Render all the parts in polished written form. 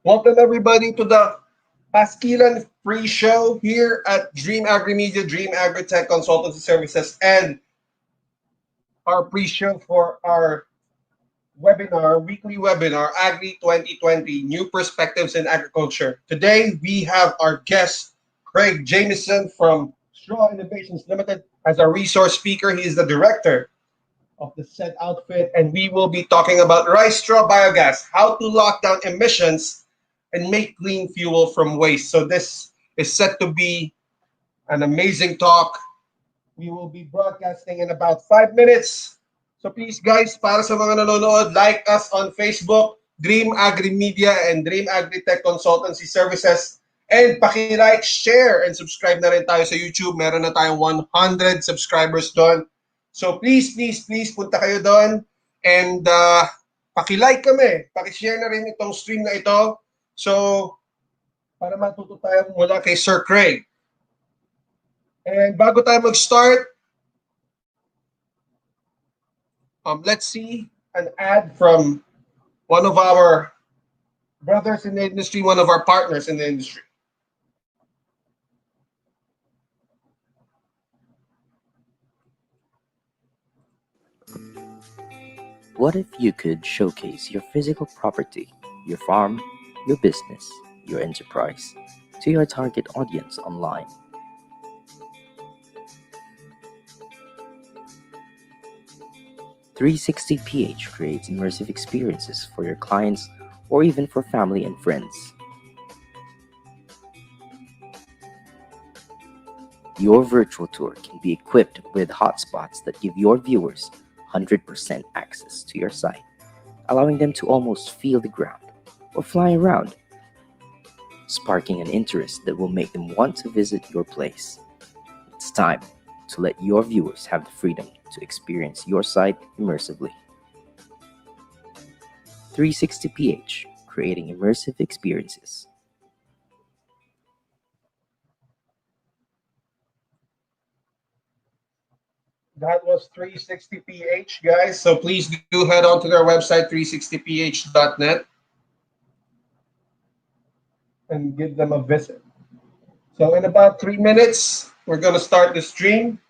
Welcome everybody to the Paskilan Free Show here at Dream Agri Media, Dream Agritech Consultancy Services, and our pre-show for our weekly webinar, Agri 2020, New Perspectives in Agriculture. Today, we have our guest, Craig Jamieson from Straw Innovations Limited, as our resource speaker. He is the director of the said outfit, and we will be talking about rice straw biogas, how to lock down emissions and make clean fuel from waste. So this is set to be an amazing talk. We will be broadcasting in about 5 minutes. So please guys, para sa mga nanonood, like us on Facebook, Dream Agri Media and Dream Agritech Consultancy Services. And paki-like, share, and subscribe na rin tayo sa YouTube. Meron na tayong 100 subscribers doon. So please, please, please, punta kayo doon. And paki-like kami. Paki-share na rin itong stream na ito. So, para matuto tayo mula kay Sir Craig. And bago tayo mag-start, let's see an ad from one of our brothers in the industry, one of our partners in the industry. What if you could showcase your physical property, your farm, your business, your enterprise to your target audience online? 360ph creates immersive experiences for your clients or even for family and friends. Your virtual tour can be equipped with hotspots that give your viewers 100% access to your site, allowing them to almost feel the ground or fly around, sparking an interest that will make them want to visit your place. It's time to let your viewers have the freedom to experience your site immersively. 360ph, creating immersive experiences. That was 360ph, guys. So please do head on to their website, 360ph.net, and give them a visit. So in about 3 minutes, we're going to start the stream.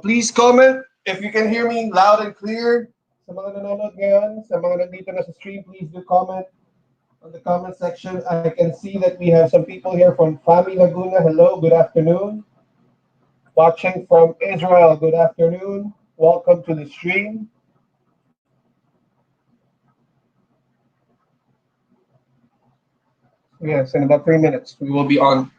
Please comment if you can hear me loud and clear. Sa mga nanonood ngayon, sa mga nandito na sa stream, please do comment on the comment section. I can see that we have some people here from Fami Laguna. Hello, good afternoon. Watching from Israel, good afternoon. Welcome to the stream. Yes, in about 3 minutes, we will be on.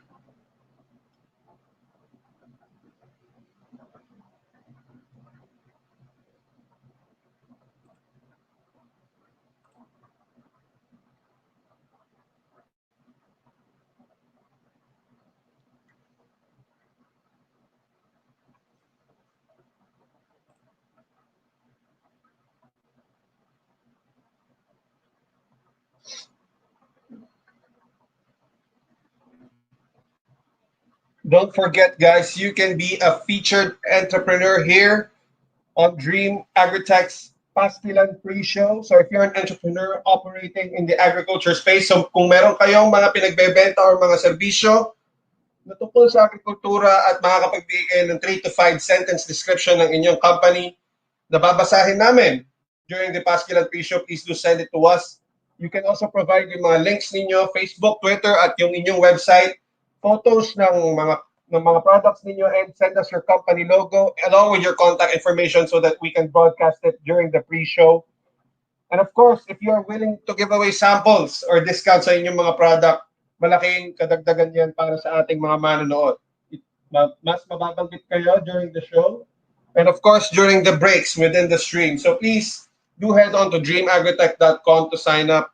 Don't forget, guys, you can be a featured entrepreneur here on Dream Agritech's Pastilan Pre-Show. So if you're an entrepreneur operating in the agriculture space, so kung meron kayong mga pinagbebenta or mga serbisyo na tungkol sa agrikultura at makakapagbigay kayo ng 3 to 5 sentence description ng inyong company na babasahin namin during the Pastilan Pre-Show, please do send it to us. You can also provide yung mga links ninyo, Facebook, Twitter, at yung inyong website, photos ng mga products ninyo, and send us your company logo along with your contact information so that we can broadcast it during the pre-show. And of course, if you are willing to give away samples or discounts sa inyong mga product, malaking kadagdagan yan para sa ating mga manonood. Mas mababanggit kayo during the show and of course during the breaks within the stream. So please do head on to dreamagritech.com to sign up,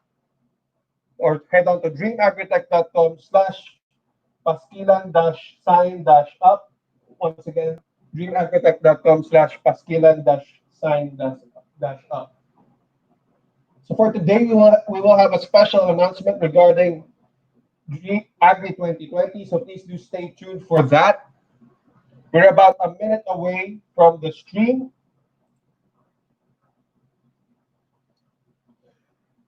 or head on to dreamagritech.com/paskilan-sign-up. Once again, dreamagritech.com/paskilan-sign-up. So for today, we will have a special announcement regarding Agri 2020. So please do stay tuned for that. We're about a minute away from the stream.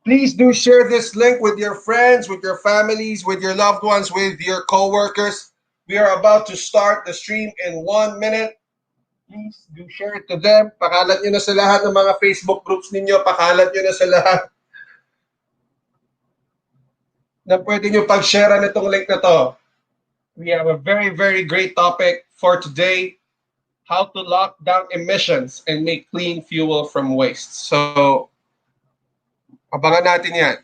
Please do share this link with your friends, with your families, with your loved ones, with your coworkers. We are about to start the stream in 1 minute. Please do share it to them. Pakalat nyo na sa lahat ng mga Facebook groups ninyo. Pakalat nyo na sa lahat na pwede nyo pag-share nitong link na to. We have a very, very great topic for today. How to lock down emissions and make clean fuel from waste. So, abangan natin yan.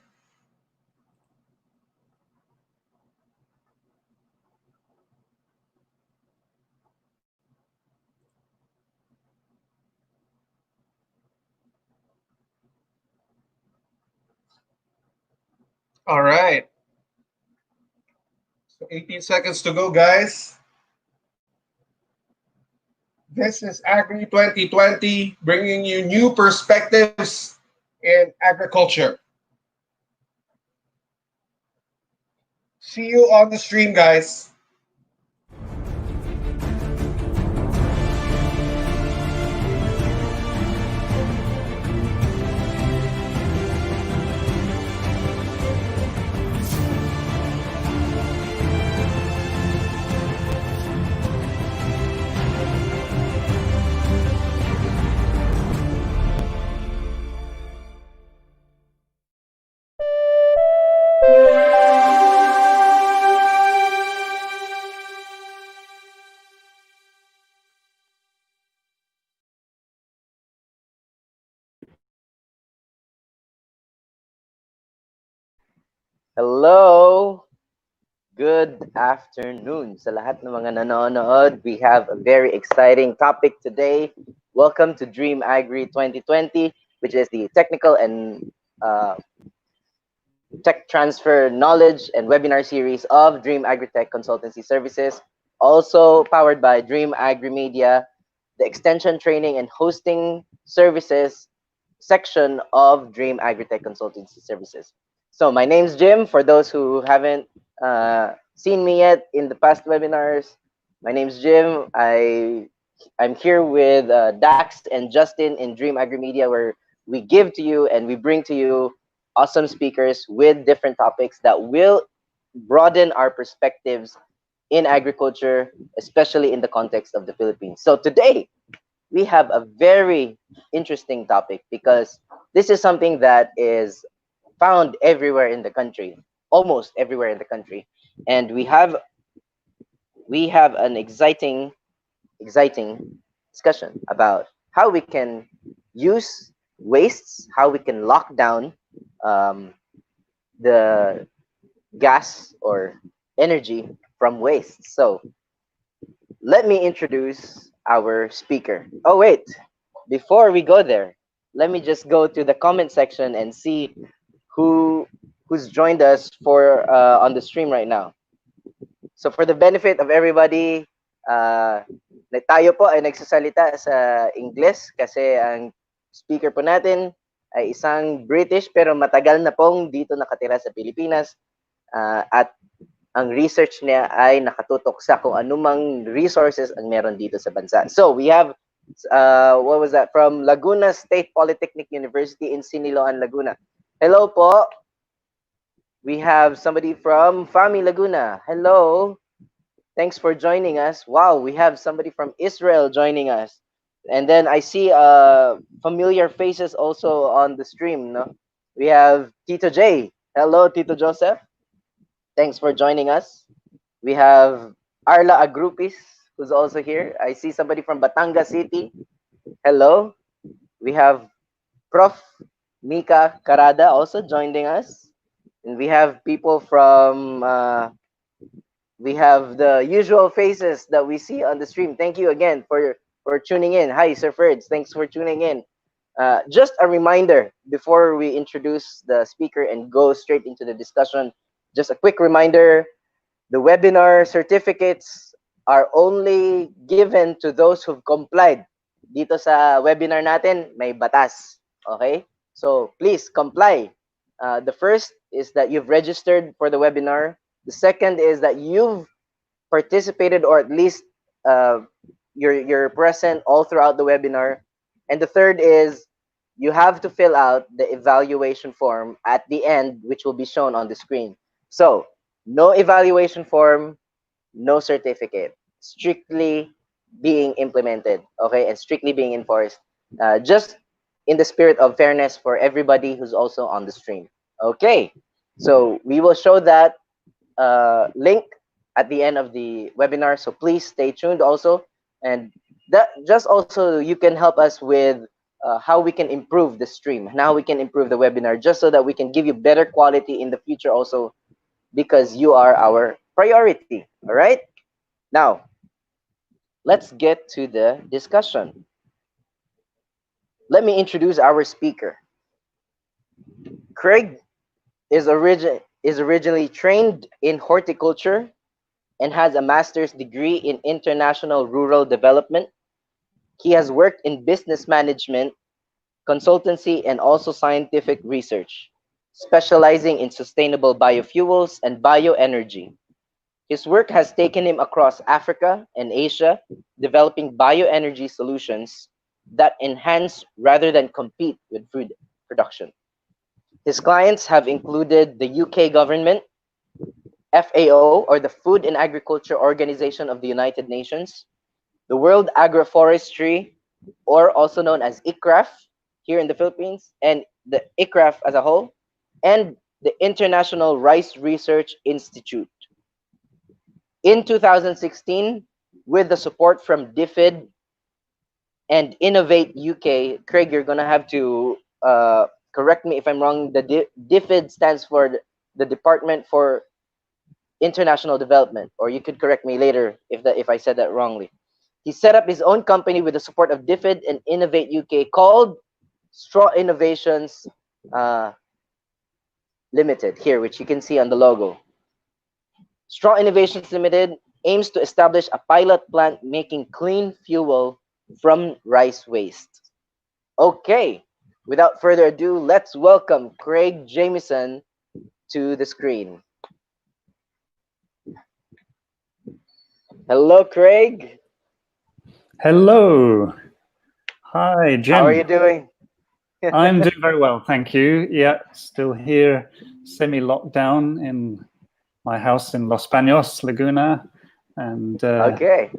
All right. So 18 seconds to go, guys. This is Agri 2020, bringing you new perspectives in agriculture. See you on the stream, guys. Hello! Good afternoon sa lahat ng mga nanonood. We have a very exciting topic today. Welcome to Dream Agri 2020, which is the technical and tech transfer knowledge and webinar series of Dream Agritech Consultancy Services, also powered by Dream Agri Media, the extension training and hosting services section of Dream Agritech Consultancy Services. So my name's Jim. For those who haven't seen me yet in the past webinars, my name's Jim. I'm here with Dax and Justin in Dream Agri Media, where we give to you and we bring to you awesome speakers with different topics that will broaden our perspectives in agriculture, especially in the context of the Philippines. So today, we have a very interesting topic because this is something that is found everywhere in the country, almost everywhere in the country. And we have an exciting discussion about how we can use wastes, how we can lock down um, the gas or energy from waste. So let me introduce our speaker. Oh, wait, before we go there, let me just go to the comment section and see who who's joined us for on the stream right now. So for the benefit of everybody, tayo po ay nagsasalita sa English kasi ang speaker po natin ay isang British pero matagal na pong dito nakatira sa Pilipinas, at ang research niya ay nakatutok sa kung anumang resources ang meron dito sa bansa. So we have, what was that? From Laguna State Polytechnic University in Siniloan, Laguna. Hello po. We have somebody from FAMI Laguna. Hello. Thanks for joining us. Wow, we have somebody from Israel joining us. And then I see familiar faces also on the stream. No? We have Tito J. Hello, Tito Joseph. Thanks for joining us. We have Arla Agrupis, who's also here. I see somebody from Batangas City. Hello. We have Prof. Mika Karada also joining us. And we have people from, we have the usual faces that we see on the stream. Thank you again for tuning in. Hi, Sir Ferds. Thanks for tuning in. Just a reminder before we introduce the speaker and go straight into the discussion. Just a quick reminder, the webinar certificates are only given to those who've complied. Dito sa webinar natin, may batas. Okay? So please comply. The first is that you've registered for the webinar. The second is that you've participated or at least you're present all throughout the webinar. And the third is you have to fill out the evaluation form at the end, which will be shown on the screen. So no evaluation form, no certificate, strictly being implemented, okay, and strictly being enforced, just in the spirit of fairness for everybody who's also on the stream. Okay, so we will show that link at the end of the webinar, so please stay tuned also. And that just also you can help us with how we can improve the stream and how we can improve the webinar, just so that we can give you better quality in the future also, because you are our priority. All right, now let's get to the discussion. Let me introduce our speaker. Craig is originally trained in horticulture and has a master's degree in international rural development. He has worked in business management, consultancy, and also scientific research, specializing in sustainable biofuels and bioenergy. His work has taken him across Africa and Asia, developing bioenergy solutions that enhance rather than compete with food production. His clients have included the UK government, FAO, or the Food and Agriculture Organization of the United Nations, the World Agroforestry, or also known as ICRAF here in the Philippines, and the ICRAF as a whole, and the International Rice Research Institute. In 2016, with the support from DFID and Innovate UK, Craig, you're going to have to correct me if I'm wrong. The DFID stands for the Department for International Development, or you could correct me later if I said that wrongly. He set up his own company with the support of DFID and Innovate UK called Straw Innovations Limited here, which you can see on the logo. Straw Innovations Limited aims to establish a pilot plant making clean fuel from rice waste. Okay, without further ado, let's welcome Craig Jamieson to the screen. Hello, Craig. Hello. Hi, Jim. How are you doing? I'm doing very well, thank you. Yeah, still here, semi-lockdown in my house in Los Baños, Laguna. And okay.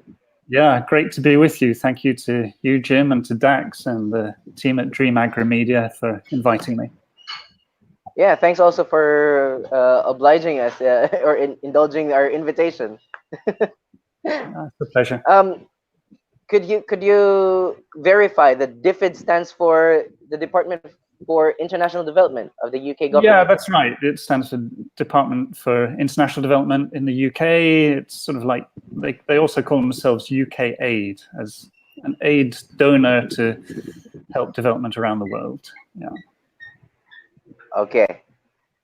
Yeah, great to be with you. Thank you to you, Jim, and to Dax and the team at Dream Agri Media for inviting me. Yeah, thanks also for obliging us or indulging our invitation. It's a pleasure. Could you verify that DFID stands for the Department for International Development of the UK government? Yeah, that's right. It stands for Department for International Development in the UK. It's sort of like they also call themselves UK Aid, as an aid donor to help development around the world. Yeah. Okay.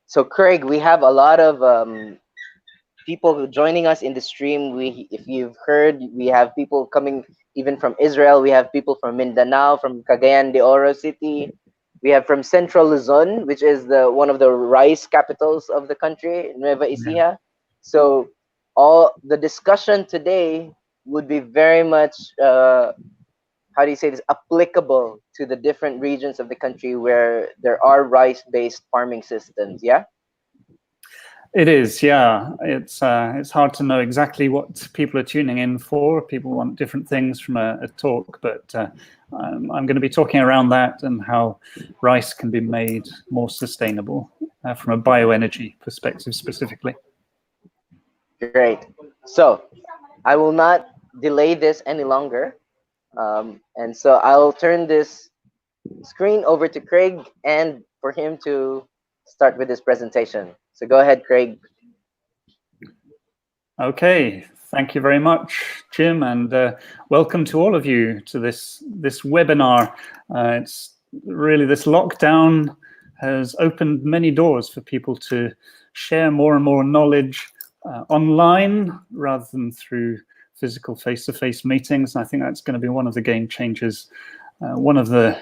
So Craig, we have a lot of people joining us in the stream. If you've heard, we have people coming even from Israel. We have people from Mindanao, from Cagayan de Oro City. We have from Central Luzon, which is one of the rice capitals of the country, Nueva Ecija. Yeah. So all the discussion today would be very much, how do you say this, applicable to the different regions of the country where there are rice-based farming systems, yeah? It is, yeah. It's hard to know exactly what people are tuning in for. People want different things from a talk, but I'm going to be talking around that and how rice can be made more sustainable from a bioenergy perspective specifically. Great. So I will not delay this any longer. And so I'll turn this screen over to Craig and for him to start with his presentation. So go ahead, Craig. Okay, thank you very much, Jim, and welcome to all of you to this webinar. It's really, this lockdown has opened many doors for people to share more and more knowledge online rather than through physical face-to-face meetings. I think that's going to be one of the game changers. One of the,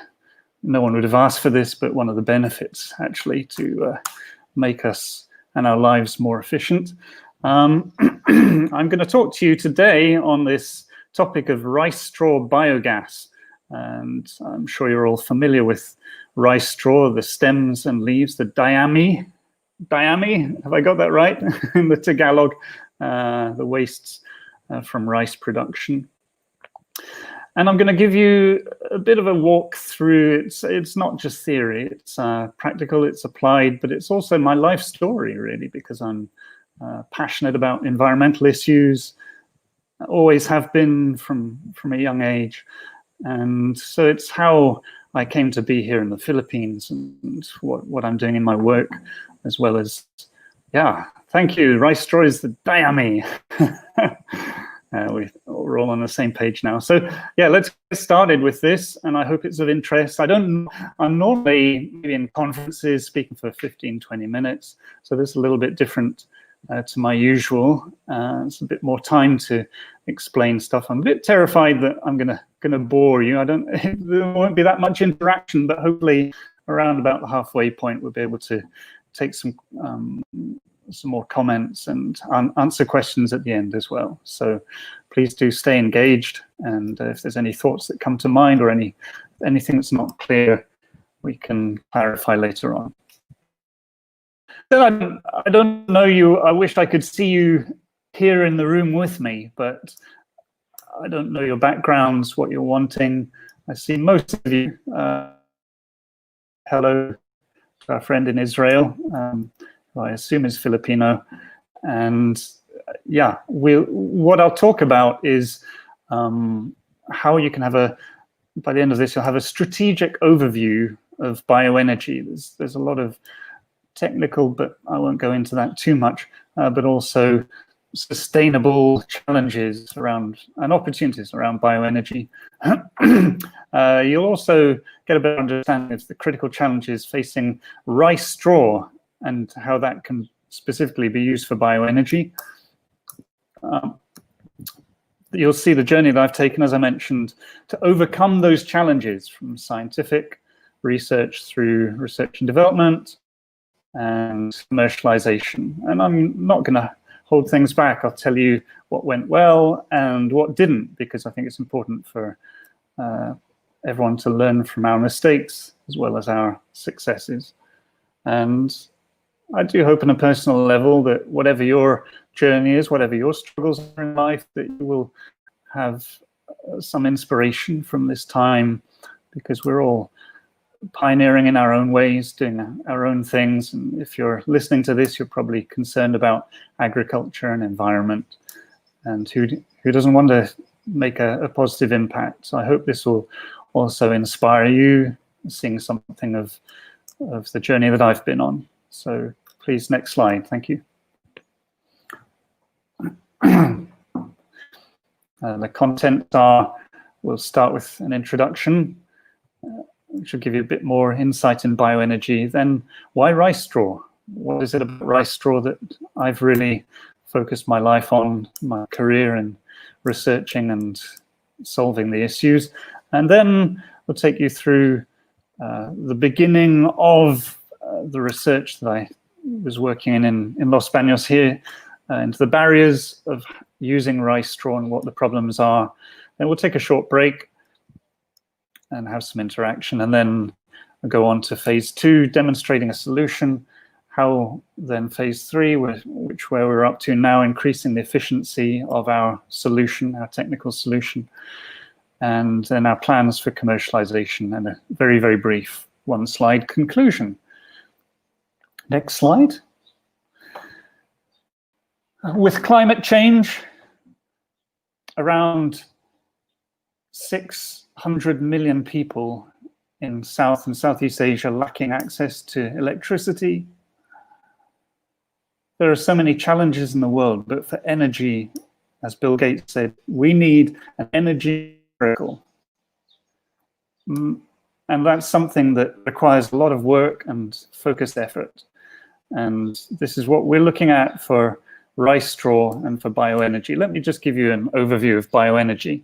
no one would have asked for this, but one of the benefits actually to make us and our lives more efficient. I'm going to talk to you today on this topic of rice straw biogas. And I'm sure you're all familiar with rice straw, the stems and leaves, the diami, have I got that right? In the Tagalog, the wastes from rice production. And I'm going to give you a bit of a walk through. It's not just theory, it's practical, it's applied, but it's also my life story, really, because I'm passionate about environmental issues, always have been from a young age. And so it's how I came to be here in the Philippines and what I'm doing in my work, as well as, yeah, thank you. Rice straw is the diami. We're all on the same page now. So yeah, let's get started with this, and I hope it's of interest. I'm normally maybe in conferences speaking for 15, 20 minutes. So this is a little bit different to my usual. It's a bit more time to explain stuff. I'm a bit terrified that I'm gonna bore you. There won't be that much interaction, but hopefully around about the halfway point, we'll be able to take some more comments and answer questions at the end as well. So please do stay engaged, and if there's any thoughts that come to mind or anything that's not clear, we can clarify later on. I don't know you. I wish I could see you here in the room with me, but I don't know your backgrounds, what you're wanting. I see most of you. Hello to our friend in Israel, who I assume is Filipino. And yeah, what I'll talk about is how you can have by the end of this, you'll have a strategic overview of bioenergy. There's a lot of technical, but I won't go into that too much, but also sustainable challenges around and opportunities around bioenergy. You'll also get a better understanding of the critical challenges facing rice straw and how that can specifically be used for bioenergy. You'll see the journey that I've taken, as I mentioned, to overcome those challenges, from scientific research through research and development and commercialization. And I'm not going to hold things back. I'll tell you what went well and what didn't, because I think it's important for everyone to learn from our mistakes as well as our successes. And I do hope on a personal level that whatever your journey is, whatever your struggles are in life, that you will have some inspiration from this time, because we're all pioneering in our own ways, doing our own things. And if you're listening to this, you're probably concerned about agriculture and environment, and who doesn't want to make a positive impact. So I hope this will also inspire you, seeing something of the journey that I've been on. So please, next slide. Thank you. The content we'll start with an introduction, which will give you a bit more insight in bioenergy. Then why rice straw? What is it about rice straw that I've really focused my life on, my career in researching and solving the issues? And then we'll take you through the beginning of the research that I was working in Los Baños here, into the barriers of using rice straw and what the problems are. Then we'll take a short break and have some interaction, and then I'll go on to phase 2, demonstrating a solution. How then phase 3, where we're up to now, increasing the efficiency of our solution, our technical solution, and then our plans for commercialization, and a very, very brief one-slide conclusion. Next slide. With climate change, around 600 million people in South and Southeast Asia lacking access to electricity. There are so many challenges in the world, but for energy, as Bill Gates said, we need an energy miracle. And that's something that requires a lot of work and focused effort. And this is what we're looking at for rice straw and for bioenergy. Let me just give you an overview of bioenergy.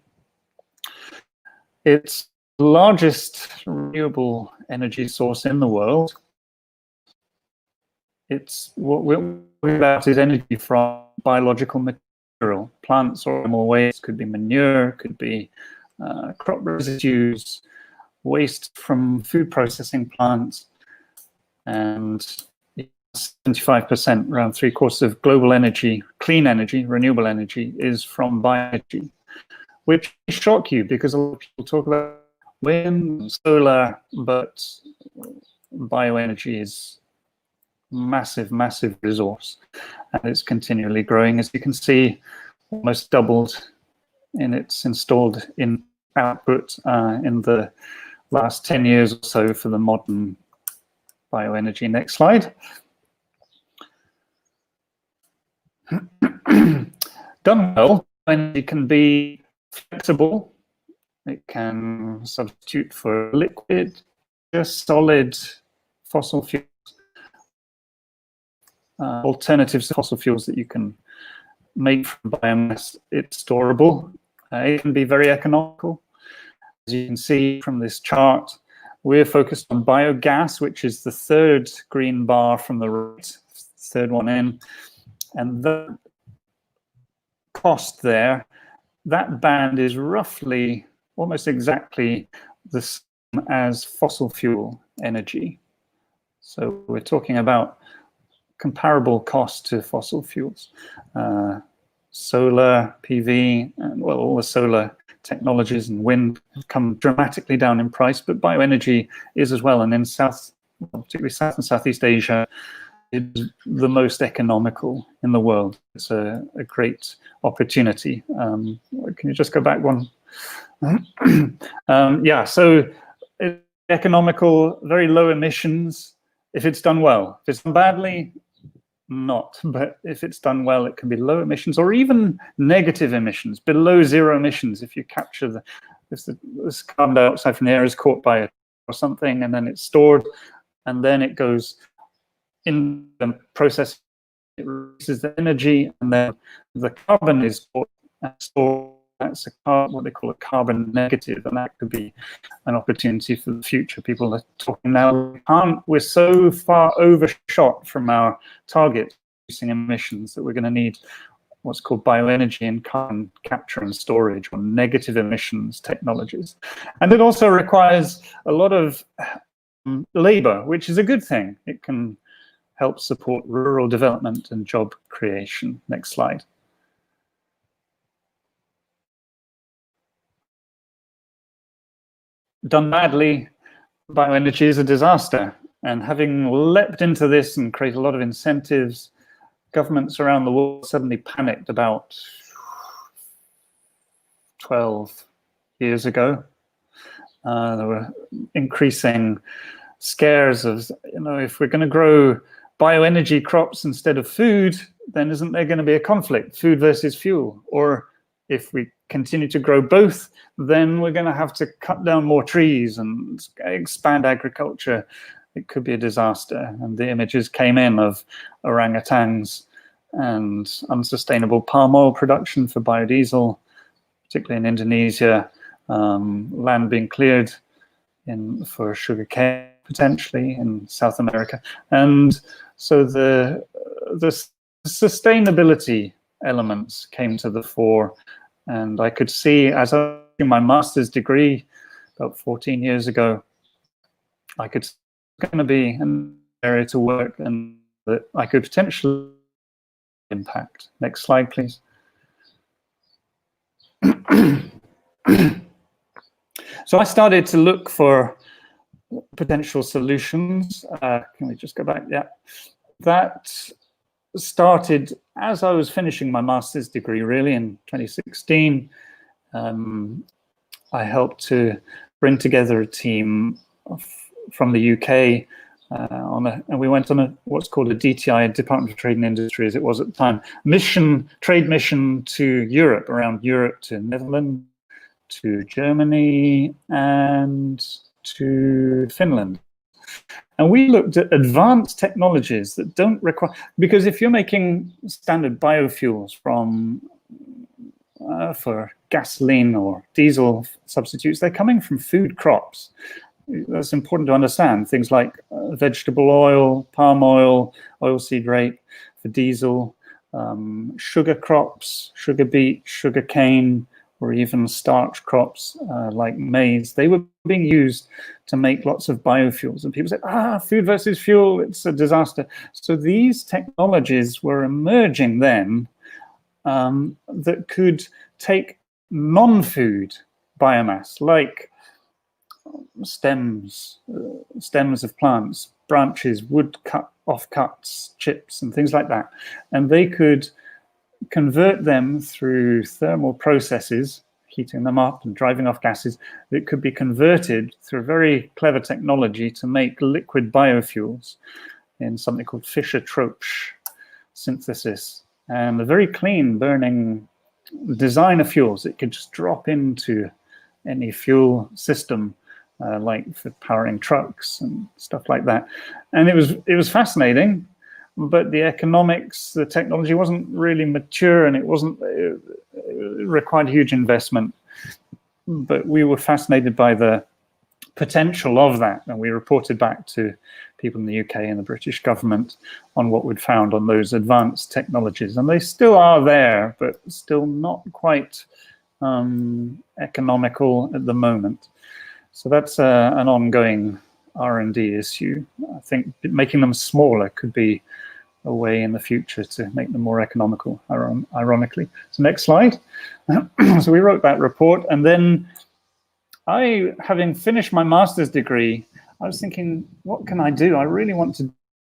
It's the largest renewable energy source in the world. It's what we're about is energy from biological material, plants or animal waste, could be manure, could be crop residues, waste from food processing plants, and 75%, around 3/4 of global energy, clean energy, renewable energy, is from bioenergy, which may shock you because a lot of people talk about wind and solar, but bioenergy is massive, massive resource, and it's continually growing. As you can see, almost doubled in its installed in output in the last 10 years or so for the modern bioenergy. Next slide. Done well, energy can be flexible. It can substitute for liquid, just solid fossil fuels, alternatives to fossil fuels that you can make from biomass. It's storable. It can be very economical. As you can see from this chart, we're focused on biogas, which is the third green bar from the right, third one in. And the cost there, that band is roughly almost exactly the same as fossil fuel energy. So we're talking about comparable cost to fossil fuels. Solar, PV, and well, all the solar technologies and wind have come dramatically down in price, but bioenergy is as well. And in particularly South and Southeast Asia, is the most economical in the world. It's a great opportunity. Can you just go back one? Yeah, so it's economical, very low emissions if it's done well. If it's done badly, not. But if it's done well, it can be low emissions or even negative emissions, below zero emissions. If you capture this carbon dioxide from the air is caught by it or something, and then it's stored, and then it goes in the process, it releases the energy, and then the carbon is stored. That's what they call a carbon negative, and that could be an opportunity for the future. People are talking now, we're so far overshot from our target reducing emissions that we're going to need what's called bioenergy and carbon capture and storage, or negative emissions technologies. And it also requires a lot of labor, which is a good thing. It can help support rural development and job creation. Next slide. Done badly, bioenergy is a disaster. And having leapt into this and created a lot of incentives, governments around the world suddenly panicked about 12 years ago. There were increasing scares of, if we're going to grow bioenergy crops instead of food, then isn't there going to be a conflict, food versus fuel? Or if we continue to grow both, then we're going to have to cut down more trees and expand agriculture. It could be a disaster. And the images came in of orangutans and unsustainable palm oil production for biodiesel, particularly in Indonesia, land being cleared for sugarcane, potentially in South America. And so the sustainability elements came to the fore. And I could see, as I was doing my master's degree about 14 years ago, I could see it's going to be an area to work and that I could potentially impact. Next slide, please. So I started to look for potential solutions. Can we just go back? Yeah. That started as I was finishing my master's degree, really, in 2016. I helped to bring together a team from the UK and we went on what's called a DTI, Department of Trade and Industry, as it was at the time, trade mission to Europe, around Europe, to Netherlands, to Germany, and to Finland. And we looked at advanced technologies that don't require, because if you're making standard biofuels for gasoline or diesel substitutes, they're coming from food crops. That's important to understand. Things like vegetable oil, palm oil, oilseed rape for diesel, sugar crops, sugar beet, sugar cane, or even starch crops like maize. They were being used to make lots of biofuels. And people said, food versus fuel, it's a disaster. So these technologies were emerging then that could take non-food biomass, like stems of plants, branches, wood offcuts, chips, and things like that. And they could convert them through thermal processes, heating them up and driving off gases, that could be converted through a very clever technology to make liquid biofuels in something called Fischer-Tropsch synthesis. And a very clean burning designer fuels that could just drop into any fuel system, like for powering trucks and stuff like that. And it was fascinating, but the economics, the technology wasn't really mature, and it required huge investment. But we were fascinated by the potential of that, and we reported back to people in the UK and the British government on what we'd found on those advanced technologies. And they still are there, but still not quite economical at the moment. So that's an ongoing R&D issue. I think making them smaller could be a way in the future to make them more economical, ironically. So next slide. So we wrote that report, and then having finished my master's degree, I was thinking, what can I do? I really want to do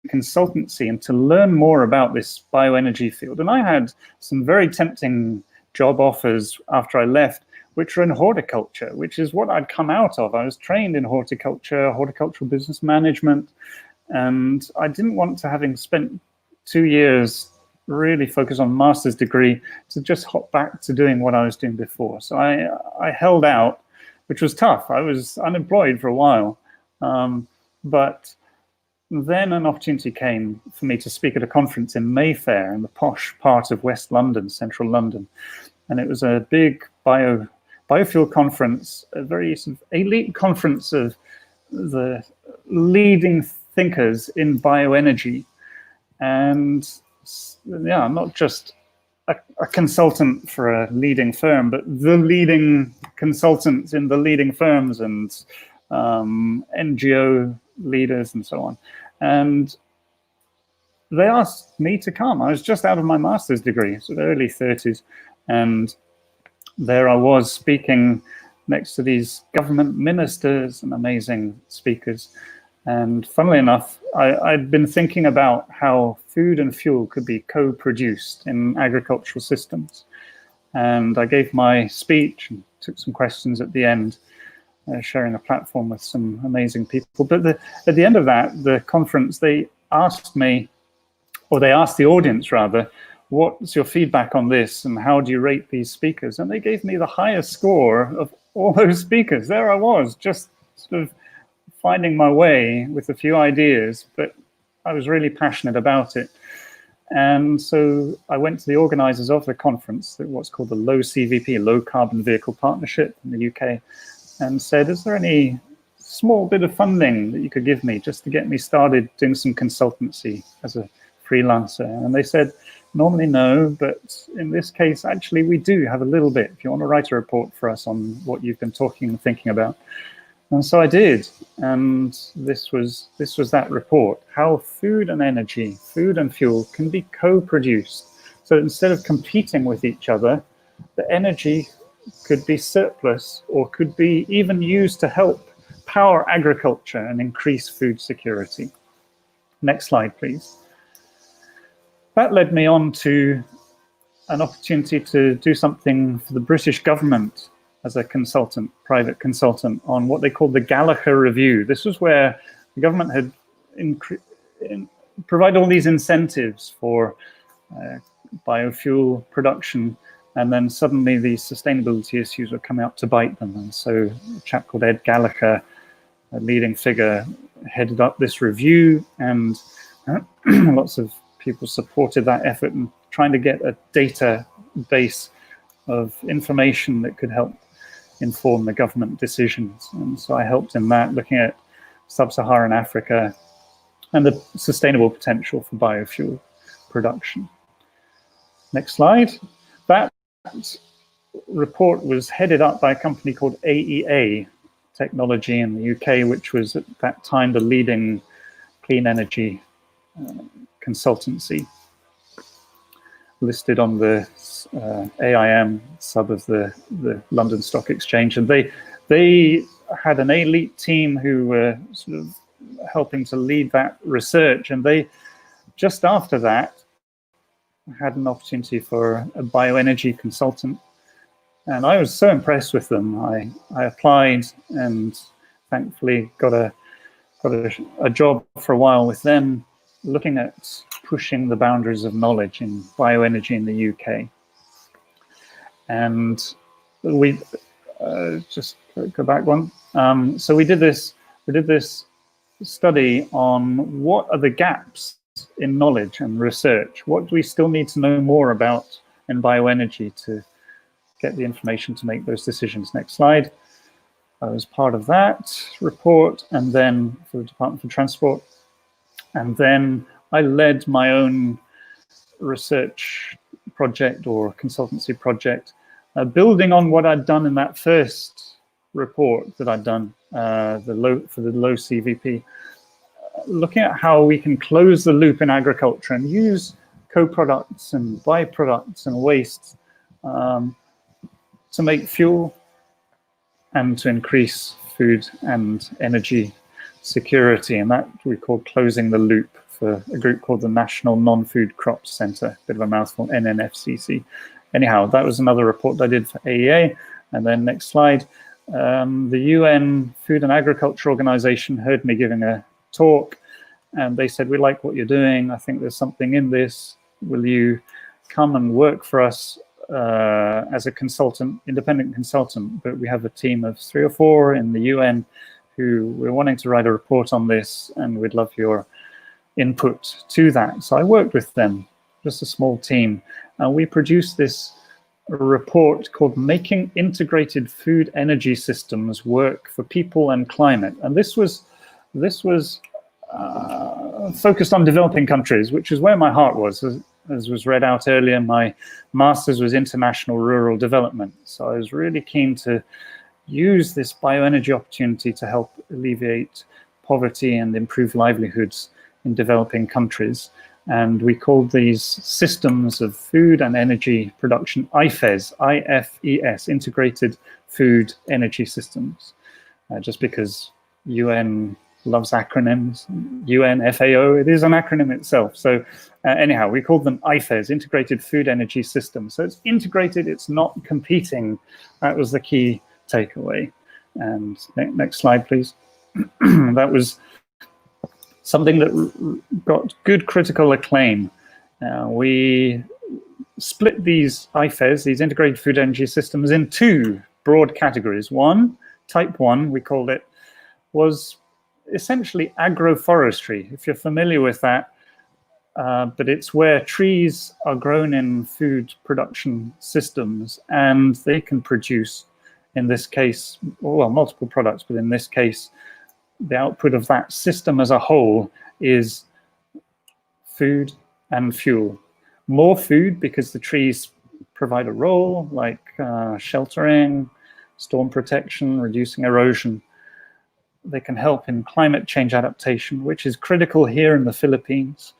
consultancy and to learn more about this bioenergy field. And I had some very tempting job offers after I left, which were in horticulture, which is what I'd come out of. I was trained in horticulture, horticultural business management, and I didn't want to, having spent 2 years really focused on master's degree, to just hop back to doing what I was doing before. So I held out, which was tough. I was unemployed for a while, but then an opportunity came for me to speak at a conference in Mayfair, in the posh part of West London, central London. And it was a big biofuel conference, a very sort of elite conference of the leading thinkers in bioenergy. And yeah, I'm not just a consultant for a leading firm, but the leading consultants in the leading firms and NGO leaders and so on. And they asked me to come. I was just out of my master's degree, sort of early 30s. And there I was speaking next to these government ministers and amazing speakers. And funnily enough, I'd been thinking about how food and fuel could be co-produced in agricultural systems. And I gave my speech and took some questions at the end, sharing a platform with some amazing people. But at the end of that, the conference, they asked me, or they asked the audience rather, what's your feedback on this and how do you rate these speakers? And they gave me the highest score of all those speakers. There I was, just sort of finding my way with a few ideas, but I was really passionate about it. And so I went to the organizers of the conference, what's called the low CVP, Low Carbon Vehicle Partnership in the UK, and said, is there any small bit of funding that you could give me just to get me started doing some consultancy as a freelancer? And they said, normally no, but in this case, actually, we do have a little bit. If you want to write a report for us on what you've been talking and thinking about. And so I did, and this was that report, how food and energy, food and fuel can be co-produced. So instead of competing with each other, the energy could be surplus or could be even used to help power agriculture and increase food security. Next slide, please. That led me on to an opportunity to do something for the British government as a consultant, private consultant, on what they called the Gallagher Review. This was where the government had provided all these incentives for biofuel production, and then suddenly these sustainability issues were coming up to bite them. And so a chap called Ed Gallagher, a leading figure, headed up this review, and lots of people supported that effort in trying to get a database of information that could help inform the government decisions. And so I helped in that, looking at sub-Saharan Africa and the sustainable potential for biofuel production. Next slide. That report was headed up by a company called AEA Technology in the UK, which was at that time the leading clean energy consultancy, listed on the AIM sub of the London Stock Exchange. And they had an elite team who were sort of helping to lead that research. And they, just after that, had an opportunity for a bioenergy consultant. And I was so impressed with them. I applied and thankfully got a job for a while with them, looking at pushing the boundaries of knowledge in bioenergy in the UK. And we just go back one. So we did this study on what are the gaps in knowledge and research. What do we still need to know more about in bioenergy to get the information to make those decisions? Next slide. I was part of that report, and then for the Department for Transport. And then I led my own research project or consultancy project, building on what I'd done in that first report that I'd done, for the low CVP, looking at how we can close the loop in agriculture and use co-products and byproducts and wastes to make fuel and to increase food and energy security. And that we call closing the loop, for a group called the National Non-Food Crops Centre, bit of a mouthful, NNFCC. Anyhow, that was another report I did for AEA. And then next slide, the UN Food and Agriculture Organization heard me giving a talk, and they said, we like what you're doing. I think there's something in this. Will you come and work for us as a consultant, independent consultant? But we have a team of 3 or 4 in the UN who we're wanting to write a report on this, and we'd love your input to that. So I worked with them, just a small team, and we produced this report called Making Integrated Food Energy Systems Work for People and Climate. And this was focused on developing countries, which is where my heart was. As was read out earlier, my master's was international rural development. So I was really keen to use this bioenergy opportunity to help alleviate poverty and improve livelihoods in developing countries. And we called these systems of food and energy production IFES, IFES, Integrated Food Energy Systems, just because UN loves acronyms. UNFAO, it is an acronym itself. So anyhow, we called them IFES, Integrated Food Energy Systems. So it's integrated, it's not competing. That was the key takeaway. And next slide, please. That was something that got good critical acclaim. We split these IFES, these integrated food energy systems, in 2 broad categories. One, type 1, we called it, was essentially agroforestry, if you're familiar with that, but it's where trees are grown in food production systems, and they can produce, in this case, well, multiple products, but in this case, the output of that system as a whole is food and fuel. More food because the trees provide a role like sheltering, storm protection, reducing erosion. They can help in climate change adaptation, which is critical here in the Philippines,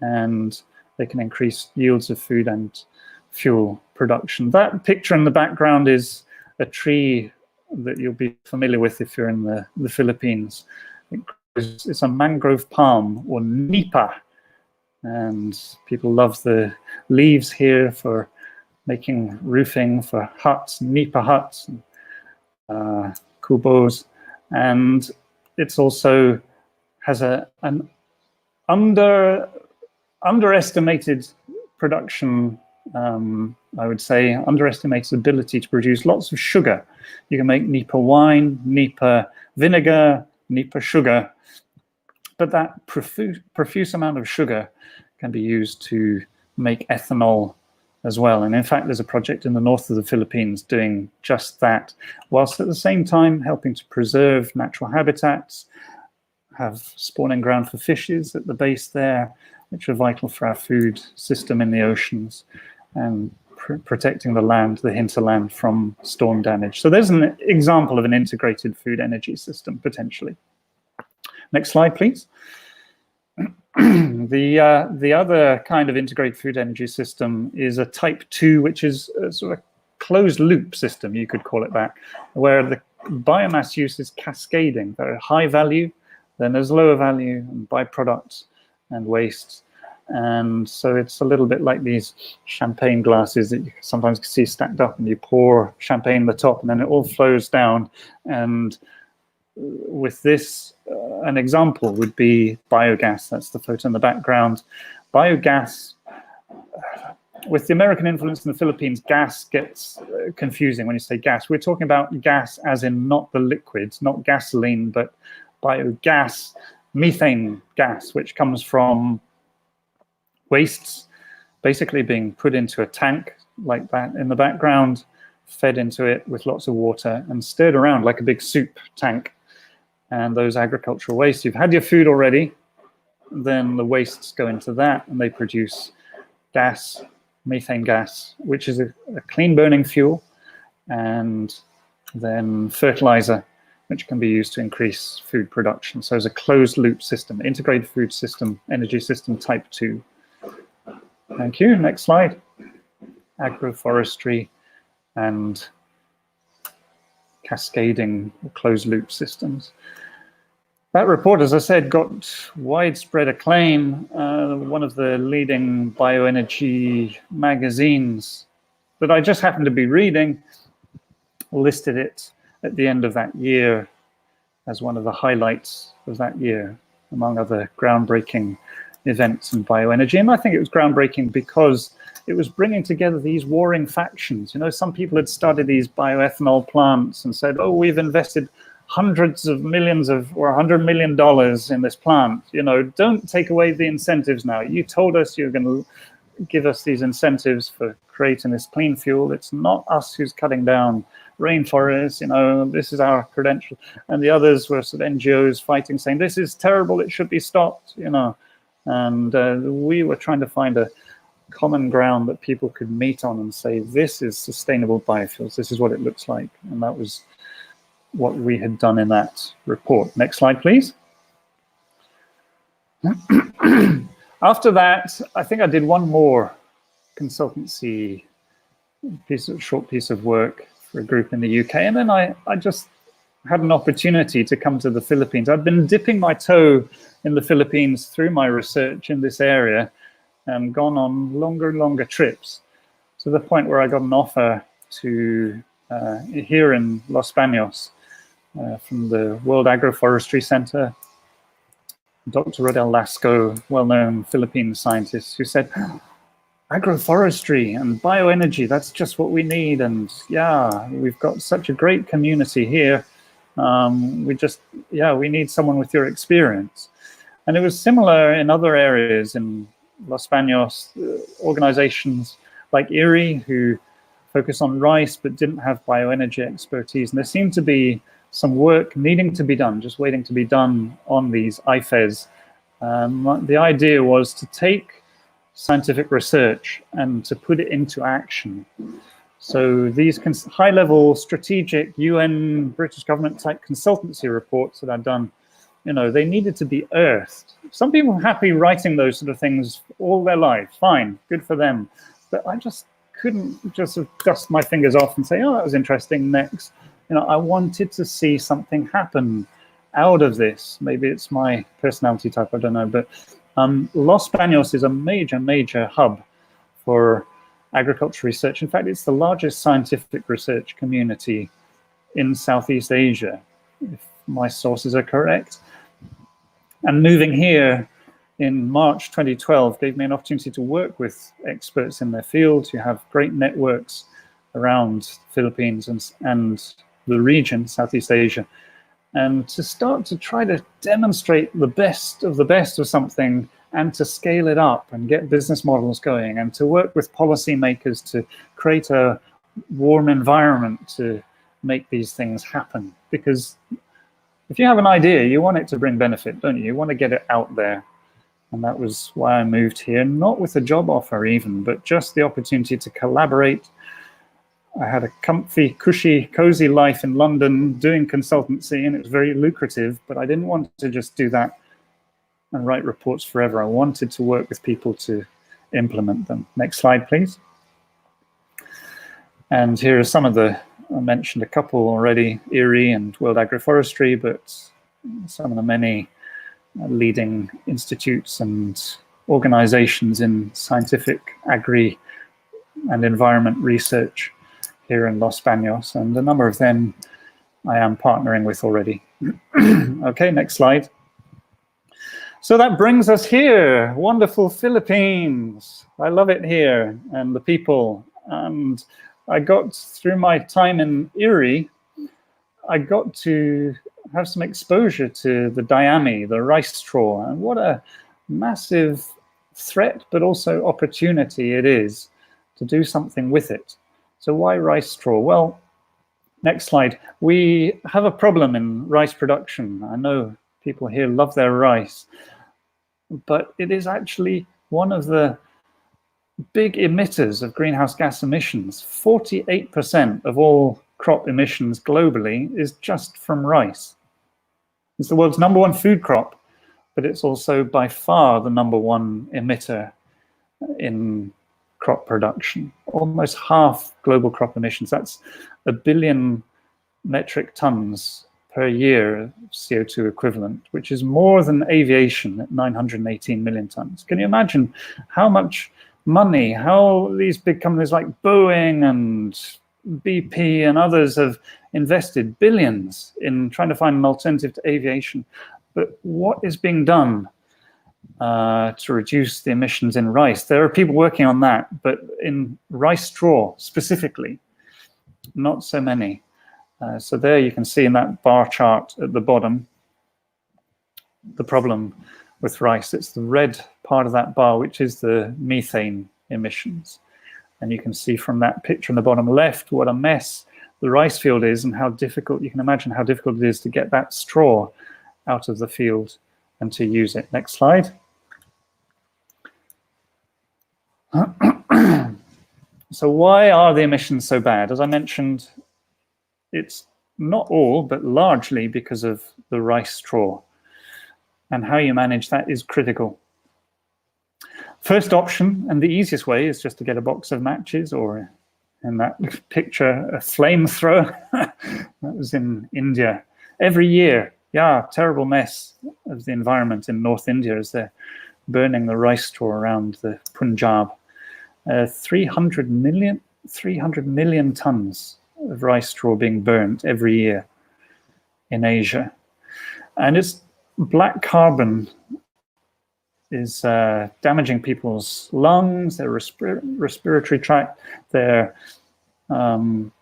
and they can increase yields of food and fuel production. That picture in the background is a tree that you'll be familiar with if you're in the Philippines. It's a mangrove palm, or nipa, and people love the leaves here for making roofing for huts, nipa huts, kubos, and it's also has an underestimated production, I would say, underestimated ability to produce lots of sugar. You can make nipa wine, nipa vinegar, nipa sugar, but that profuse amount of sugar can be used to make ethanol as well. And in fact, there's a project in the north of the Philippines doing just that, whilst at the same time helping to preserve natural habitats, have spawning ground for fishes at the base there, which are vital for our food system in the oceans. and protecting the land, the hinterland, from storm damage. So there's an example of an integrated food energy system, potentially. Next slide, please. The other kind of integrated food energy system is a type 2, which is a sort of closed loop system, you could call it that, where the biomass use is cascading. There are high value, then there's lower value, and byproducts and waste. And so it's a little bit like these champagne glasses that you sometimes see stacked up, and you pour champagne on the top, and then it all flows down. And with this, an example would be biogas. That's the photo in the background. Biogas, with the American influence in the Philippines, gas gets confusing when you say gas. We're talking about gas as in not the liquids, not gasoline, but biogas, methane gas, which comes from wastes basically being put into a tank like that in the background, fed into it with lots of water and stirred around like a big soup tank. And those agricultural wastes, you've had your food already, then the wastes go into that and they produce gas, methane gas, which is a clean burning fuel, and then fertilizer, which can be used to increase food production. So it's a closed loop system, integrated food system, energy system type 2. Thank you. Next slide. Agroforestry and cascading closed loop systems. That report, as I said, got widespread acclaim. One of the leading bioenergy magazines that I just happened to be reading listed it at the end of that year as one of the highlights of that year, among other groundbreaking events in bioenergy. And I think it was groundbreaking because it was bringing together these warring factions. You know, some people had started these bioethanol plants and said, oh, we've invested hundreds of millions of, or $100 million in this plant. You know, don't take away the incentives now. You told us you're going to give us these incentives for creating this clean fuel. It's not us who's cutting down rainforests. You know, this is our credential. And the others were sort of NGOs fighting, saying this is terrible, it should be stopped. You know, and we were trying to find a common ground that people could meet on and say, this is sustainable biofuels. This is what it looks like. And that was what we had done in that report. Next slide, please. After that, I think I did one more consultancy short piece of work for a group in the UK. And then I just had an opportunity to come to the Philippines. I'd been dipping my toe in the Philippines through my research in this area and gone on longer and longer trips, to the point where I got an offer to here in Los Baños from the World Agroforestry Center, Dr. Rodel Lasco, well-known Philippine scientist, who said, agroforestry and bioenergy, that's just what we need. And yeah, we've got such a great community here. We need someone with your experience. And it was similar in other areas in Los Baños, organizations like IRI, who focus on rice but didn't have bioenergy expertise. And there seemed to be some work needing to be done, just waiting to be done on these IFES. The idea was to take scientific research and to put it into action. So these high-level strategic UN, British government type consultancy reports that I've done, you know, they needed to be earthed. Some people are happy writing those sort of things all their life, fine, good for them. But I just couldn't just dust my fingers off and say, oh, that was interesting, next. You know, I wanted to see something happen out of this. Maybe it's my personality type, I don't know. But Los Baños is a major, major hub for agriculture research. In fact, it's the largest scientific research community in Southeast Asia, if my sources are correct. And moving here in March 2012 gave me an opportunity to work with experts in their field who have great networks around Philippines and the region, Southeast Asia, and to start to try to demonstrate the best of something and to scale it up and get business models going and to work with policymakers to create a warm environment to make these things happen. Because if you have an idea, you want it to bring benefit, don't you? You want to get it out there. And that was why I moved here, not with a job offer even, but just the opportunity to collaborate. I had a comfy, cushy, cozy life in London doing consultancy, and it was very lucrative, but I didn't want to just do that and write reports forever. I wanted to work with people to implement them. Next slide, please. And here are some of I mentioned a couple already, ERI and World Agroforestry, but some of the many leading institutes and organizations in scientific, agri, and environment research here in Los Baños, and a number of them I am partnering with already. Okay, next slide. So that brings us here, wonderful Philippines. I love it here and the people. And I got, through my time in Erie, I got to have some exposure to the diami, the rice straw, and what a massive threat, but also opportunity it is to do something with it. So why rice straw? Well, next slide. We have a problem in rice production. I know people here love their rice, but it is actually one of the big emitters of greenhouse gas emissions. 48% of all crop emissions globally is just from rice. It's the world's #1 food crop, but it's also by far the #1 emitter in crop production. Almost half global crop emissions. That's 1 billion metric tons per year CO2 equivalent, which is more than aviation at 918 million tons. Can you imagine how much money, how these big companies like Boeing and BP and others have invested billions in trying to find an alternative to aviation? But what is being done to reduce the emissions in rice? There are people working on that, but in rice straw specifically, not so many. So there you can see in that bar chart at the bottom, the problem with rice. It's the red part of that bar, which is the methane emissions. And you can see from that picture in the bottom left what a mess the rice field is and how difficult, you can imagine how difficult it is to get that straw out of the field and to use it. Next slide. So why are the emissions so bad? As I mentioned, it's not all, but largely because of the rice straw. And how you manage that is critical. First option, and the easiest way, is just to get a box of matches, or in that picture, a flamethrower. That was in India. Every year, yeah, terrible mess of the environment in North India as they're burning the rice straw around the Punjab. 300 million tons of rice straw being burnt every year in Asia. And it's black carbon is damaging people's lungs, their respiratory tract, their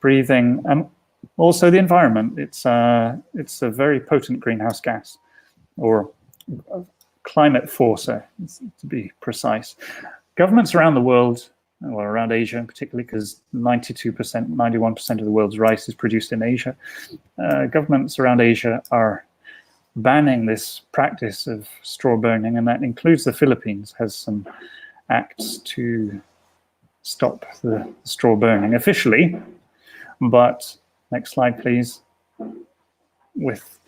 breathing, and also the environment. It's a very potent greenhouse gas, or climate forcer, to be precise. Governments around the world, or around Asia particularly, because 92%, 91% of the world's rice is produced in Asia, governments around Asia are banning this practice of straw burning, and that includes the Philippines, has some acts to stop the straw burning officially. But next slide, please. With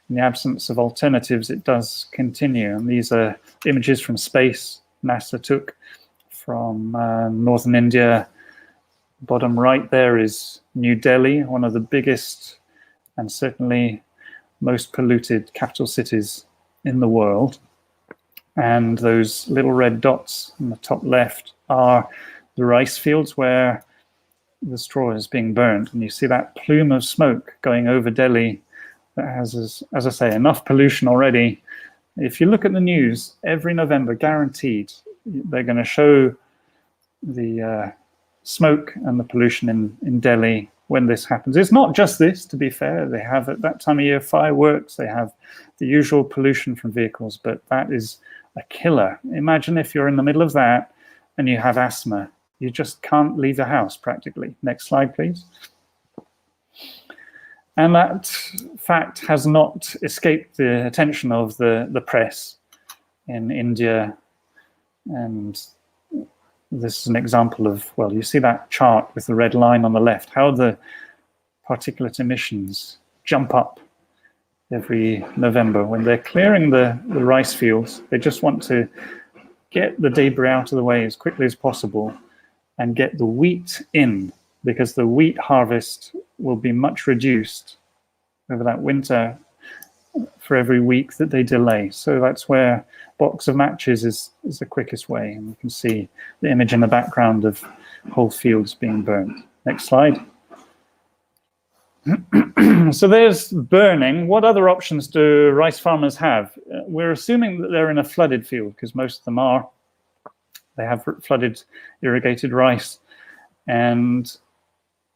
in the absence of alternatives, it does continue. And these are images from space NASA took from northern India. Bottom right there is New Delhi, one of the biggest and certainly most polluted capital cities in the world. And those little red dots in the top left are the rice fields where the straw is being burned. And you see that plume of smoke going over Delhi that has, as I say, enough pollution already. If you look at the news, every November, guaranteed, they're going to show the smoke and the pollution in Delhi when this happens. It's not just this, to be fair. They have at that time of year fireworks, they have the usual pollution from vehicles, but that is a killer. Imagine if you're in the middle of that and you have asthma. You just can't leave the house practically. Next slide, please. And that fact has not escaped the attention of the press. in India. And this is an example of, well, you see that chart with the red line on the left, how the particulate emissions jump up every November. When they're clearing the rice fields, they just want to get the debris out of the way as quickly as possible and get the wheat in, because the wheat harvest will be much reduced over that winter for every week that they delay. So that's where box of matches is the quickest way. And you can see the image in the background of whole fields being burnt. Next slide. So there's burning. What other options do rice farmers have? We're assuming that they're in a flooded field, because most of them are. They have flooded irrigated rice. And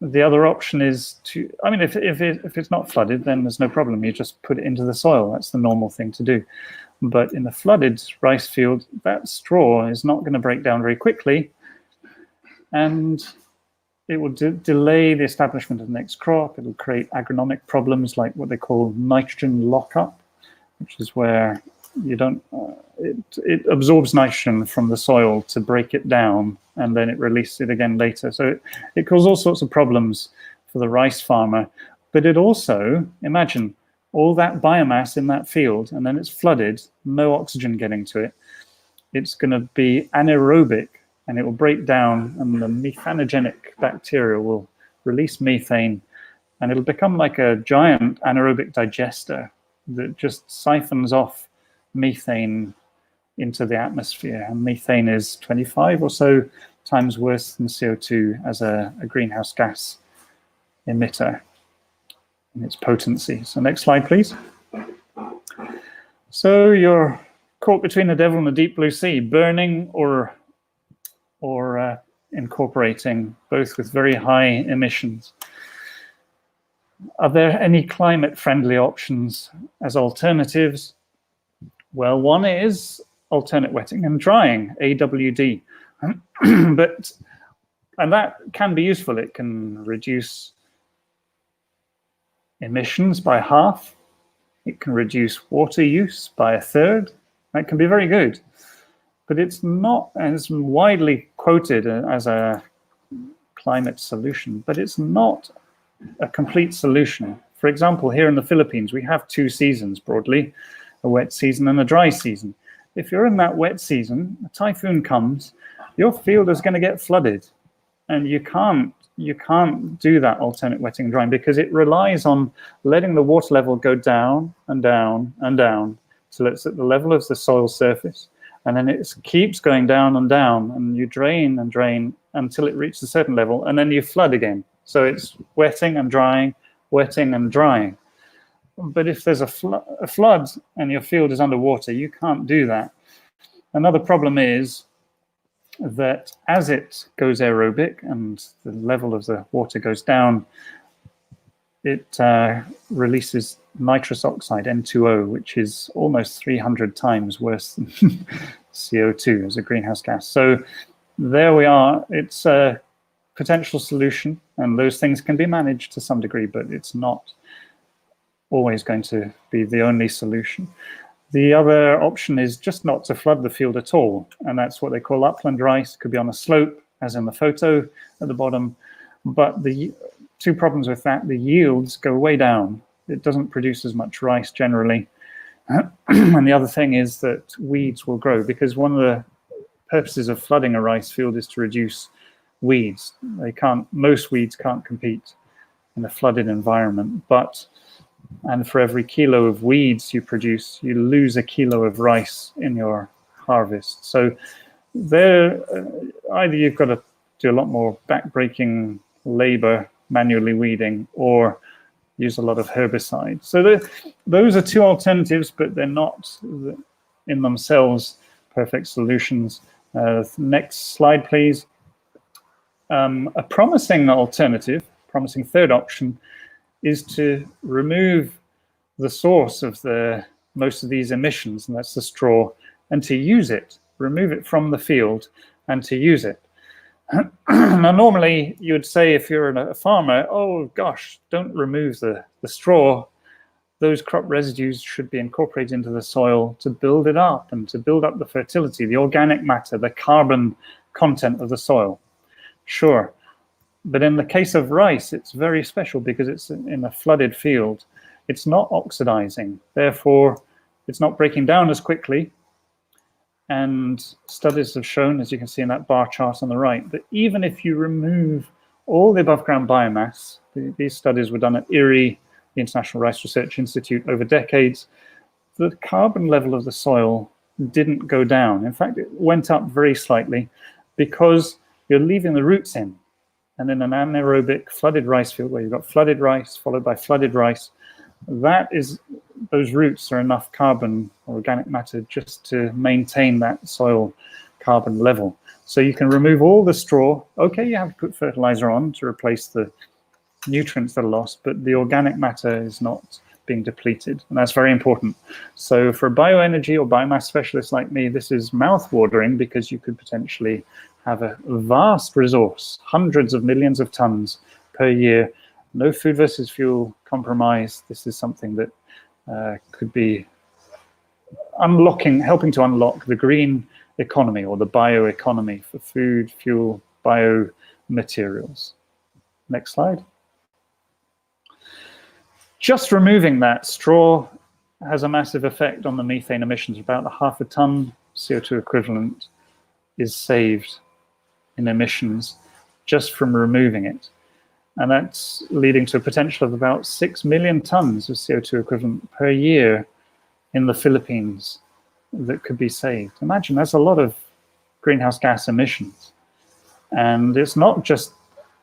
the other option is to, I mean, if it's not flooded, then there's no problem. You just put it into the soil. That's the normal thing to do. But in the flooded rice field, that straw is not going to break down very quickly. And it will delay the establishment of the next crop. It will create agronomic problems like what they call nitrogen lockup, which is where you don't, it absorbs nitrogen from the soil to break it down, and then it releases it again later. So it causes all sorts of problems for the rice farmer. But it also, imagine all that biomass in that field, and then it's flooded, no oxygen getting to it. It's going to be anaerobic, and it will break down, and the methanogenic bacteria will release methane, and it'll become like a giant anaerobic digester that just siphons off methane into the atmosphere. And methane is 25 or so times worse than CO2 as a greenhouse gas emitter in its potency. So next slide, please. So you're caught between the devil and the deep blue sea, burning or incorporating, both with very high emissions. Are there any climate-friendly options as alternatives? Well, one is alternate wetting and drying, AWD. And that can be useful. It can reduce emissions by half. It can reduce water use by a third. That can be very good. But it's not as widely quoted as a climate solution, but it's not a complete solution. For example, here in the Philippines, we have two seasons broadly, a wet season and a dry season. If you're in that wet season, a typhoon comes, your field is going to get flooded, and you can't do that alternate wetting and drying, because it relies on letting the water level go down and down and down till it's at the level of the soil surface. And then it keeps going down, and you drain and drain until it reaches a certain level, and then you flood again. So it's wetting and drying, wetting and drying. But if there's a flood and your field is underwater, you can't do that. Another problem is that as it goes aerobic and the level of the water goes down, it releases nitrous oxide, N2O, which is almost 300 times worse than CO2 as a greenhouse gas. So there we are. It's a potential solution, and those things can be managed to some degree, but it's not always going to be the only solution. The other option is just not to flood the field at all, and that's what they call upland rice. It could be on a slope, as in the photo at the bottom, but the two problems with that: the yields go way down. It doesn't produce as much rice generally. And the other thing is that weeds will grow, because one of the purposes of flooding a rice field is to reduce weeds. Most weeds can't compete in a flooded environment, and for every kilo of weeds you produce, you lose a kilo of rice in your harvest. So there, either you've got to do a lot more backbreaking labor, manually weeding, or use a lot of herbicide. So those are two alternatives, but they're not in themselves perfect solutions. Next slide, please. A promising alternative, promising third option, is to remove the source of most of these emissions, and that's the straw, and to use it, remove it from the field and to use it. Now, normally you would say, if you're a farmer, oh gosh, don't remove the straw. those crop residues should be incorporated into the soil to build it up and to build up the fertility, the organic matter, the carbon content of the soil. Sure. But in the case of rice, it's very special because it's in a flooded field. It's not oxidizing. Therefore, it's not breaking down as quickly. And studies have shown, as you can see in that bar chart on the right, that even if you remove all the above ground biomass, these studies were done at IRRI, the International Rice Research Institute, over decades, the carbon level of the soil didn't go down. In fact, it went up very slightly because you're leaving the roots in. And in an anaerobic flooded rice field where you've got flooded rice followed by flooded rice, those roots are enough carbon or organic matter just to maintain that soil carbon level. So you can remove all the straw. Okay, you have to put fertilizer on to replace the nutrients that are lost, but the organic matter is not being depleted, and that's very important. So for bioenergy or biomass specialists like me, this is mouth-watering because you could potentially have a vast resource, hundreds of millions of tons per year, no food versus fuel compromise. This is something that could be helping to unlock the green economy or the bioeconomy for food, fuel, biomaterials. Next slide. Just removing that straw has a massive effect on the methane emissions. About 0.5 ton CO2 equivalent is saved in emissions just from removing it. And that's leading to a potential of about 6 million tons of CO2 equivalent per year in the Philippines that could be saved. Imagine, that's a lot of greenhouse gas emissions. And it's not just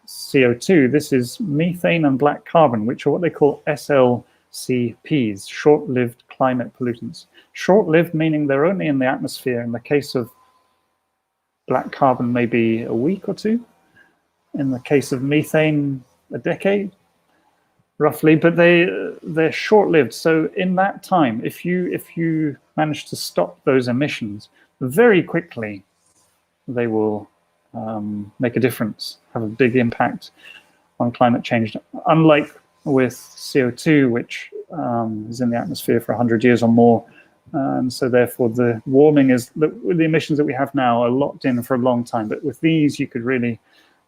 CO2, this is methane and black carbon, which are what they call SLCPs, short-lived climate pollutants. Short-lived meaning they're only in the atmosphere. In the case of black carbon, maybe a week or two. In the case of methane, a decade, roughly. But they're short-lived. So in that time, if you manage to stop those emissions, very quickly they will make a difference, have a big impact on climate change. Unlike with CO2, which is in the atmosphere for 100 years or more, and so therefore the warming is, with the emissions that we have now are locked in for a long time. But with these, you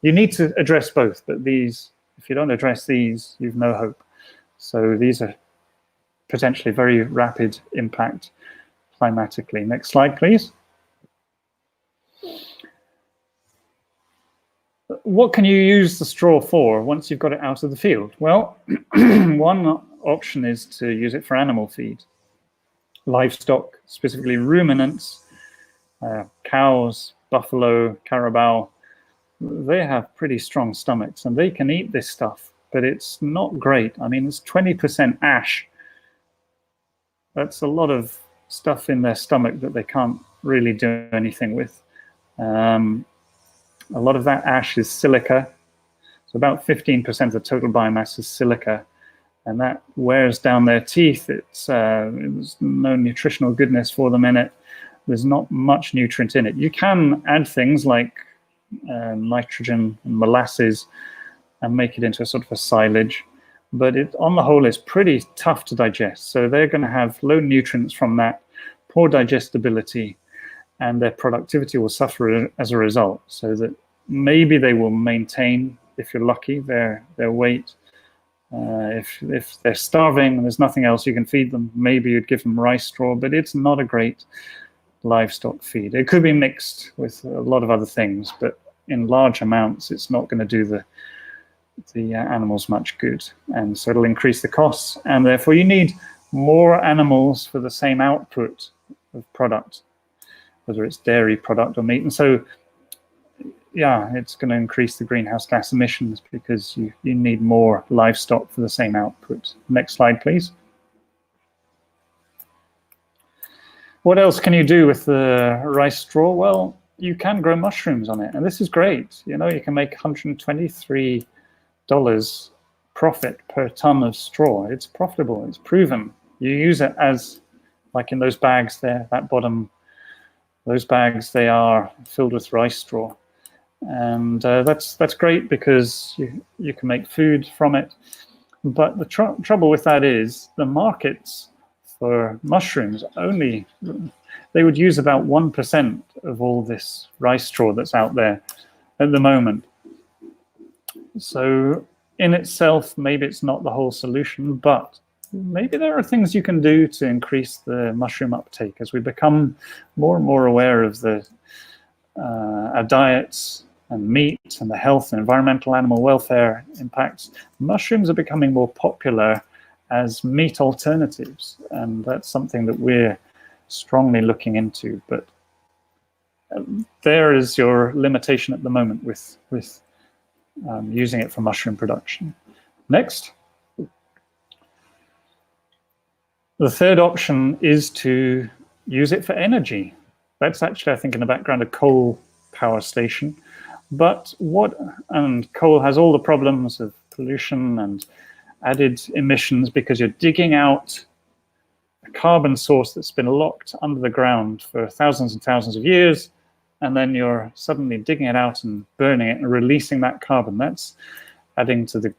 need to address both. But these, if you don't address these, you've no hope. So these are potentially very rapid impact climatically. Next slide, please. What can you use the straw for once you've got it out of the field? Well, one option is to use it for animal feed. Livestock, specifically ruminants, cows, buffalo, carabao, they have pretty strong stomachs and they can eat this stuff, but it's not great. I mean, it's 20% ash. That's a lot of stuff in their stomach that they can't really do anything with. A lot of that ash is silica. So about 15% of the total biomass is silica, and that wears down their teeth. There's no nutritional goodness for them in it. There's not much nutrient in it. You can add things like nitrogen and molasses and make it into a sort of a silage, but on the whole, it's pretty tough to digest. So they're going to have low nutrients from that, poor digestibility, and their productivity will suffer as a result. So that maybe they will maintain, if you're lucky, their weight. If they're starving and there's nothing else you can feed them, maybe you'd give them rice straw, but it's not a great livestock feed. It could be mixed with a lot of other things, but in large amounts, it's not going to do the animals much good. And so it'll increase the costs, and therefore you need more animals for the same output of product, whether it's dairy product or meat. And so, yeah, it's going to increase the greenhouse gas emissions because you need more livestock for the same output. Next slide, please. What else can you do with the rice straw? Well, you can grow mushrooms on it, and this is great. You know, you can make $123 profit per ton of straw. It's profitable, it's proven. You use it as, like in those bags there, that bottom, those bags, they are filled with rice straw. And that's great because you can make food from it. But the trouble with that is the markets for mushrooms only, they would use about 1% of all this rice straw that's out there at the moment. So in itself, maybe it's not the whole solution, but maybe there are things you can do to increase the mushroom uptake as we become more and more aware of our diets and meat and the health and environmental animal welfare impacts. Mushrooms are becoming more popular as meat alternatives, and that's something that we're strongly looking into. But there is your limitation at the moment with using it for mushroom production. Next. The third option is to use it for energy. That's actually, I think, in the background, a coal power station. But coal has all the problems of pollution and added emissions because you're digging out a carbon source that's been locked under the ground for thousands and thousands of years, and then you're suddenly digging it out and burning it and releasing that carbon. That's adding to the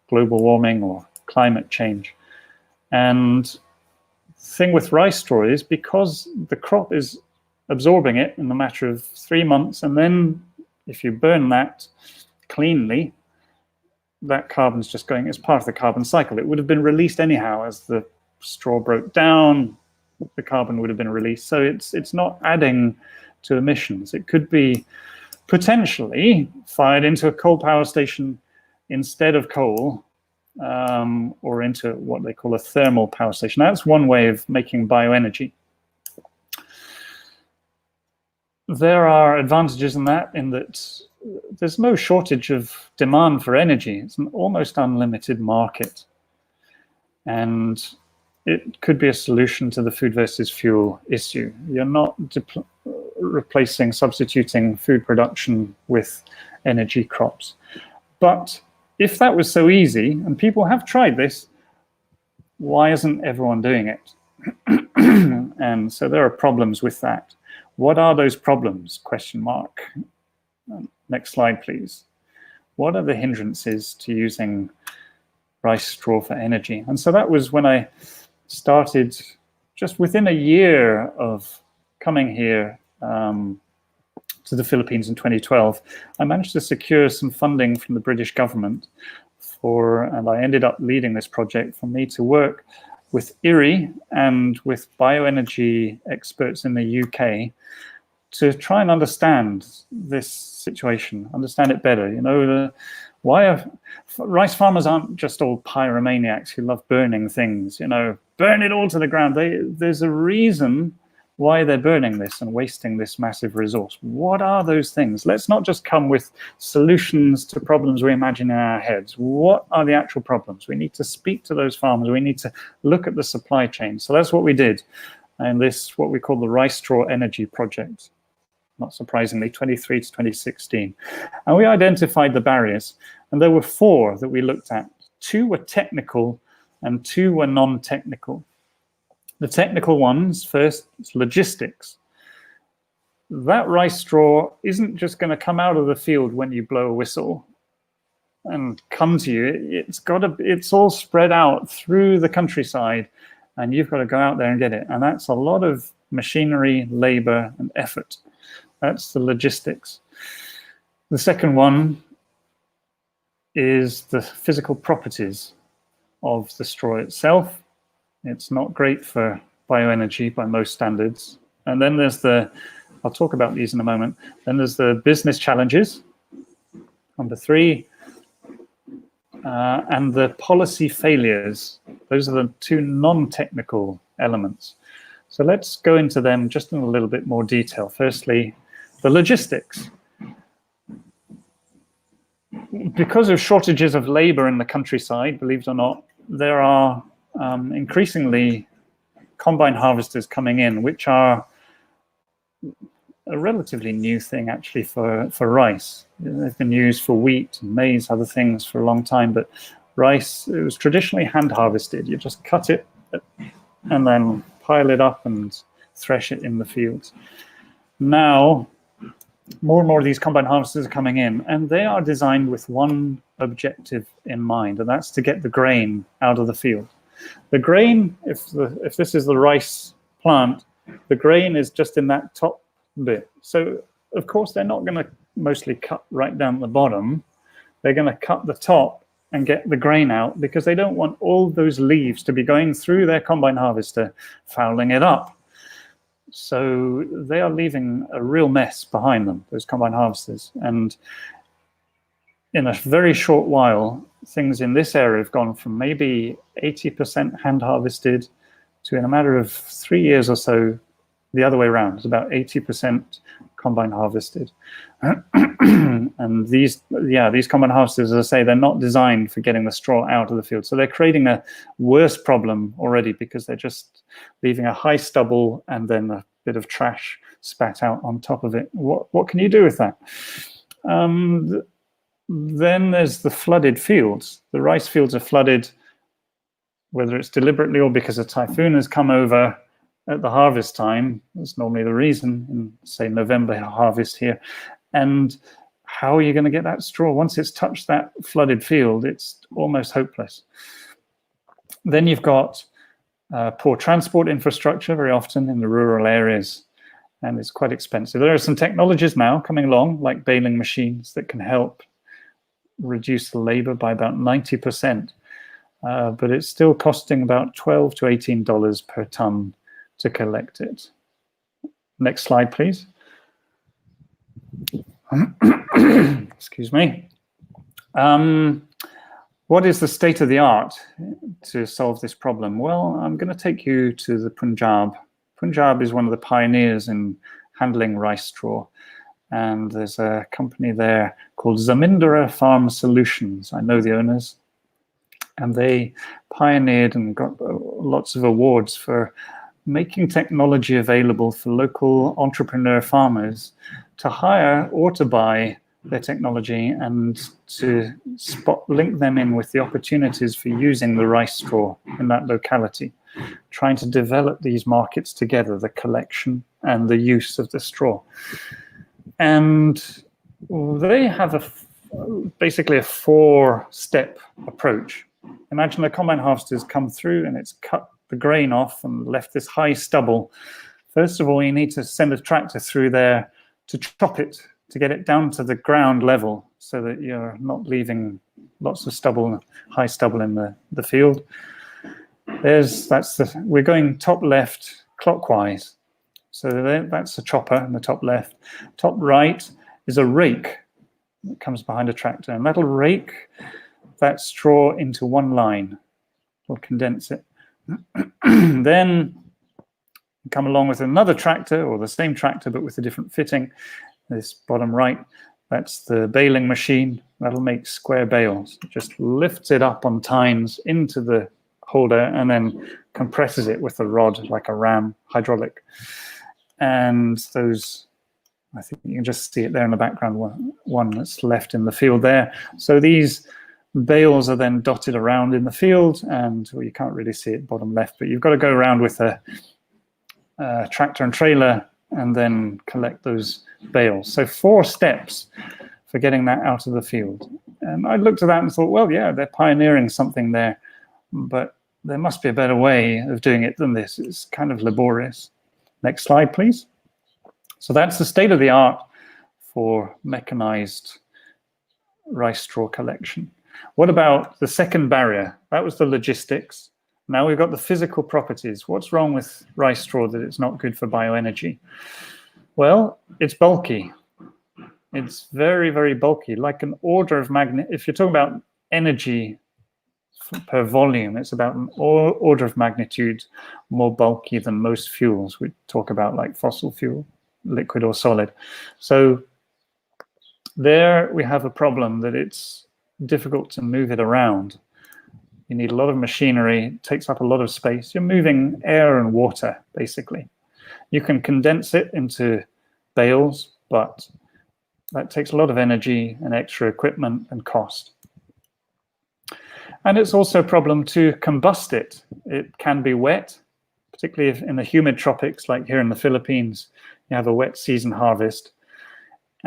global warming or climate change. And the thing with rice straw is because the crop is absorbing it in a matter of 3 months, and then if you burn that cleanly, that carbon's just going as part of the carbon cycle. It would have been released anyhow. As the straw broke down, the carbon would have been released. So it's not adding to emissions. It could be potentially fired into a coal power station instead of coal, or into what they call a thermal power station. That's one way of making bioenergy. There are advantages in that there's no shortage of demand for energy. It's an almost unlimited market. And it could be a solution to the food versus fuel issue. You're not substituting food production with energy crops. But if that was so easy, and people have tried this, why isn't everyone doing it? And so there are problems with that. What are those problems? Question mark. Next slide, please. What are the hindrances to using rice straw for energy? And so that was when I started, just within a year of coming here to the Philippines in 2012, I managed to secure some funding from the British government and I ended up leading this project for me to work with IRI and with bioenergy experts in the UK to try and understand this situation, understand it better. You know, rice farmers aren't just all pyromaniacs who love burning things, you know, burn it all to the ground. There's a reason why they're burning this and wasting this massive resource. What are those things? Let's not just come with solutions to problems we imagine in our heads. What are the actual problems? We need to speak to those farmers. We need to look at the supply chain. So that's what we did. And this, what we call the Rice Straw Energy Project, not surprisingly, 23 to 2016. And we identified the barriers. And there were 4 that we looked at. 2 were technical and 2 were non-technical. The technical ones, first, is logistics. That rice straw isn't just going to come out of the field when you blow a whistle and come to you. It's all spread out through the countryside, and you've got to go out there and get it. And that's a lot of machinery, labor, and effort. That's the logistics. The second one is the physical properties of the straw itself. It's not great for bioenergy by most standards. And then there's I'll talk about these in a moment. Then there's the business challenges, number 3, and the policy failures. Those are the 2 non-technical elements. So let's go into them just in a little bit more detail. Firstly, the logistics. Because of shortages of labor in the countryside, believe it or not, there are increasingly combine harvesters coming in, which are a relatively new thing actually for rice. They've been used for wheat and maize, other things for a long time, but rice, it was traditionally hand harvested. You just cut it and then pile it up and thresh it in the fields. Now more and more of these combine harvesters are coming in, and they are designed with one objective in mind, and that's to get the grain out of the field. The grain, if this is the rice plant, the grain is just in that top bit. So of course they're not going to mostly cut right down the bottom. They're going to cut the top and get the grain out, because they don't want all those leaves to be going through their combine harvester, fouling it up. So they are leaving a real mess behind them, those combine harvesters. And in a very short while, things in this area have gone from maybe 80% hand harvested to, in a matter of 3 years or so, the other way around. It's about 80% combine harvested. And these combine harvesters, as I say, they're not designed for getting the straw out of the field. So they're creating a worse problem already, because they're just leaving a high stubble and then a bit of trash spat out on top of it. What can you do with that? Then there's the flooded fields. The rice fields are flooded, whether it's deliberately or because a typhoon has come over at the harvest time. That's normally the reason, in, say, November harvest here. And how are you going to get that straw? Once it's touched that flooded field, it's almost hopeless. Then you've got poor transport infrastructure very often in the rural areas, and it's quite expensive. There are some technologies now coming along, like baling machines, that can help reduce the labor by about 90%. But it's still costing about $12 to $18 per ton to collect it. Next slide, please. Excuse me. What is the state of the art to solve this problem? Well, I'm going to take you to the Punjab. Punjab is one of the pioneers in handling rice straw. And there's a company there called Zamindara Farm Solutions. I know the owners. And they pioneered and got lots of awards for making technology available for local entrepreneur farmers to hire or to buy their technology, and to link them in with the opportunities for using the rice straw in that locality, trying to develop these markets together, the collection and the use of the straw. And they have basically a 4-step approach. Imagine the combine harvester's come through and it's cut the grain off and left this high stubble. First of all, you need to send a tractor through there to chop it, to get it down to the ground level, so that you're not leaving lots of stubble, high stubble in the field. We're going top left clockwise. So that's a chopper in the top left. Top right is a rake that comes behind a tractor, and that'll rake that straw into one line. We'll condense it. Then come along with another tractor, or the same tractor but with a different fitting. This bottom right, that's the baling machine. That'll make square bales. It just lifts it up on tines into the holder and then compresses it with a rod, like a ram, hydraulic. And those, I think you can just see it there in the background, one that's left in the field there. So these bales are then dotted around in the field, and you can't really see it bottom left, but you've got to go around with a tractor and trailer and then collect those bales. So 4 steps for getting that out of the field. And I looked at that and thought, well, yeah, they're pioneering something there, but there must be a better way of doing it than this. It's kind of laborious. Next slide, please. So that's the state of the art for mechanized rice straw collection. What about the second barrier? That was the logistics. Now we've got the physical properties. What's wrong with rice straw that it's not good for bioenergy? Well, it's bulky. It's very, very bulky, like an order of magnitude. If you're talking about energy per volume, it's about an order of magnitude more bulky than most fuels we talk about, like fossil fuel, liquid or solid. So there we have a problem that it's difficult to move it around. You need a lot of machinery, it takes up a lot of space. You're moving air and water, basically. You can condense it into bales, but that takes a lot of energy and extra equipment and cost. And it's also a problem to combust it. It can be wet, particularly if in the humid tropics, like here in the Philippines, you have a wet season harvest.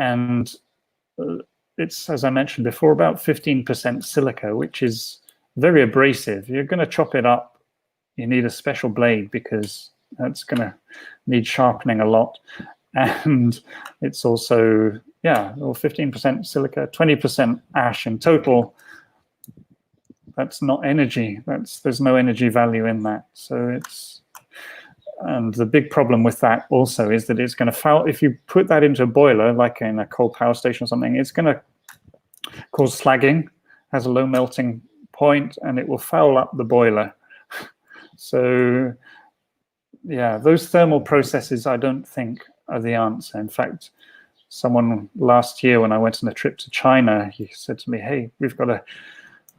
And it's, as I mentioned before, about 15% silica, which is very abrasive. You're going to chop it up. You need a special blade because that's going to need sharpening a lot. And it's also, yeah, well, 15% silica, 20% ash in total. That's not energy. There's no energy value in that. So it's, and the big problem with that also is that it's going to foul. If you put that into a boiler, like in a coal power station or something, it's going to cause slagging, has a low melting point, and it will foul up the boiler. So yeah, those thermal processes I don't think are the answer. In fact, someone last year when I went on a trip to China, he said to me, hey, we've got a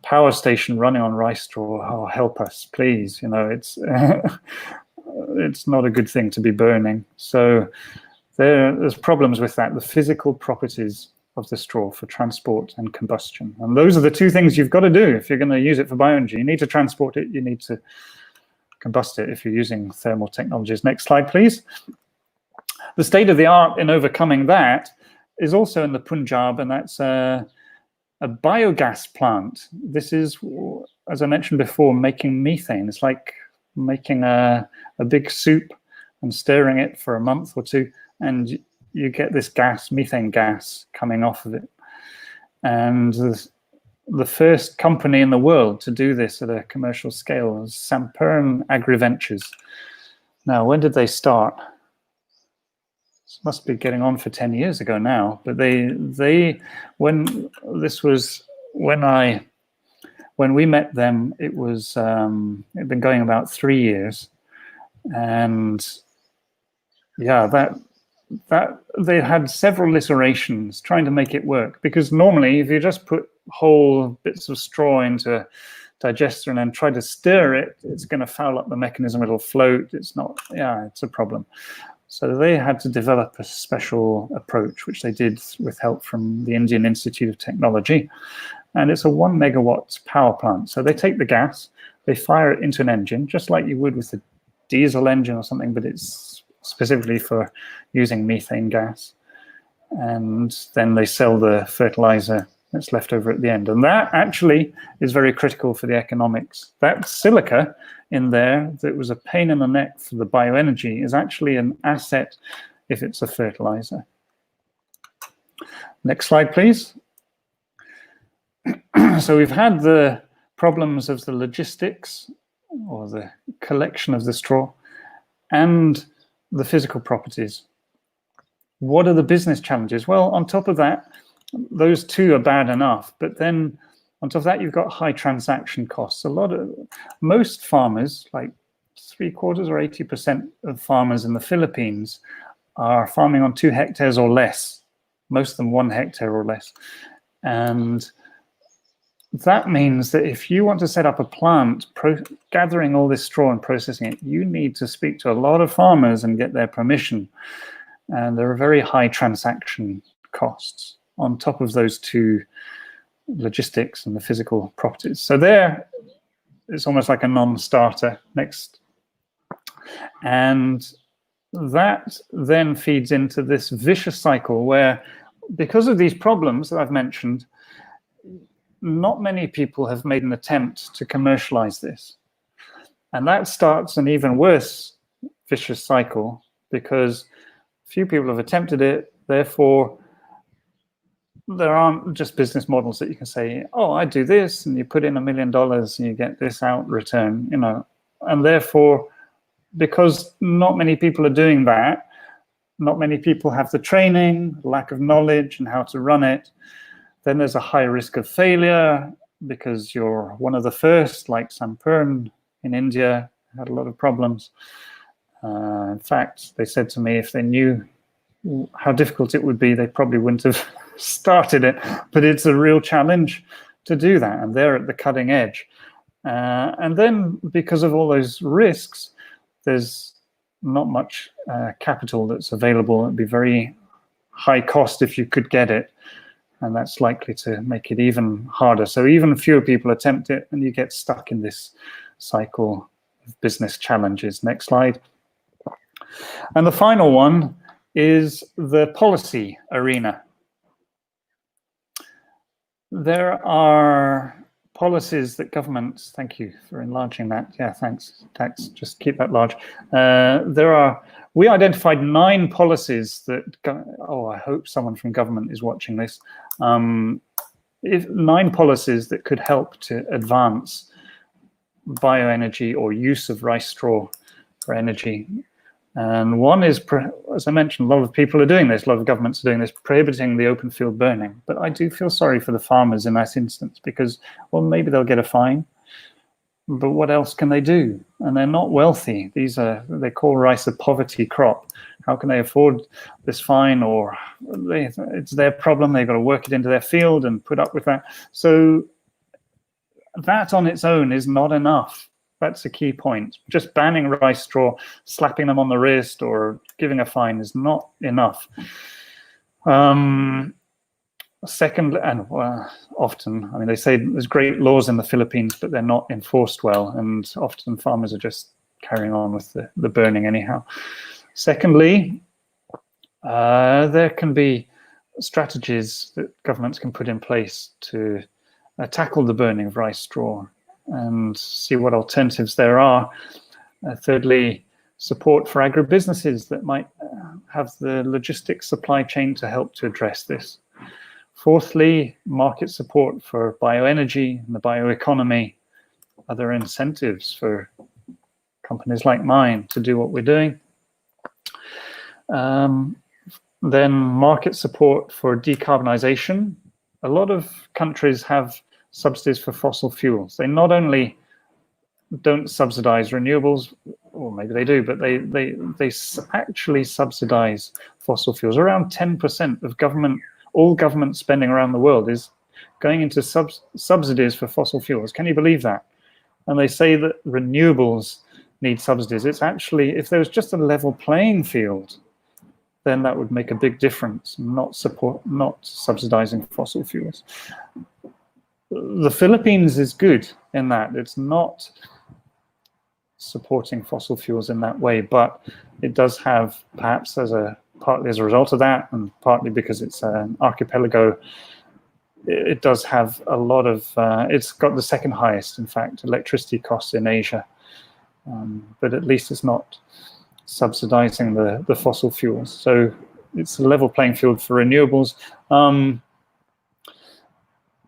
power station running on rice straw. Oh, help us, please. You know, it's it's not a good thing to be burning. So there's problems with that, the physical properties of the straw for transport and combustion. And those are the two things you've got to do if you're going to use it for bioenergy. You need to transport it, you need to combust it if you're using thermal technologies. Next slide, please. The state of the art in overcoming that is also in the Punjab, and that's a biogas plant. This is, as I mentioned before, making methane. It's like making a big soup and stirring it for a month or two, and you get this gas, methane gas, coming off of it. And the first company in the world to do this at a commercial scale was Sampern Agri-Ventures. Now, when did they start? This must be getting on for 10 years ago now, but when we met them, it was it'd been going about 3 years, and yeah, that they had several iterations trying to make it work, because normally if you just put whole bits of straw into a digester and then try to stir it, it's going to foul up the mechanism, it'll float, it's a problem. So they had to develop a special approach, which they did with help from the Indian Institute of Technology. And it's a 1 megawatt power plant. So they take the gas, they fire it into an engine, just like you would with a diesel engine or something, but it's specifically for using methane gas. And then they sell the fertilizer that's left over at the end. And that actually is very critical for the economics. That silica in there that was a pain in the neck for the bioenergy is actually an asset if it's a fertilizer. Next slide, please. So we've had the problems of the logistics or the collection of the straw and the physical properties. What are the business challenges? Well, on top of that, those two are bad enough, but then on top of that, you've got high transaction costs. Most farmers, like 3/4 or 80% of farmers in the Philippines, are farming on 2 hectares or less, most of them 1 hectare or less. And that means that if you want to set up a plant gathering all this straw and processing it, you need to speak to a lot of farmers and get their permission. And there are very high transaction costs on top of those two, logistics and the physical properties. So there, it's almost like a non-starter. Next. And that then feeds into this vicious cycle where, because of these problems that I've mentioned, not many people have made an attempt to commercialize this. And that starts an even worse vicious cycle, because few people have attempted it, therefore there aren't just business models that you can say, oh, I do this, and you put in $1 million and you get this out return, you know. And therefore, because not many people are doing that, not many people have the training, lack of knowledge and how to run it, then there's a high risk of failure because you're one of the first, like Sampern in India, had a lot of problems. In fact, they said to me if they knew how difficult it would be, they probably wouldn't have started it. But it's a real challenge to do that, and they're at the cutting edge. And then because of all those risks, there's not much capital that's available. It'd be very high cost if you could get it, and that's likely to make it even harder. So even fewer people attempt it, and you get stuck in this cycle of business challenges. Next slide. And the final one is the policy arena. There are policies that governments, thank you for enlarging that. Yeah, thanks, Tax, just keep that large. We identified 9 policies that, I hope someone from government is watching this. 9 policies that could help to advance bioenergy or use of rice straw for energy. And one is, as I mentioned, a lot of people are doing this, a lot of governments are doing this, prohibiting the open field burning. But I do feel sorry for the farmers in that instance because, well, maybe they'll get a fine, but what else can they do? And they're not wealthy. They call rice a poverty crop. How can they afford this fine? Or it's their problem. They've got to work it into their field and put up with that. So that on its own is not enough. That's a key point. Just banning rice straw, slapping them on the wrist or giving a fine is not enough. Second, and often, I mean, they say there's great laws in the Philippines, but they're not enforced well. And often farmers are just carrying on with the burning anyhow. Secondly, there can be strategies that governments can put in place to tackle the burning of rice straw and see what alternatives there are. Thirdly, support for agribusinesses that might have the logistics supply chain to help to address this. Fourthly, market support for bioenergy and the bioeconomy, other incentives for companies like mine to do what we're doing. Then market support for decarbonization. A lot of countries have subsidies for fossil fuels. They not only don't subsidize renewables, or maybe they do, but they actually subsidize fossil fuels. Around 10% of all government spending around the world is going into subsidies for fossil fuels. Can you believe that? And they say that renewables need subsidies. It's actually, if there was just a level playing field, then that would make a big difference, not subsidizing fossil fuels. The Philippines is good in that. It's not supporting fossil fuels in that way, but it does have, perhaps partly as a result of that, and partly because it's an archipelago, it does have a lot of, it's got the second highest, in fact, electricity costs in Asia. But at least it's not subsidizing the fossil fuels. So it's a level playing field for renewables.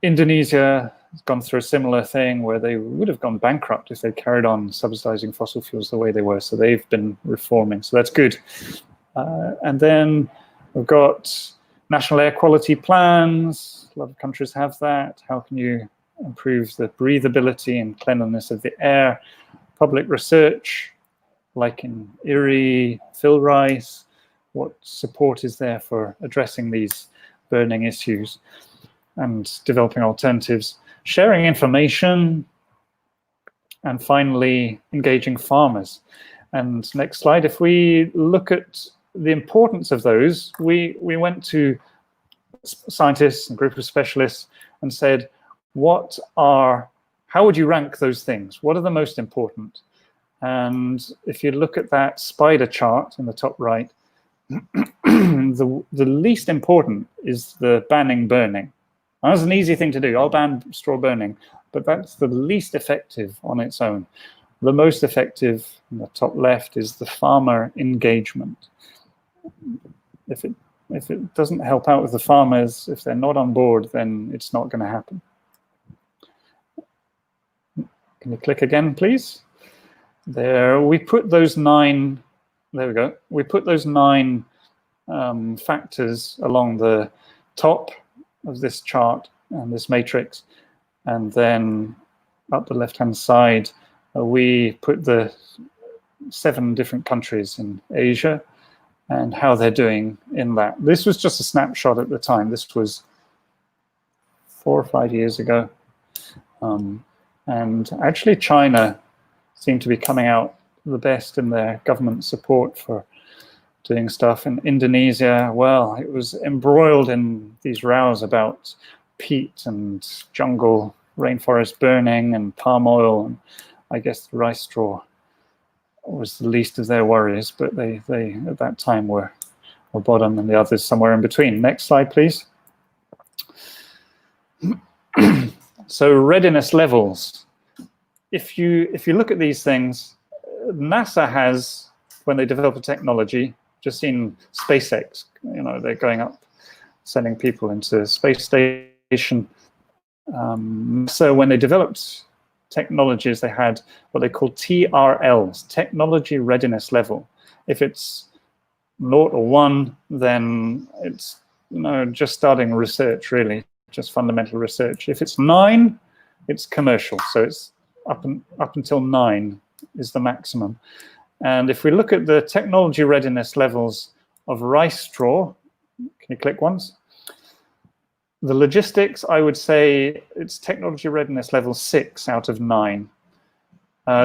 Indonesia has gone through a similar thing where they would have gone bankrupt if they carried on subsidizing fossil fuels the way they were. So they've been reforming. So that's good. And then we've got national air quality plans. A lot of countries have that. How can you improve the breathability and cleanliness of the air? Public research, like in IRRI, Phil Rice, what support is there for addressing these burning issues and developing alternatives, sharing information, and finally engaging farmers. And next slide, if we look at the importance of those, we went to scientists and a group of specialists and said, how would you rank those things? What are the most important? And if you look at that spider chart in the top right, the least important is the banning burning. Now, that's an easy thing to do. I'll ban straw burning, but that's the least effective on its own. The most effective in the top left is the farmer engagement. If it doesn't help out with the farmers, if they're not on board, then it's not going to happen. Can you click again, please? There, we put those 9, there we go. We put those 9 factors along the top of this chart and this matrix. And then up the left-hand side, we put the 7 different countries in Asia and how they're doing in that. This was just a snapshot at the time. This was 4 or 5 years ago. And actually China seemed to be coming out the best in their government support for doing stuff. In Indonesia, well, it was embroiled in these rows about peat and jungle rainforest burning and palm oil. And I guess the rice straw was the least of their worries, but they at that time were bottom and the others somewhere in between. Next slide, please. So readiness levels. If you look at these things, NASA has, when they develop a technology, just seen SpaceX, they're going up, sending people into space station. So when they developed technologies, they had what they call TRLs, technology readiness level. If it's 0 or 1, then it's just starting research, really, just fundamental research. If it's 9, it's commercial. So it's up until 9 is the maximum. And if we look at the technology readiness levels of rice straw, can you click once? The logistics, I would say it's technology readiness level 6 out of 9.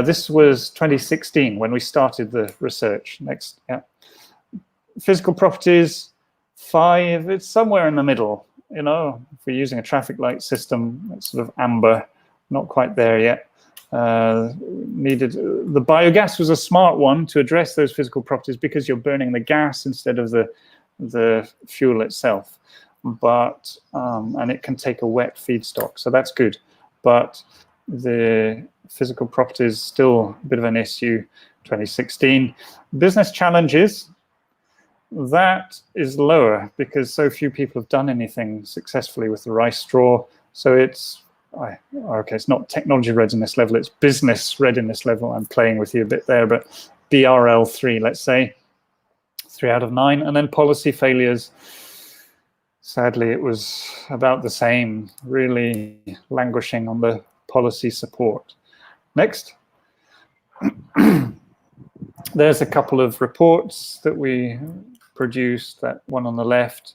This was 2016 when we started the research. Next, yeah. Physical properties, 5. It's somewhere in the middle. If we're using a traffic light system, it's sort of amber, not quite there yet. The biogas was a smart one to address those physical properties because you're burning the gas instead of the fuel itself. But and it can take a wet feedstock, so that's good. But the physical properties still a bit of an issue. 2016 business challenges, that is lower because so few people have done anything successfully with the rice straw. So it's okay, it's not technology readiness level, it's business readiness level. I'm playing with you a bit there, but BRL 3, let's say 3 out of 9. And then policy failures, sadly it was about the same, really languishing on the policy support. Next. There's a couple of reports that we produced. That one on the left,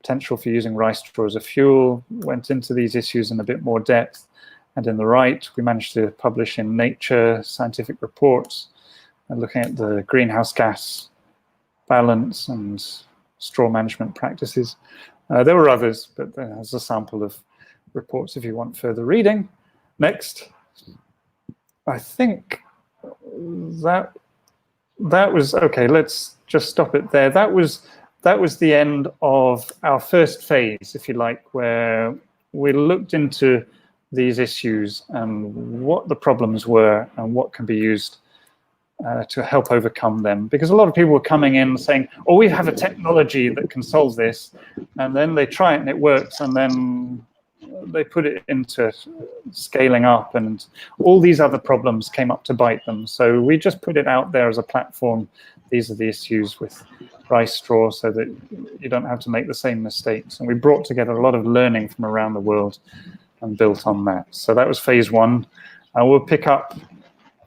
potential for using rice straw as a fuel, went into these issues in a bit more depth. And in the right, we managed to publish in Nature scientific reports and looking at the greenhouse gas balance and straw management practices. There were others, but there's a sample of reports if you want further reading. Next. I think that was okay. Let's just stop it there. That was the end of our first phase, if you like, where we looked into these issues and what the problems were and what can be used to help overcome them. Because a lot of people were coming in saying, "Oh, we have a technology that can solve this," and then they try it and it works, and then they put it into scaling up, and all these other problems came up to bite them. So we just put it out there as a platform. These are the issues with rice straw so that you don't have to make the same mistakes. And we brought together a lot of learning from around the world and built on that. So that was phase 1. We'll pick up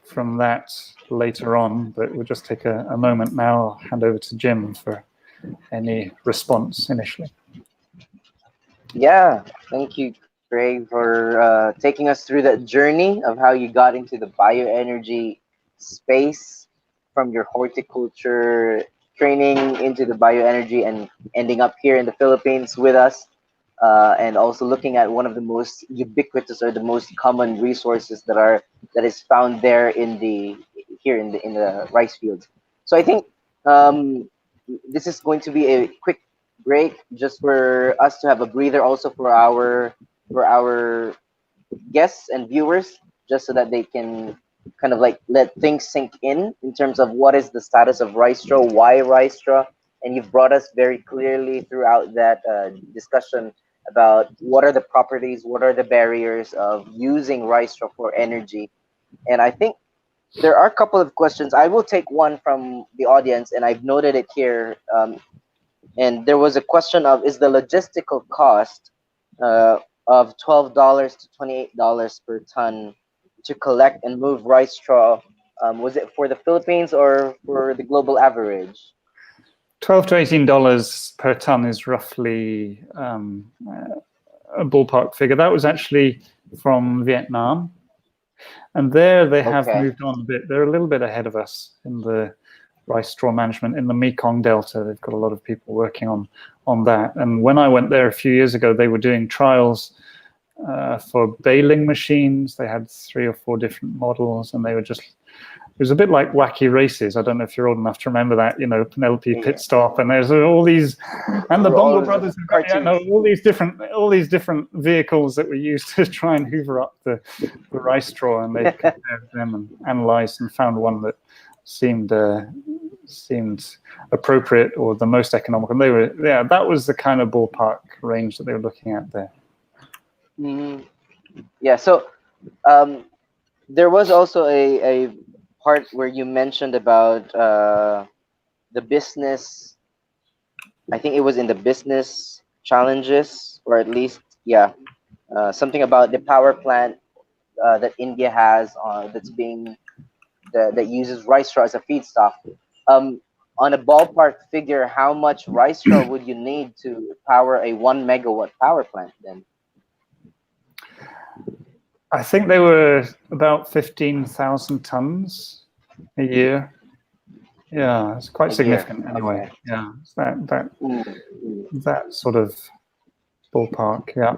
from that later on, but we'll just take a moment now. I'll hand over to Jim for any response initially. Yeah, thank you, Craig, for taking us through that journey of how you got into the bioenergy space from your horticulture training into the bioenergy and ending up here in the Philippines with us, and also looking at one of the most ubiquitous or the most common resources that is found there in the rice fields. So I think this is going to be a quick break just for us to have a breather, also for our guests and viewers, just so that they can kind of like let things sink in terms of what is the status of rice straw, why rice straw. And you've brought us very clearly throughout that discussion about what are the properties, what are the barriers of using rice straw for energy. And I think there are a couple of questions. I will take one from the audience, and I've noted it here. And there was a question of, is the logistical cost of $12 to $28 per ton to collect and move rice straw, was it for the Philippines or for the global average? $12 to $18 per ton is roughly a ballpark figure. That was actually from Vietnam. And there they have moved on a bit. They're a little bit ahead of us in the rice straw management in the Mekong Delta. They've got a lot of people working on that. And when I went there a few years ago, they were doing trials for baling machines. They had 3 or 4 different models, and they were just was a bit like Wacky Races. I don't know if you're old enough to remember that. Penelope Pit Stop, and there's all these, and the Bongo Brothers. All these different vehicles that were used to try and hoover up the rice straw, and they compared them and analysed and found one that seemed appropriate or the most economical. And they were, that was the kind of ballpark range that they were looking at there. Mm-hmm. Yeah. So there was also a part where you mentioned about the business. I think it was in the business challenges, or at least, something about the power plant that India has that uses rice straw as a feedstock. On a ballpark figure, how much rice straw would you need to power a 1 megawatt power plant then? I think they were about 15,000 tons a year. Yeah, it's quite significant anyway. Okay. Yeah, it's that sort of ballpark. Yeah.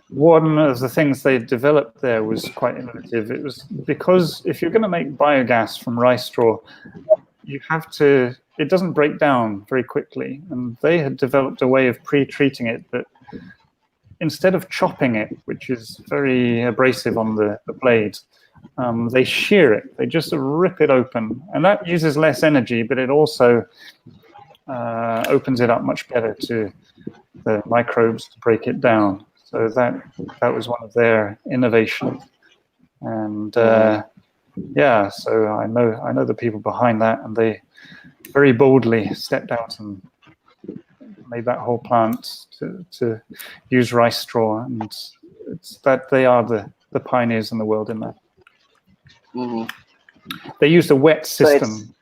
One of the things they developed there was quite innovative. It was because if you're going to make biogas from rice straw, it doesn't break down very quickly. And they had developed a way of pre-treating it that instead of chopping it, which is very abrasive on the blade, they shear it. They just rip it open. And that uses less energy, but it also opens it up much better to the microbes to break it down. So that was one of their innovations. And so I know the people behind that, and they very boldly stepped out and made that whole plant to use rice straw, and it's that they are the pioneers in the world in that. Mm-hmm. They used a wet system.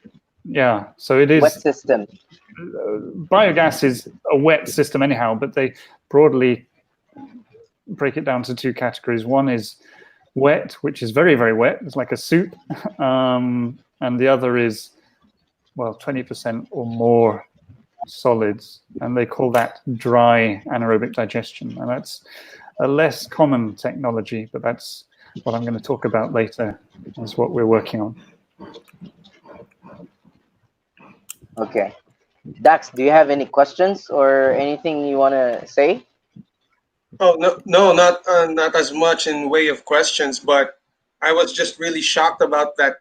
So it is wet system. Biogas is a wet system anyhow, but they broadly break it down to two categories. One is wet, which is very, very wet. It's like a soup. And the other is, 20% or more solids. And they call that dry anaerobic digestion. And that's a less common technology, but that's what I'm going to talk about later. Is what we're working on. Okay. Dax, do you have any questions or anything you want to say? Oh, no, not as much in way of questions, but I was just really shocked about that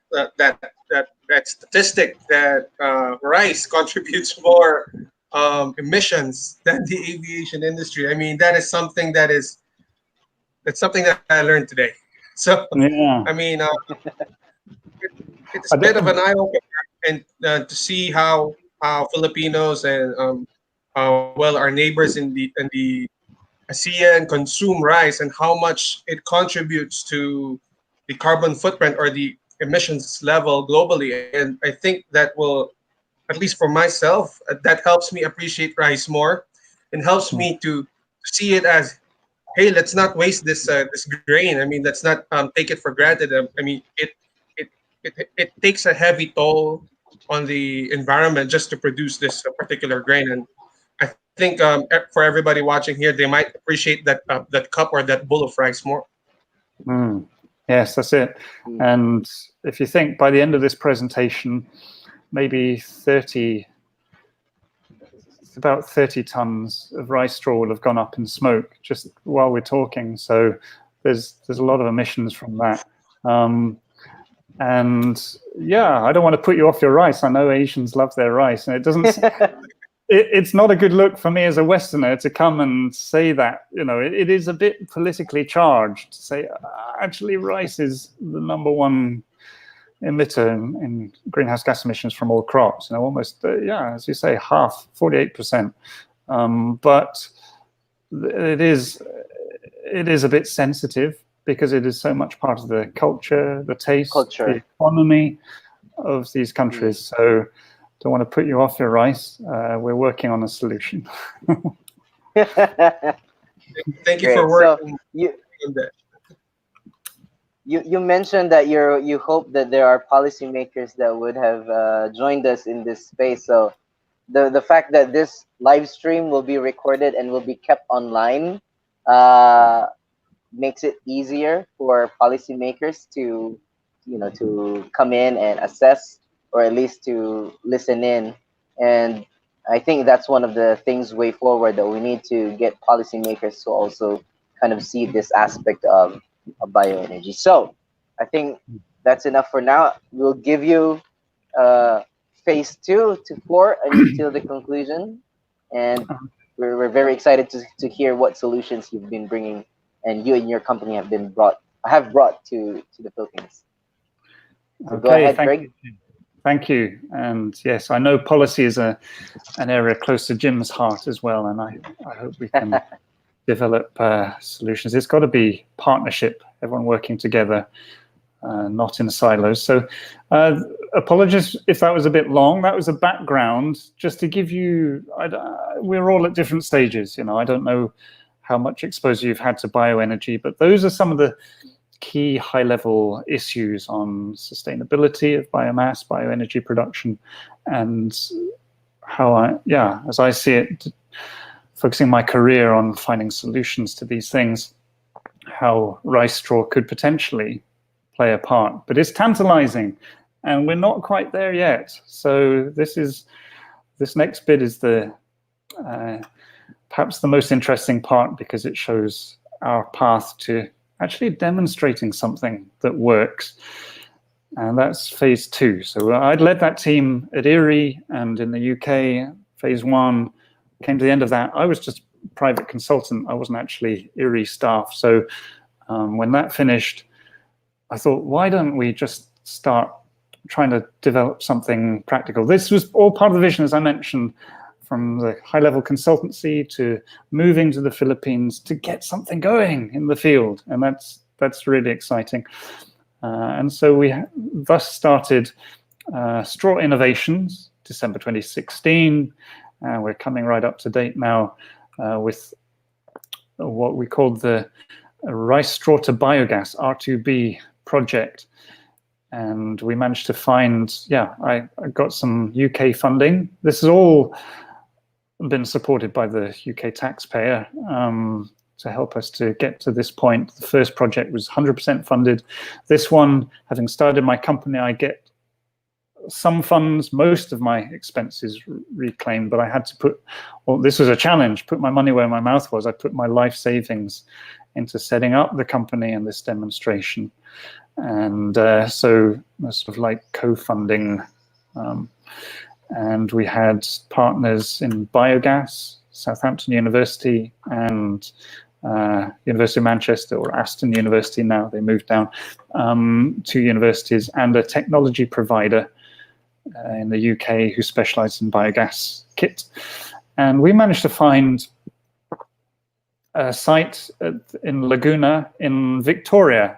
statistic that rice contributes more emissions than the aviation industry. I mean, that's something that I learned today. So, yeah. I mean, it's a bit of an eye opener, and to see how Filipinos and our neighbors in the ASEAN consume rice and how much it contributes to the carbon footprint or the emissions level globally. And I think that will, at least for myself, that helps me appreciate rice more and helps me to see it as, hey, let's not waste this grain. I mean, let's not take it for granted. I mean, it takes a heavy toll on the environment just to produce this particular grain. And I think for everybody watching here, they might appreciate that cup or that bowl of rice more. Yes, that's it. And if you think by the end of this presentation, maybe about 30 tons of rice straw will have gone up in smoke just while we're talking. So there's a lot of emissions from that. And I don't want to put you off your rice. I know Asians love their rice, and it doesn't. It's not a good look for me as a Westerner to come and say that. It is a bit politically charged to say actually rice is the number one emitter in greenhouse gas emissions from all crops. Almost as you say, half, 48%. But it is a bit sensitive because it is so much part of the culture, the taste, the economy of these countries. So don't want to put you off your rice. We're working on a solution. Thank you for working on that. You mentioned that you hope that there are policymakers that would have joined us in this space. So the fact that this live stream will be recorded and will be kept online makes it easier for policymakers to to come in and assess, or at least to listen in. And I think that's one of the things way forward, that we need to get policymakers to also kind of see this aspect of bioenergy. So I think that's enough for now. We'll give you uh, phase 2 to 4 until the conclusion. And we're very excited to hear what solutions you've been bringing, and you and your company have brought to the Philippines. So go Okay, ahead, thank Craig. you. Thank you. And yes, I know policy is an area close to Jim's heart as well, and I hope we can develop solutions. It's got to be partnership, everyone working together, not in silos. So apologies if that was a bit long. That was a background just to give you, we're all at different stages. I don't know how much exposure you've had to bioenergy, but those are some of the key high-level issues on sustainability of biomass, bioenergy production, and how as I see it, focusing my career on finding solutions to these things, how rice straw could potentially play a part. But it's tantalizing, and we're not quite there yet. So this next bit is the perhaps the most interesting part, because it shows our path to actually demonstrating something that works. And that's phase 2. So I'd led that team at Erie and in the UK. Phase 1 came to the end of that. I was just private consultant. I wasn't actually Erie staff. So when that finished, I thought, why don't we just start trying to develop something practical? This was all part of the vision, as I mentioned, from the high-level consultancy to moving to the Philippines to get something going in the field. And that's really exciting. And so we thus started Straw Innovations, December 2016. We're coming right up to date now with what we called the Rice Straw to Biogas, R2B project. And we managed to find, I got some UK funding. This has all been supported by the UK taxpayer to help us to get to this point. The first project was 100% funded. This one, having started my company, I get some funds, most of my expenses reclaimed, but I had to this was a challenge, put my money where my mouth was. I put my life savings into setting up the company and this demonstration. And so sort of like co-funding. And we had partners in Biogas, Southampton University, and University of Manchester, or Aston University now, they moved down, 2 universities, and a technology provider in the UK who specialized in biogas kit. And we managed to find a site in Laguna in Victoria.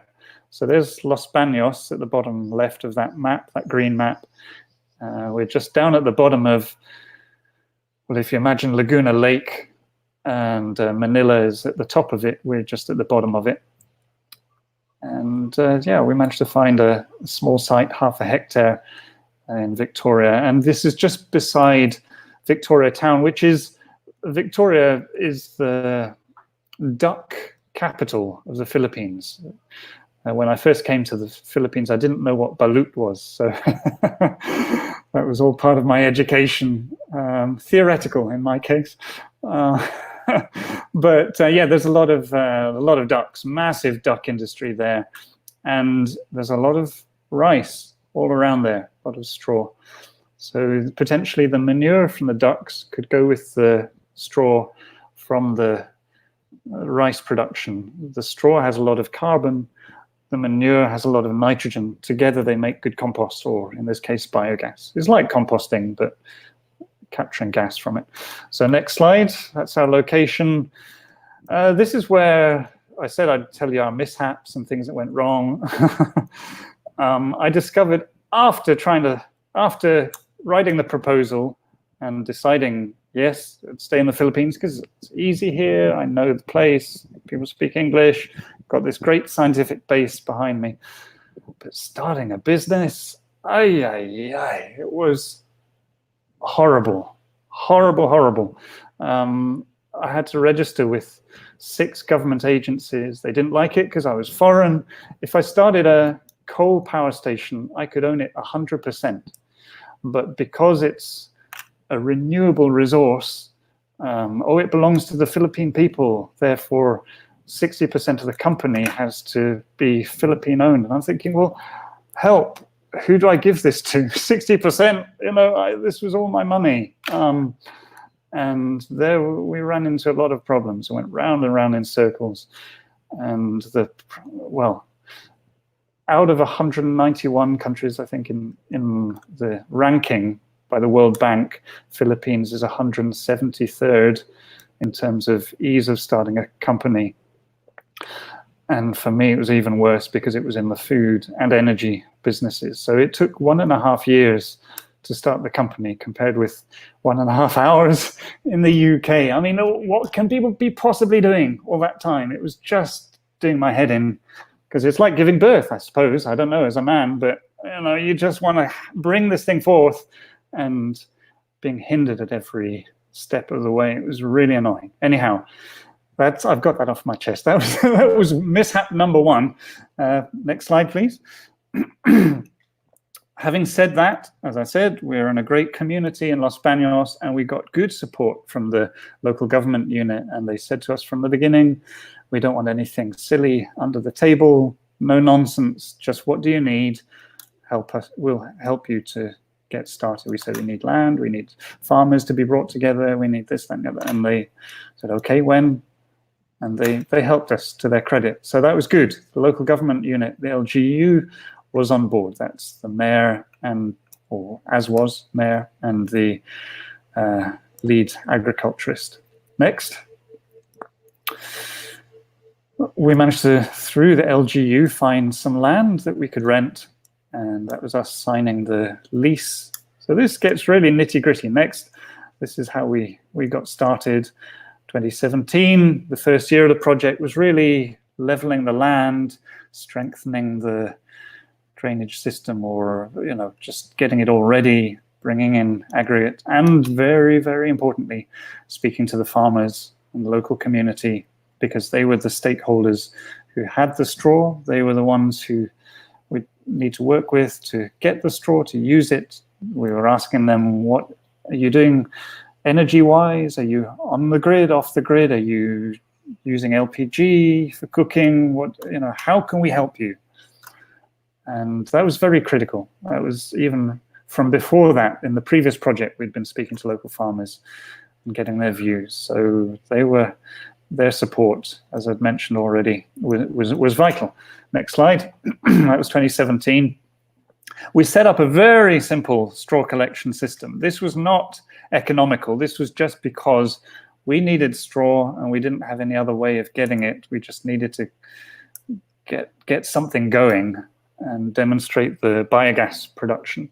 So there's Los Baños at the bottom left of that map, that green map. We're just down at the bottom of, well, if you imagine Laguna Lake and Manila is at the top of it, we're just at the bottom of it. And we managed to find a small site, 0.5 hectare in Victoria. And this is just beside Victoria town, Victoria is the duck capital of the Philippines. When I first came to the Philippines, I didn't know what balut was. So that was all part of my education, theoretical in my case. But there's a lot of ducks, massive duck industry there. And there's a lot of rice all around there, a lot of straw. So potentially the manure from the ducks could go with the straw from the rice production. The straw has a lot of carbon. The manure has a lot of nitrogen. Together they make good compost, or in this case, biogas. It's like composting, but capturing gas from it. So next slide, that's our location. This is where I said I'd tell you our mishaps and things that went wrong. I discovered after writing the proposal and deciding, yes, I'd stay in the Philippines because it's easy here. I know the place. People speak English. Got this great scientific base behind me. But starting a business, it was horrible. I had to register with 6 government agencies. They didn't like it because I was foreign. If I started a coal power station, I could own it 100%. But because it's a renewable resource, it belongs to the Philippine people, therefore 60% of the company has to be Philippine owned. And I'm thinking, well, help, who do I give this to? 60%, this was all my money. And there we ran into a lot of problems. It went round and round in circles. And out of 191 countries, I think, in the ranking by the World Bank, Philippines is 173rd in terms of ease of starting a company. And for me, it was even worse because it was in the food and energy businesses. So it took 1.5 years to start the company compared with 1.5 hours in the UK. I mean, what can people be possibly doing all that time? It was just doing my head in, because it's like giving birth, I suppose. I don't know, as a man, but you just want to bring this thing forth, and being hindered at every step of the way. It was really annoying. Anyhow, I've got that off my chest. That was mishap number one. Next slide, please. Having said that, as I said, we're in a great community in Los Baños, and we got good support from the local government unit. And they said to us from the beginning, we don't want anything silly under the table, no nonsense, just what do you need? Help us, we'll help you to get started. We said we need land, we need farmers to be brought together, we need this, that, and the other. And they said, okay, when? And they helped us, to their credit. So that was good. The local government unit, the LGU, was on board. That's the mayor or as was mayor and the lead agriculturist. Next. We managed to, through the LGU, find some land that we could rent, and that was us signing the lease. So this gets really nitty-gritty. Next, this is how we got started. 2017, the first year of the project, was really leveling the land, strengthening the drainage system, or just getting it all ready, bringing in aggregate, and very, very importantly, speaking to the farmers and the local community, because they were the stakeholders who had the straw. They were the ones who we need to work with to get the straw, to use it. We were asking them, what are you doing energy-wise? Are you on the grid, off the grid? Are you using LPG for cooking? How can we help you? And that was very critical. That was even from before that. In the previous project, we'd been speaking to local farmers and getting their views. So their support, as I've mentioned already, was vital. Next slide. That was 2017. We set up a very simple straw collection system. This was not economical. This was just because we needed straw and we didn't have any other way of getting it. We just needed to get something going and demonstrate the biogas production.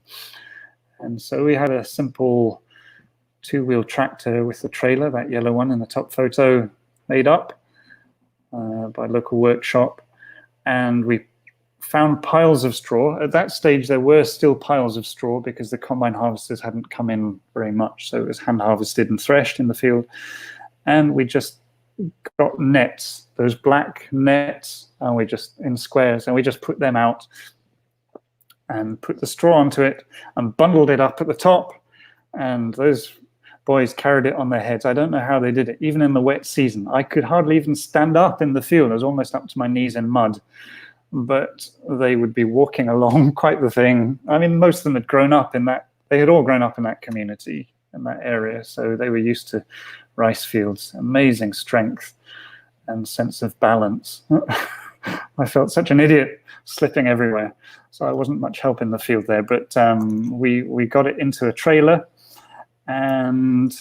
And so we had a simple 2-wheel tractor with the trailer, that yellow one in the top photo, made up by a local workshop. And we found piles of straw. At that stage, there were still piles of straw because the combine harvesters hadn't come in very much. So it was hand harvested and threshed in the field. And we just got nets, those black nets, and we just in squares, and we just put them out and put the straw onto it and bundled it up at the top. And those boys carried it on their heads. I don't know how they did it, even in the wet season. I could hardly even stand up in the field. I was almost up to my knees in mud. But they would be walking along, quite the thing. I mean, most of them had grown up in that, they had all grown up in that community, in that area. So they were used to rice fields. Amazing strength and sense of balance. I felt such an idiot slipping everywhere. So I wasn't much help in the field there, but we got it into a trailer and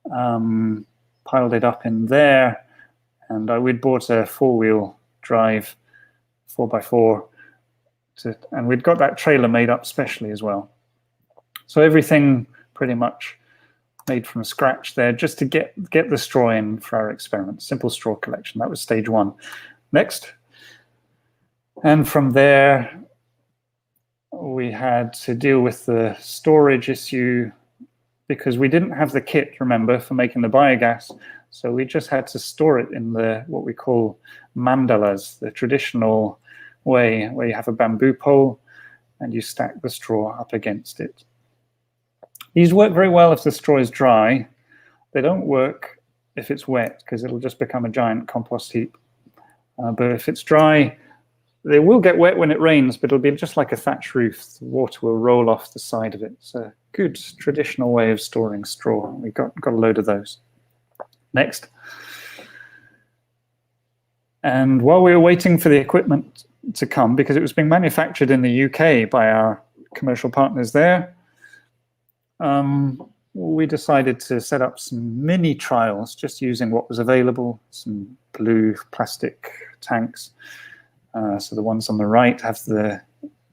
piled it up in there. And we'd bought a 4-wheel drive 4x4 and we'd got that trailer made up specially as well. So everything pretty much made from scratch there, just to get the straw in for our experiment. Simple straw collection. That was stage 1. Next. And from there, we had to deal with the storage issue because we didn't have the kit, remember, for making the biogas. So we just had to store it in the what we call mandalas, the traditional way, where you have a bamboo pole and you stack the straw up against it. These work very well if the straw is dry. They don't work if it's wet, because it'll just become a giant compost heap. But if it's dry, they will get wet when it rains, but it'll be just like a thatch roof. The water will roll off the side of it. It's a good traditional way of storing straw. We got a load of those. Next. And while we were waiting for the equipment to come, because it was being manufactured in the UK by our commercial partners there, we decided to set up some mini trials, just using what was available, some blue plastic tanks. So the ones on the right have the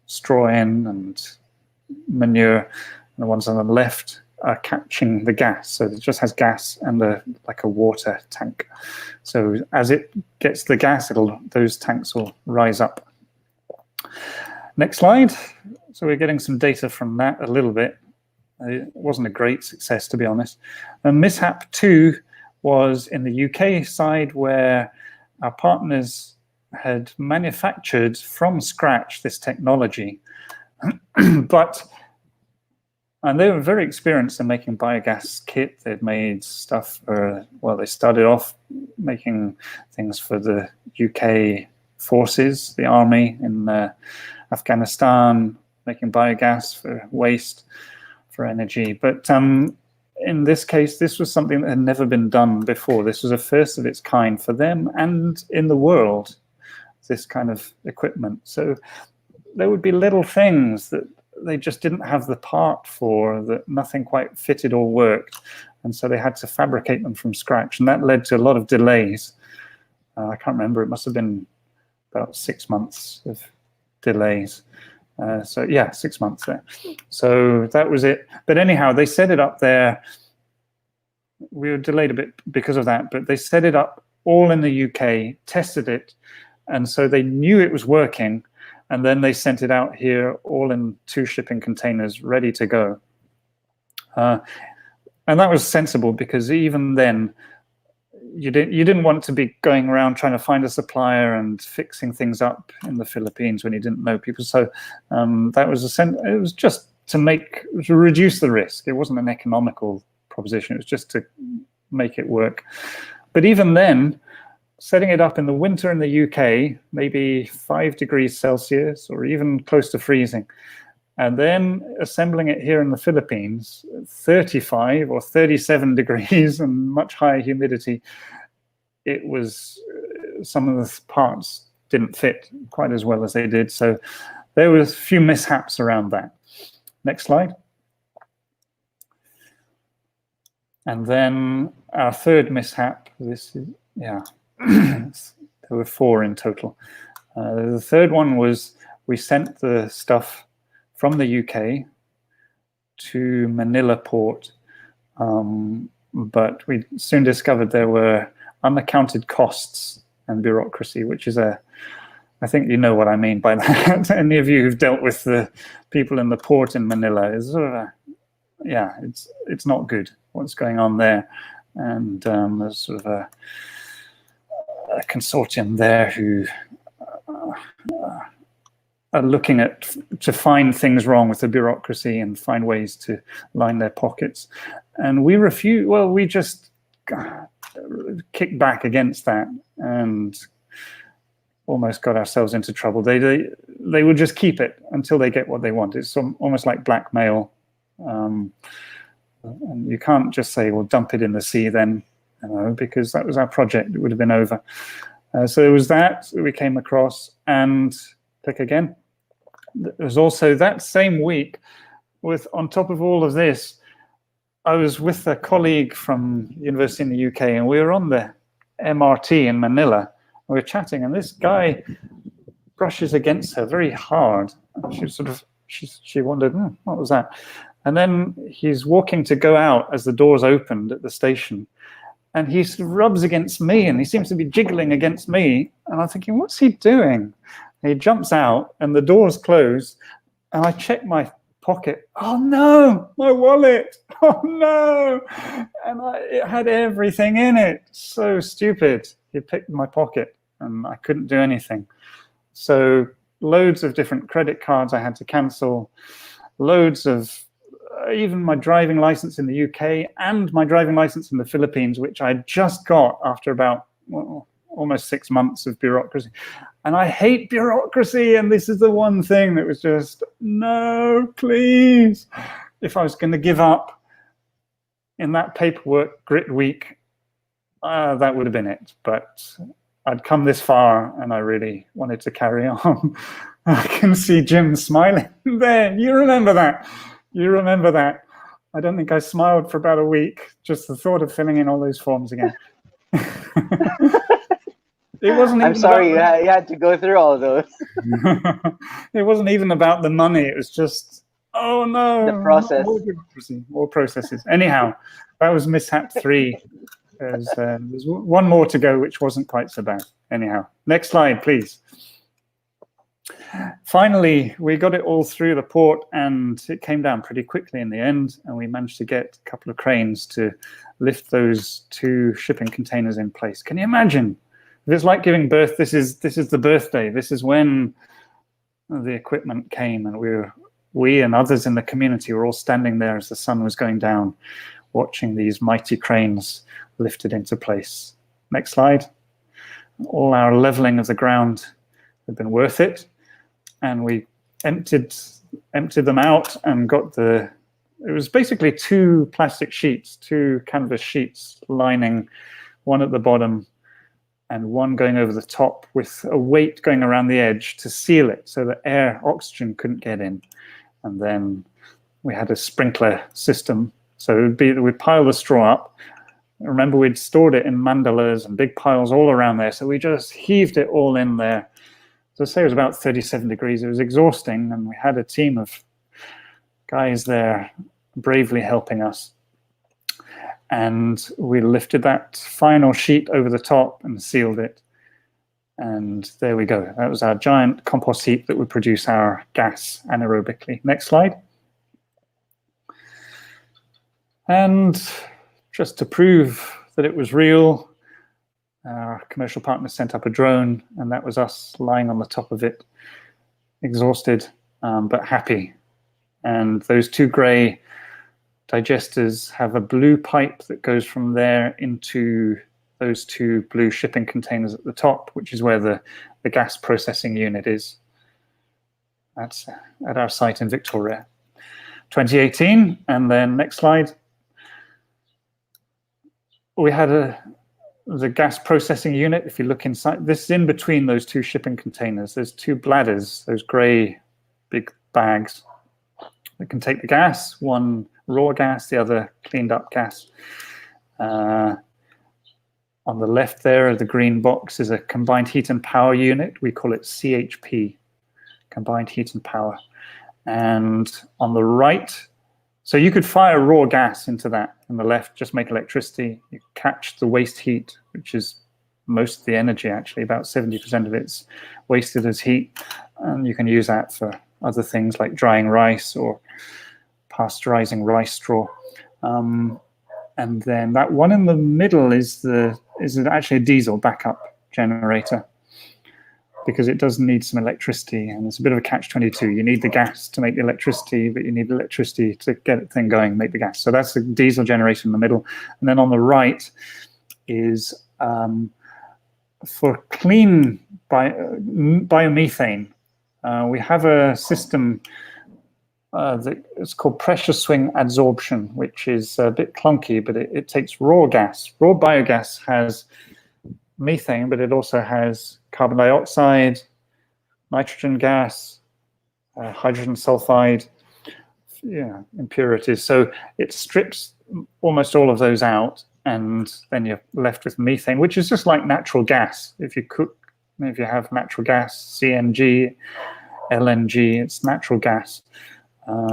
straw in and manure, and the ones on the left are catching the gas. So it just has gas and like a water tank. So as it gets the gas, those tanks will rise up. Next slide. So we're getting some data from that a little bit. It wasn't a great success, to be honest. Mishap 2 was in the UK side, where our partners had manufactured from scratch this technology. And they were very experienced in making biogas kit. They'd made stuff for, well, they started off making things for the UK forces, the army in Afghanistan, making biogas for waste, for energy. But in this case, this was something that had never been done before. This was a first of its kind for them and in the world, this kind of equipment. So there would be little things that they just didn't have the part for, that nothing quite fitted or worked. And so they had to fabricate them from scratch. And that led to a lot of delays. I can't remember, it must have been about 6 months of delays. So yeah, 6 months there. So that was it. But anyhow, they set it up there. We were delayed a bit because of that, but they set it up all in the UK, tested it. And so they knew it was working. And then they sent it out here all in 2 shipping containers ready to go. And that was sensible, because even then, you didn't want to be going around trying to find a supplier and fixing things up in the Philippines when you didn't know people. So that was it was just to reduce the risk. It wasn't an economical proposition. It was just to make it work. But even then, setting it up in the winter in the UK, maybe 5 degrees Celsius or even close to freezing, and then assembling it here in the Philippines, 35 or 37 degrees and much higher humidity, it was, some of the parts didn't fit quite as well as they did. So there was a few mishaps around that. Next slide. And then our third mishap, this is, yeah, there were 4 in total. The third one was we sent the stuff from the UK to Manila port, but we soon discovered there were unaccounted costs and bureaucracy, which is I think you know what I mean by that. Any of you who've dealt with the people in the port in Manila, is sort of yeah, it's not good what's going on there. And there's sort of a consortium there who are looking to find things wrong with the bureaucracy and find ways to line their pockets. And we refuse, well, we just kicked back against that and almost got ourselves into trouble. They would just keep it until they get what they want. It's almost like blackmail. And you can't just say, well, dump it in the sea then, because that was our project. It would have been over. So there was that we came across, and click again. There was also that same week, on top of all of this, I was with a colleague from university in the UK, and we were on the MRT in Manila. We were chatting, and this guy brushes against her very hard. She wondered, what was that? And then he's walking to go out as the doors opened at the station, and he sort of rubs against me, and he seems to be jiggling against me. And I'm thinking, what's he doing? And he jumps out, and the doors close, and I check my pocket. Oh no, my wallet! Oh no! And it had everything in it. So stupid. He picked my pocket, and I couldn't do anything. So loads of different credit cards I had to cancel, loads of even my driving license in the UK and my driving license in the Philippines, which I just got after about almost 6 months of bureaucracy. And I hate bureaucracy, and this is the one thing that was just, no, please. If I was going to give up in that paperwork grit week, that would have been it. But I'd come this far, and I really wanted to carry on. I can see Jim smiling there. You remember that. You remember that. I don't think I smiled for about a week, just the thought of filling in all those forms again. It wasn't even I'm sorry you about had to go through all those. it wasn't even about the money. It was just, oh no, The process. more bureaucracy, more processes. Anyhow, that was mishap 3. There's one more to go, which wasn't quite so bad. Anyhow, next slide, please. Finally, we got it all through the port, and it came down pretty quickly in the end, and we managed to get a couple of cranes to lift those 2 shipping containers in place. Can you imagine? If it's like giving birth, this is the birthday. This is when the equipment came, and we and others in the community were all standing there as the sun was going down, watching these mighty cranes lifted into place. Next slide. All our leveling of the ground had been worth it, and we emptied them out and got it was basically 2 plastic sheets, 2 canvas sheets lining, one at the bottom and one going over the top, with a weight going around the edge to seal it so that oxygen couldn't get in. And then we had a sprinkler system. So we'd pile the straw up. Remember, we'd stored it in mandalas and big piles all around there. So we just heaved it all in there. So say it was about 37 degrees. It was exhausting. And we had a team of guys there bravely helping us. And we lifted that final sheet over the top and sealed it. And there we go. That was our giant compost heap that would produce our gas anaerobically. Next slide. And just to prove that it was real, our commercial partner sent up a drone, and that was us lying on the top of it, exhausted, but happy. And those 2 gray digesters have a blue pipe that goes from there into those 2 blue shipping containers at the top, which is where the gas processing unit is. That's at our site in Victoria. 2018, and then next slide. We had the gas processing unit. If you look inside, this is in between those 2 shipping containers. There's 2 bladders, those gray big bags that can take the gas, one raw gas, the other cleaned up gas. On the left there, the green box is a combined heat and power unit. We call it CHP, combined heat and power. And on the right, so you could fire raw gas into that. On the left, just make electricity. You catch the waste heat, which is most of the energy, actually. About 70% of it's wasted as heat. And you can use that for other things like drying rice or pasteurizing rice straw. And then that one in the middle is actually a diesel backup generator, because it does need some electricity, and it's a bit of a catch-22. You need the gas to make the electricity, but you need the electricity to get the thing going, make the gas. So that's the diesel generation in the middle. And then on the right is for clean biomethane. We have a system that is called pressure swing adsorption, which is a bit clunky, but it takes raw gas. Raw biogas has methane, but it also has carbon dioxide, nitrogen gas, hydrogen sulfide, impurities. So it strips almost all of those out, and then you're left with methane, which is just like natural gas. If you have natural gas, CNG, LNG, it's natural gas.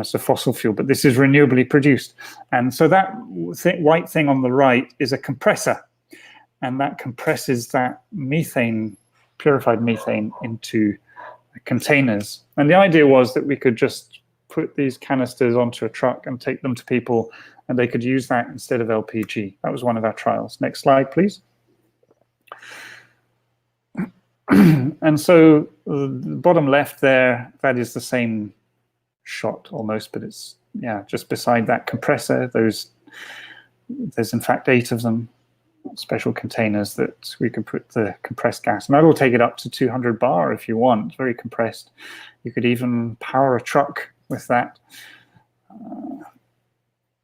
So fossil fuel, but this is renewably produced. And so that white thing on the right is a compressor, and that compresses that methane, purified methane, into containers. And the idea was that we could just put these canisters onto a truck and take them to people, and they could use that instead of LPG. That was one of our trials. Next slide, please. And so the bottom left there, that is the same shot almost, but it's just beside that compressor. There's in fact 8 of them, special containers that we can put the compressed gas, and that'll take it up to 200 bar if you want, very compressed. You could even power a truck with that.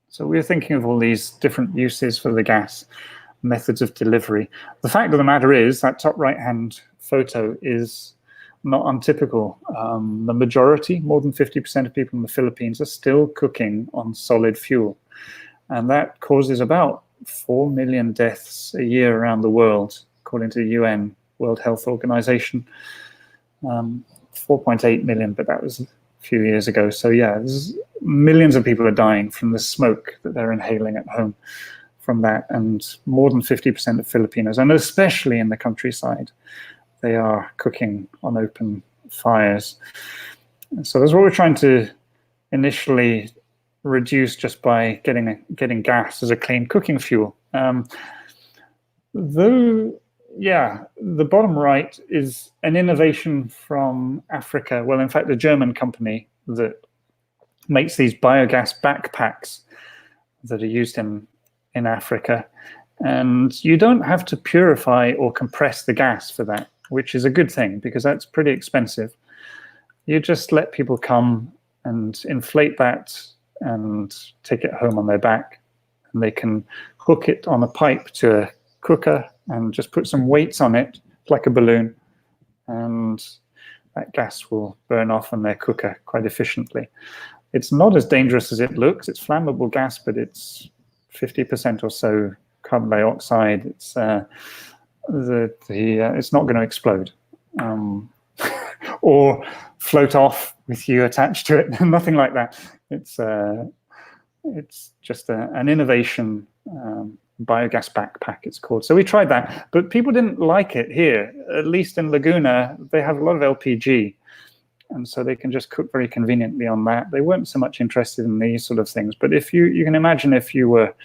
So we're thinking of all these different uses for the gas, methods of delivery. The fact of the matter is that top right-hand photo is not untypical. The majority, more than 50% of people in the Philippines, are still cooking on solid fuel. And that causes about 4 million deaths a year around the world, according to the UN, World Health Organization. 4.8 million, but that was a few years ago. So yeah, millions of people are dying from the smoke that they're inhaling at home from that. And more than 50% of Filipinos, and especially in the countryside, they are cooking on open fires. So that's what we're trying to initially reduce just by getting gas as a clean cooking fuel. The bottom right is an innovation from Africa. Well, in fact, a German company that makes these biogas backpacks that are used in Africa. And you don't have to purify or compress the gas for that, which is a good thing because that's pretty expensive. You just let people come and inflate that and take it home on their back, and they can hook it on a pipe to a cooker and just put some weights on it like a balloon, and that gas will burn off on their cooker quite efficiently. It's not as dangerous as it looks. It's flammable gas, but it's 50% or so carbon dioxide. It's it's not going to explode or float off with you attached to it. Nothing like that. It's just an innovation. Biogas backpack it's called. So we tried that, but people didn't like it here. At least in Laguna, they have a lot of LPG, and so they can just cook very conveniently on that. They weren't so much interested in these sort of things. But if you can imagine if you were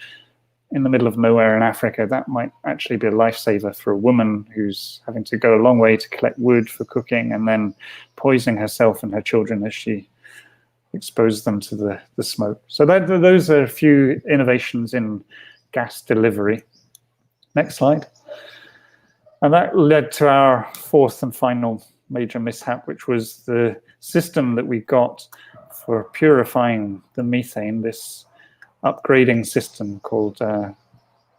in the middle of nowhere in Africa, that might actually be a lifesaver for a woman who's having to go a long way to collect wood for cooking and then poisoning herself and her children as she exposes them to the smoke. So those are a few innovations in gas delivery. Next slide. And that led to our fourth and final major mishap, which was the system that we got for purifying the methane, this upgrading system called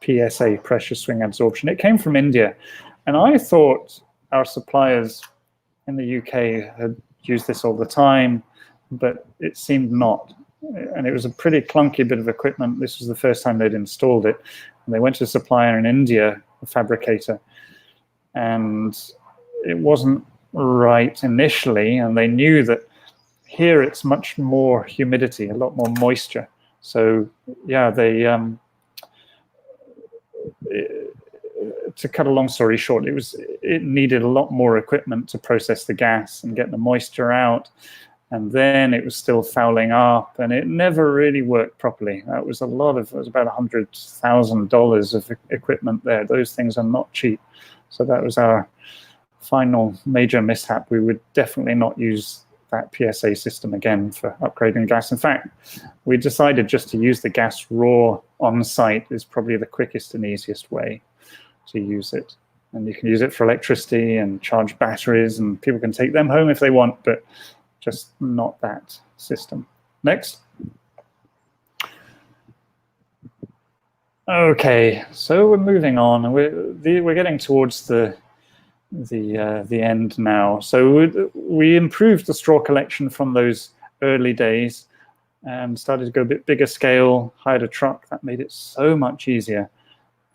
PSA, pressure swing adsorption. It came from India, and I thought our suppliers in the UK had used this all the time, but it seemed not. And it was a pretty clunky bit of equipment. This was the first time they'd installed it. And they went to a supplier in India, a fabricator, and it wasn't right initially. And they knew that here it's much more humidity, a lot more moisture. So yeah, they to cut a long story short, it needed a lot more equipment to process the gas and get the moisture out. And then it was still fouling up, and it never really worked properly. That was it was about $100,000 of equipment there. Those things are not cheap. So that was our final major mishap. We would definitely not use that PSA system again for upgrading gas. In fact, we decided just to use the gas raw on site is probably the quickest and easiest way to use it. And you can use it for electricity and charge batteries, and people can take them home if they want, but just not that system. Next. Okay, so we're moving on. We're getting towards the end now. So we improved the straw collection from those early days and started to go a bit bigger scale, hired a truck. That made it so much easier.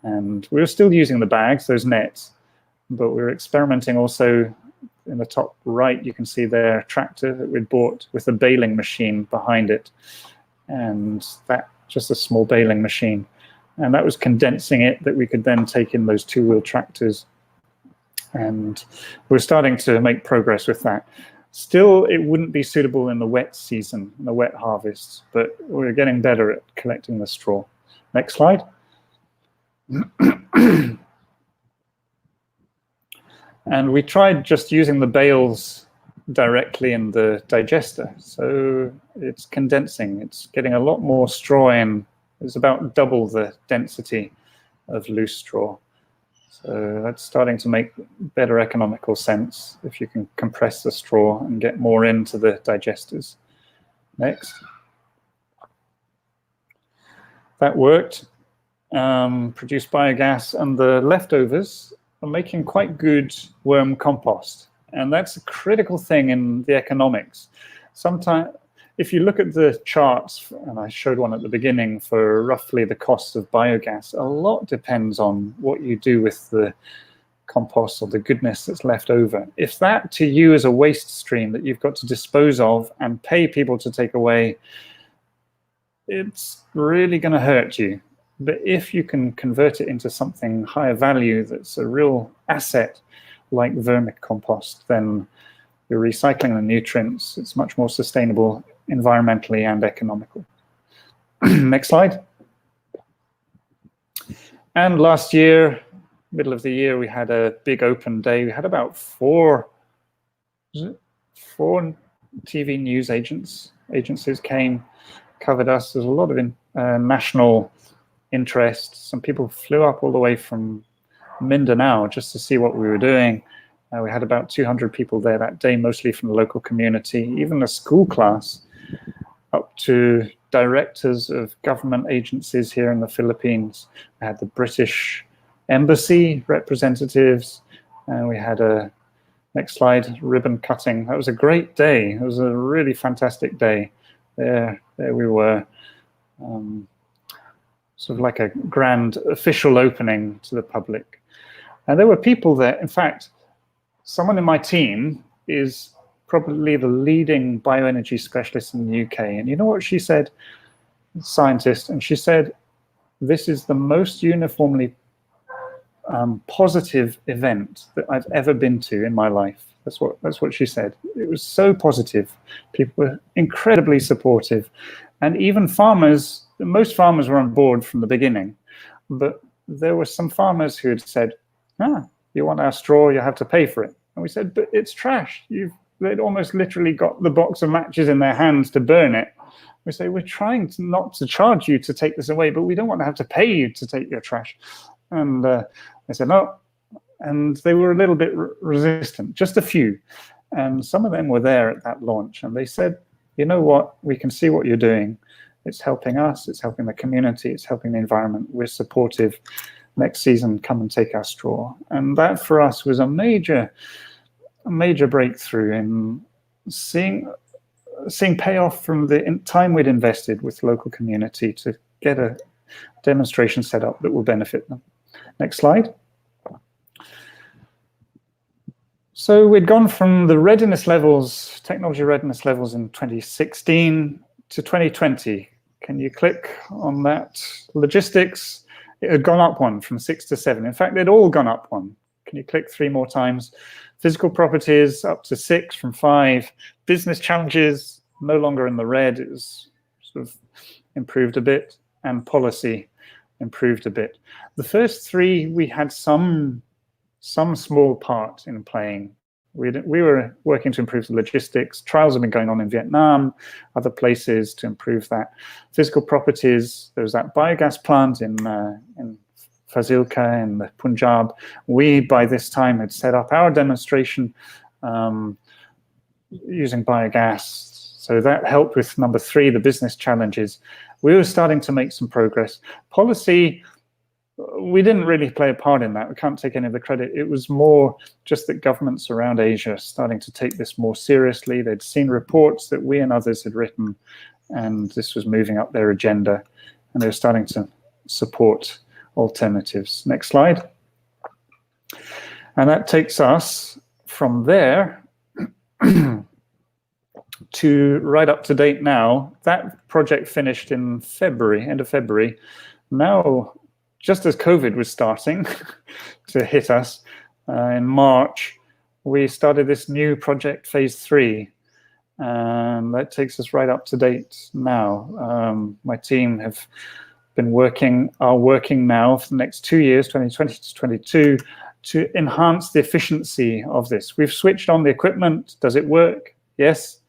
And we were still using the bags, those nets, but we were experimenting also. In the top right, you can see their tractor that we'd bought with a baling machine behind it. And that, just a small baling machine. And that was condensing it that we could then take in those two-wheel tractors. And we're starting to make progress with that. Still, it wouldn't be suitable in the wet season, in the wet harvest, but we're getting better at collecting the straw. Next slide. And we tried just using the bales directly in the digester. So it's condensing. It's getting a lot more straw in. It's about double the density of loose straw. So that's starting to make better economical sense if you can compress the straw and get more into the digesters. Next. That worked. Produced biogas, and the leftovers are making quite good worm compost. And that's a critical thing in the economics. Sometimes, if you look at the charts, and I showed one at the beginning for roughly the cost of biogas, a lot depends on what you do with the compost or the goodness that's left over. If that to you is a waste stream that you've got to dispose of and pay people to take away, it's really going to hurt you. But if you can convert it into something higher value that's a real asset, like vermicompost, then you're recycling the nutrients. It's much more sustainable environmentally and economical. Next slide. And last year, middle of the year, we had a big open day. We had about four TV news agencies came, covered us. There's a lot of national interest. Some people flew up all the way from Mindanao just to see what we were doing. We had about 200 people there that day, mostly from the local community, even a school class, up to directors of government agencies here in the Philippines. We had the British Embassy representatives, and we had a, next slide, ribbon cutting. That was a great day. It was a really fantastic day. There we were, sort of like a grand official opening to the public. And there were people there. In fact, someone in my team is probably the leading bioenergy specialist in the UK. And you know what she said? Scientist. And she said, this is the most uniformly positive event that I've ever been to in my life. That's what she said. It was so positive. People were incredibly supportive. And even farmers, most farmers were on board from the beginning. But there were some farmers who had said, you want our straw, you have to pay for it. And we said, but it's trash. They'd almost literally got the box of matches in their hands to burn it. We say, we're trying not to charge you to take this away, but we don't want to have to pay you to take your trash. And they said, no. And they were a little bit resistant, just a few. And some of them were there at that launch. And they said, you know what, we can see what you're doing. It's helping us, it's helping the community, it's helping the environment. We're supportive. Next season, come and take our straw. And that for us was a major breakthrough in seeing payoff from the time we'd invested with local community to get a demonstration set up that will benefit them. Next slide. So we'd gone from the readiness levels, technology readiness levels in 2016 to 2020. Can you click on that? Logistics, it had gone up one from 6 to 7. In fact, they'd all gone up one. Can you click 3 more times? Physical properties up to 6 from 5. Business challenges, no longer in the red. It was sort of improved a bit. And policy improved a bit. The first 3, we had some small part in playing. We were working to improve the logistics. Trials have been going on in Vietnam, other places to improve that. Physical properties, there was that biogas plant in Fazilka in the Punjab. We, by this time, had set up our demonstration using biogas. So that helped with number 3, the business challenges. We were starting to make some progress. Policy, we didn't really play a part in that. We can't take any of the credit. It was more just that governments around Asia starting to take this more seriously. They'd seen reports that we and others had written, and this was moving up their agenda, and they were starting to support alternatives. Next slide. And that takes us from there to right up to date now. That project finished in February, end of February. Now, just as COVID was starting to hit us in March, we started this new project, phase 3. And that takes us right up to date now. My team have been working now for the next 2 years, 2020 to 22, to enhance the efficiency of this. We've switched on the equipment. Does it work? Yes.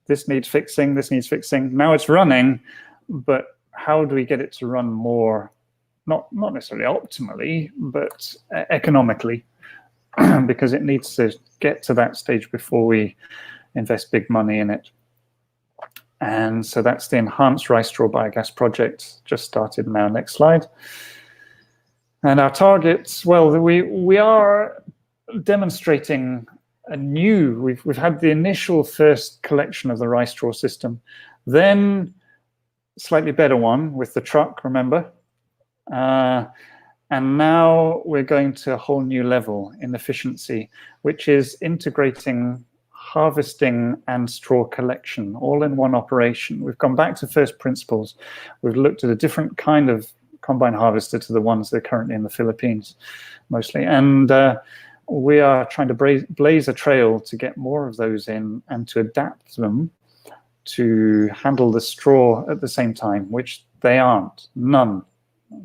This needs fixing. This needs fixing. Now it's running, but how do we get it to run more, not necessarily optimally, but economically? Because it needs to get to that stage before we invest big money in it. And so that's the Enhanced Rice Straw Biogas project, just started now. Next slide. And our targets, well, we are demonstrating we've had the initial first collection of the rice straw system, then slightly better one with the truck, remember? And now we're going to a whole new level in efficiency, which is integrating harvesting and straw collection all in one operation. We've gone back to first principles. We've looked at a different kind of combine harvester to the ones that are currently in the Philippines, mostly. And we are trying to blaze a trail to get more of those in and to adapt them to handle the straw at the same time, which they aren't, none.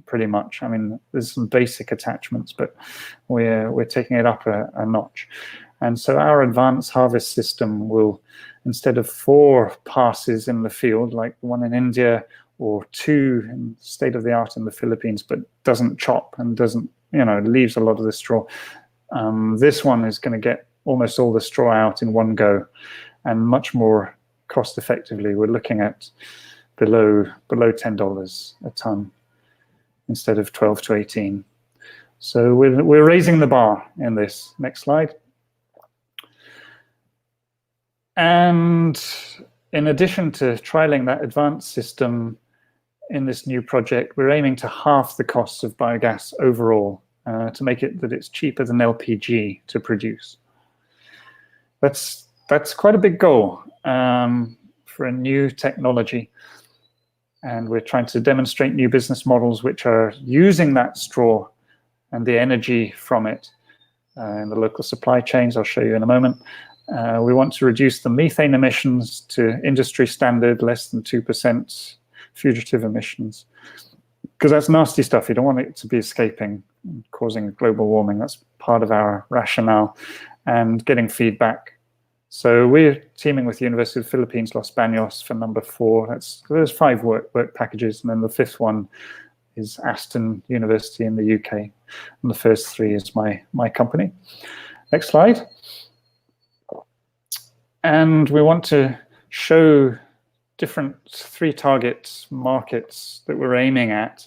Pretty much. I mean, there's some basic attachments, but we're taking it up a notch. And so our advanced harvest system will, instead of 4 passes in the field, like the one in India, or 2 in state of the art in the Philippines, but doesn't chop and doesn't, leaves a lot of the straw. This one is going to get almost all the straw out in one go, and much more cost effectively. We're looking at below $10 a ton, instead of 12 to 18. So we're raising the bar in this. Next slide. And in addition to trialing that advanced system in this new project, we're aiming to halve the costs of biogas overall to make it that it's cheaper than LPG to produce. That's quite a big goal for a new technology. And we're trying to demonstrate new business models which are using that straw and the energy from it in the local supply chains. I'll show you in a moment. We want to reduce the methane emissions to industry standard, less than 2% fugitive emissions, because that's nasty stuff. You don't want it to be escaping and causing global warming. That's part of our rationale, and getting feedback. So we're teaming with the University of the Philippines, Los Baños, for number 4. There's 5 work packages, and then the 5th one is Aston University in the UK, and the first 3 is my company. Next slide. And we want to show different 3 target markets that we're aiming at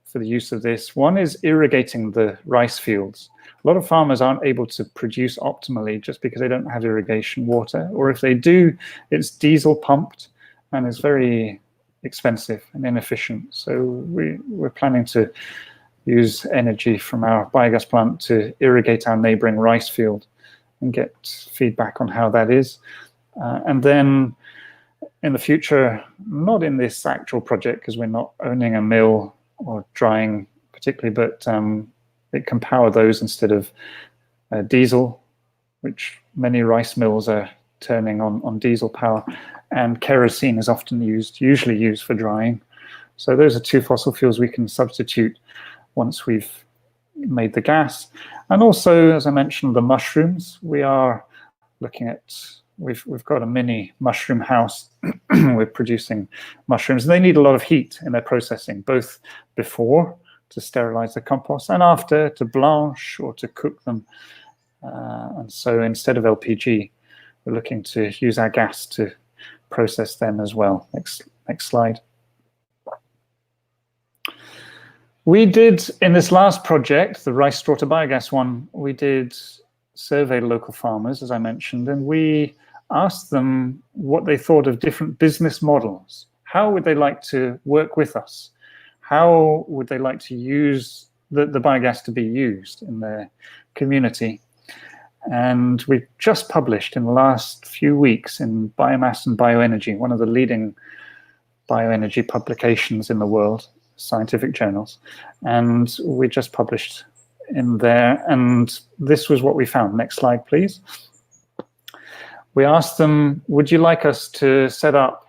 for the use of this. One is irrigating the rice fields. A lot of farmers aren't able to produce optimally just because they don't have irrigation water, or if they do, it's diesel pumped and it's very expensive and inefficient. So we're planning to use energy from our biogas plant to irrigate our neighboring rice field and get feedback on how that is. And then in the future, not in this actual project because we're not owning a mill or drying particularly, but it can power those instead of diesel, which many rice mills are turning on diesel power, and kerosene is often usually used for drying. So those are 2 fossil fuels we can substitute once we've made the gas. And also, as I mentioned, the mushrooms. We are looking at, we've got a mini mushroom house. We're producing mushrooms, and they need a lot of heat in their processing, both before to sterilize the compost and after to blanch or to cook them. And so instead of LPG, we're looking to use our gas to process them as well. Next slide. We did, in this last project, the rice straw to biogas one, we did survey local farmers, as I mentioned, and we asked them what they thought of different business models. How would they like to work with us? How would they like to use the biogas to be used in their community? And we've just published in the last few weeks in Biomass and Bioenergy, one of the leading bioenergy publications in the world, scientific journals. And we just published in there, and this was what we found. Next slide, please. We asked them, would you like us to set up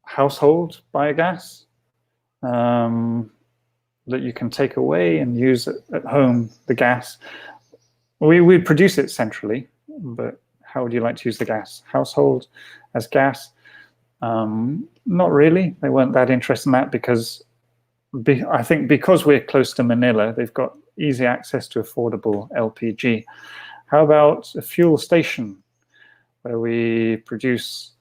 household biogas? that you can take away and use at home, the gas. We produce it centrally, but how would you like to use the gas? Household as gas? Not really. They weren't that interested in that because I think because we're close to Manila, they've got easy access to affordable LPG. How about a fuel station where we produce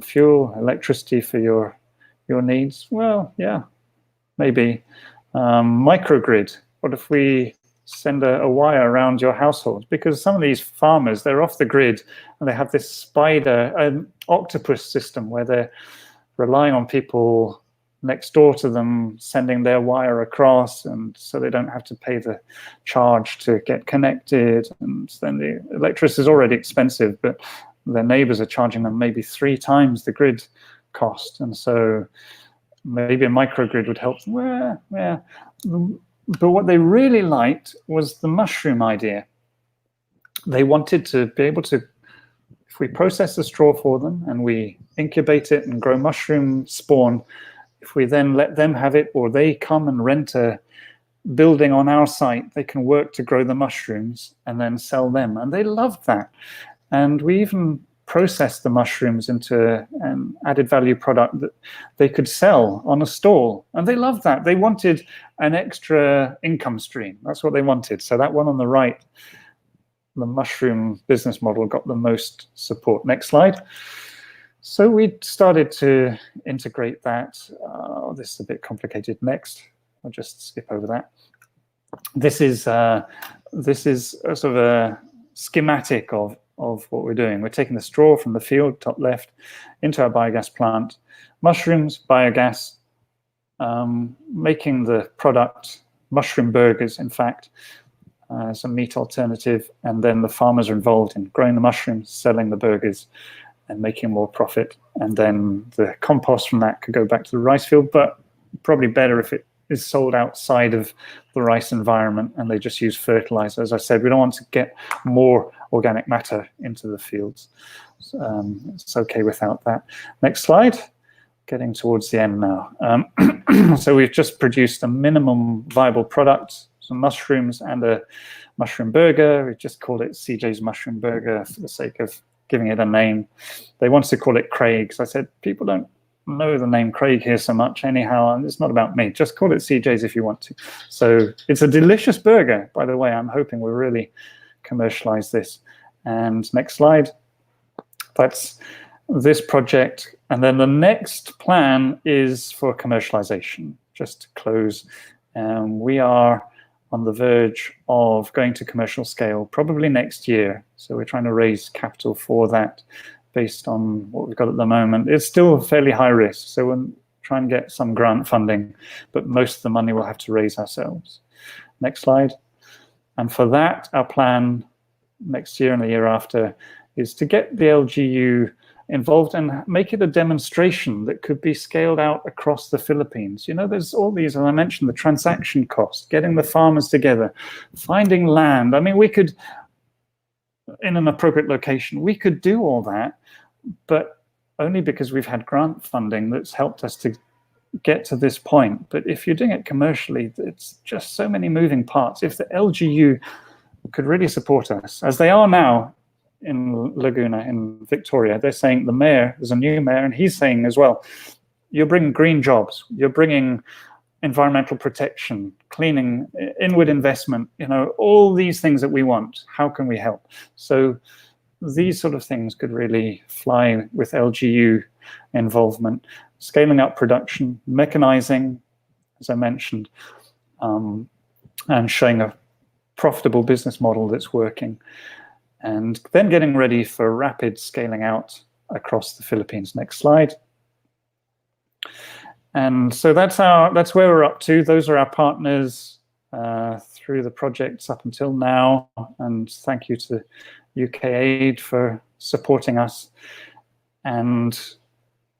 fuel, electricity for your needs? Well, yeah, maybe. Microgrid. What if we send a wire around your household? Because some of these farmers, they're off the grid and they have this spider, an octopus system where they're relying on people next door to them sending their wire across, and so they don't have to pay the charge to get connected. And then the electricity is already expensive, but their neighbors are charging them maybe 3 times the grid cost. And so maybe a microgrid would help. Well, yeah. But what they really liked was the mushroom idea. They wanted to be able to, if we process the straw for them and we incubate it and grow mushroom spawn, if we then let them have it, or they come and rent a building on our site, they can work to grow the mushrooms and then sell them. And they loved that. And we even processed the mushrooms into an added value product that they could sell on a stall. And they loved that. They wanted an extra income stream. That's what they wanted. So that one on the right, the mushroom business model, got the most support. Next slide. So we started to integrate that. This is a bit complicated. Next, I'll just skip over that. This is a sort of a schematic of what we're doing. We're taking the straw from the field, top left, into our biogas plant, mushrooms, biogas, making the product, mushroom burgers, in fact, as a meat alternative, and then the farmers are involved in growing the mushrooms, selling the burgers, and making more profit. And then the compost from that could go back to the rice field, but probably better if it is sold outside of the rice environment and they just use fertilizer. As I said, we don't want to get more organic matter into the fields. It's okay without that. Next slide. Getting towards the end now. So we've just produced a minimum viable product, some mushrooms and a mushroom burger. We just called it CJ's Mushroom Burger for the sake of giving it a name. They wanted to call it Craig's. I said, people don't know the name Craig here so much anyhow, and it's not about me. Just call it CJ's if you want to. So it's a delicious burger, by the way. I'm hoping we'll really commercialize this. And next slide. That's this project. And then the next plan is for commercialization. Just to close, we are on the verge of going to commercial scale, probably next year. So we're trying to raise capital for that based on what we've got at the moment. It's still fairly high risk, so we'll try and get some grant funding, but most of the money we'll have to raise ourselves. Next slide. And for that, our plan next year and the year after is to get the LGU involved and make it a demonstration that could be scaled out across the Philippines. You know, there's all these, as I mentioned, the transaction cost, getting the farmers together, finding land. I mean, we could, in an appropriate location, we could do all that, but only because we've had grant funding that's helped us to get to this point. But if you're doing it commercially, it's just so many moving parts. If the LGU could really support us, as they are now, in Laguna, in Victoria, they're saying the mayor, there's a new mayor, and he's saying as well, you're bringing green jobs, you're bringing environmental protection, cleaning, inward investment, you know, all these things that we want. How can we help? So these sort of things could really fly with LGU involvement, scaling up production, mechanizing, as I mentioned, and showing a profitable business model that's working. And then getting ready for rapid scaling out across the Philippines. Next slide. And so that's where we're up to. Those are our partners through the projects up until now. And thank you to UK Aid for supporting us. And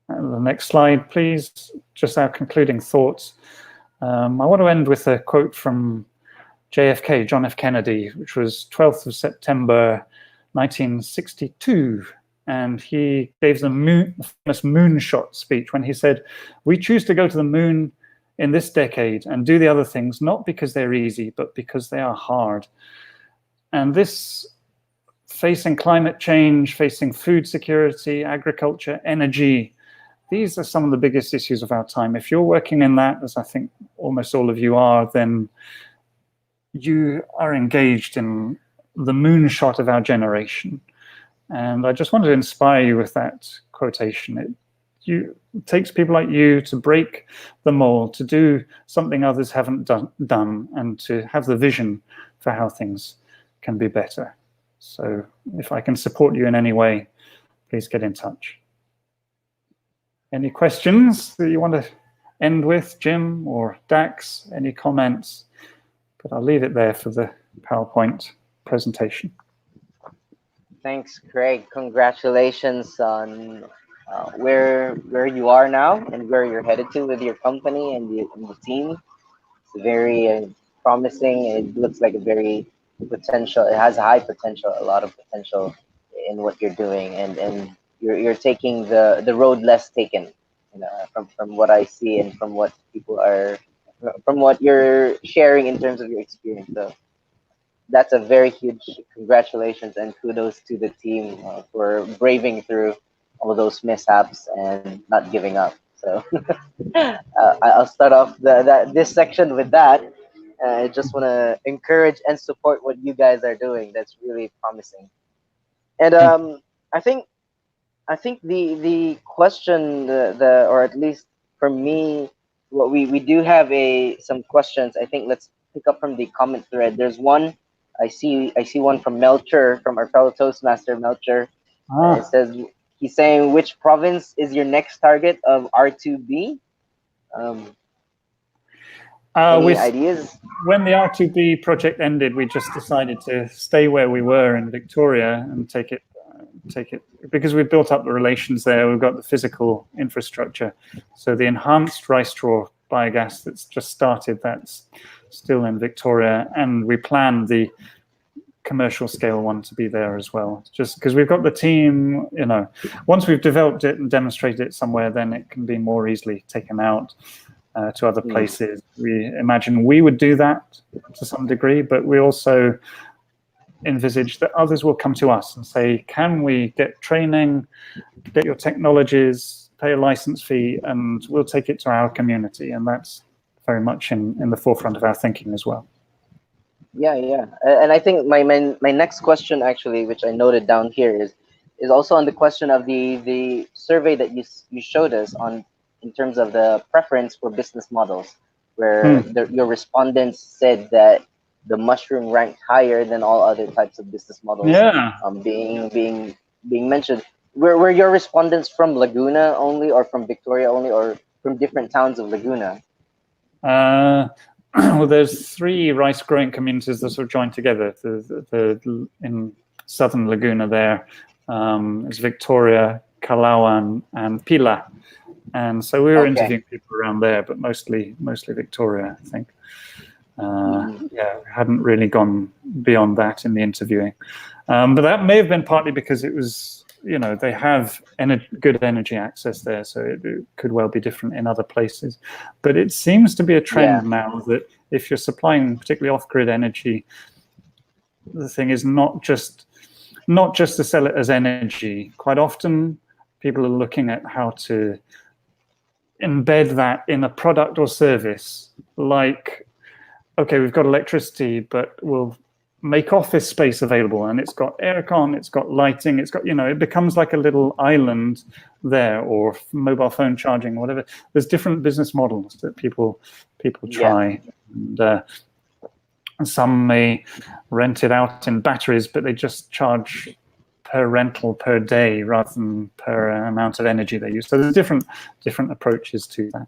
the next slide, please. Just our concluding thoughts. I want to end with a quote from JFK, John F. Kennedy, which was 12th of September, 1962. And he gave the famous moonshot speech when he said, "We choose to go to the moon in this decade and do the other things, not because they're easy, but because they are hard. And this, facing climate change, facing food security, agriculture, energy, these are some of the biggest issues of our time. If you're working in that, as I think almost all of you are, then you are engaged in the moonshot of our generation. And I just wanted to inspire you with that quotation. It takes people like you to break the mold, to do something others haven't done, and to have the vision for how things can be better. So if I can support you in any way, please get in touch. Any questions that you want to end with, Jim or Dax? Any comments? But I'll leave it there for the PowerPoint presentation. Thanks, Craig. Congratulations on where you are now and where you're headed to with your company and the team. It's very promising. It looks like a very potential. It has high potential, a lot of potential in what you're doing, and you're taking the road less taken. You know, from what I see and from what people are, from what you're sharing in terms of your experience. So that's a very huge congratulations and kudos to the team for braving through all those mishaps and not giving up. So I'll start off this section with that. I just want to encourage and support what you guys are doing. That's really promising. And I think the question the or at least for me, what we do have some questions. I think let's pick up from the comment thread. There's one I see one from Melcher, from our fellow Toastmaster Melcher. It says, he's saying, which province is your next target of R2B? Any ideas? When the R2B project ended, we just decided to stay where we were in Victoria and take it because we've built up the relations there. We've got the physical infrastructure. So the enhanced rice straw biogas that's just started, that's still in Victoria, and we plan the commercial scale one to be there as well, just because we've got the team. You know, once we've developed it and demonstrated it somewhere, then it can be more easily taken out to other places. We imagine we would do that to some degree, but we also envisage that others will come to us and say, can we get training, get your technologies, pay a license fee, and we'll take it to our community. And that's very much in the forefront of our thinking as well. Yeah. And I think my next question, actually, which I noted down here, is also on the question of the survey that you showed us on, in terms of the preference for business models, where your respondents said that the mushroom ranked higher than all other types of business models. Yeah. Being mentioned. Were your respondents from Laguna only, or from Victoria only, or from different towns of Laguna? Well, there's 3 rice growing communities that sort of joined together. The in southern Laguna there is Victoria, Calauan, and Pila. And so we were interviewing people around there, but mostly Victoria, I think. Yeah, we hadn't really gone beyond that in the interviewing. But that may have been partly because it was, you know, they have good energy access there, so it could well be different in other places. But it seems to be a trend now that if you're supplying particularly off-grid energy, the thing is not just to sell it as energy. Quite often, people are looking at how to embed that in a product or service, like, okay, we've got electricity, but we'll make office space available, and it's got aircon, it's got lighting, it's got, you know, it becomes like a little island there, or mobile phone charging, whatever. There's different business models that people try. And some may rent it out in batteries, but they just charge per rental per day rather than per amount of energy they use. So there's different approaches to that.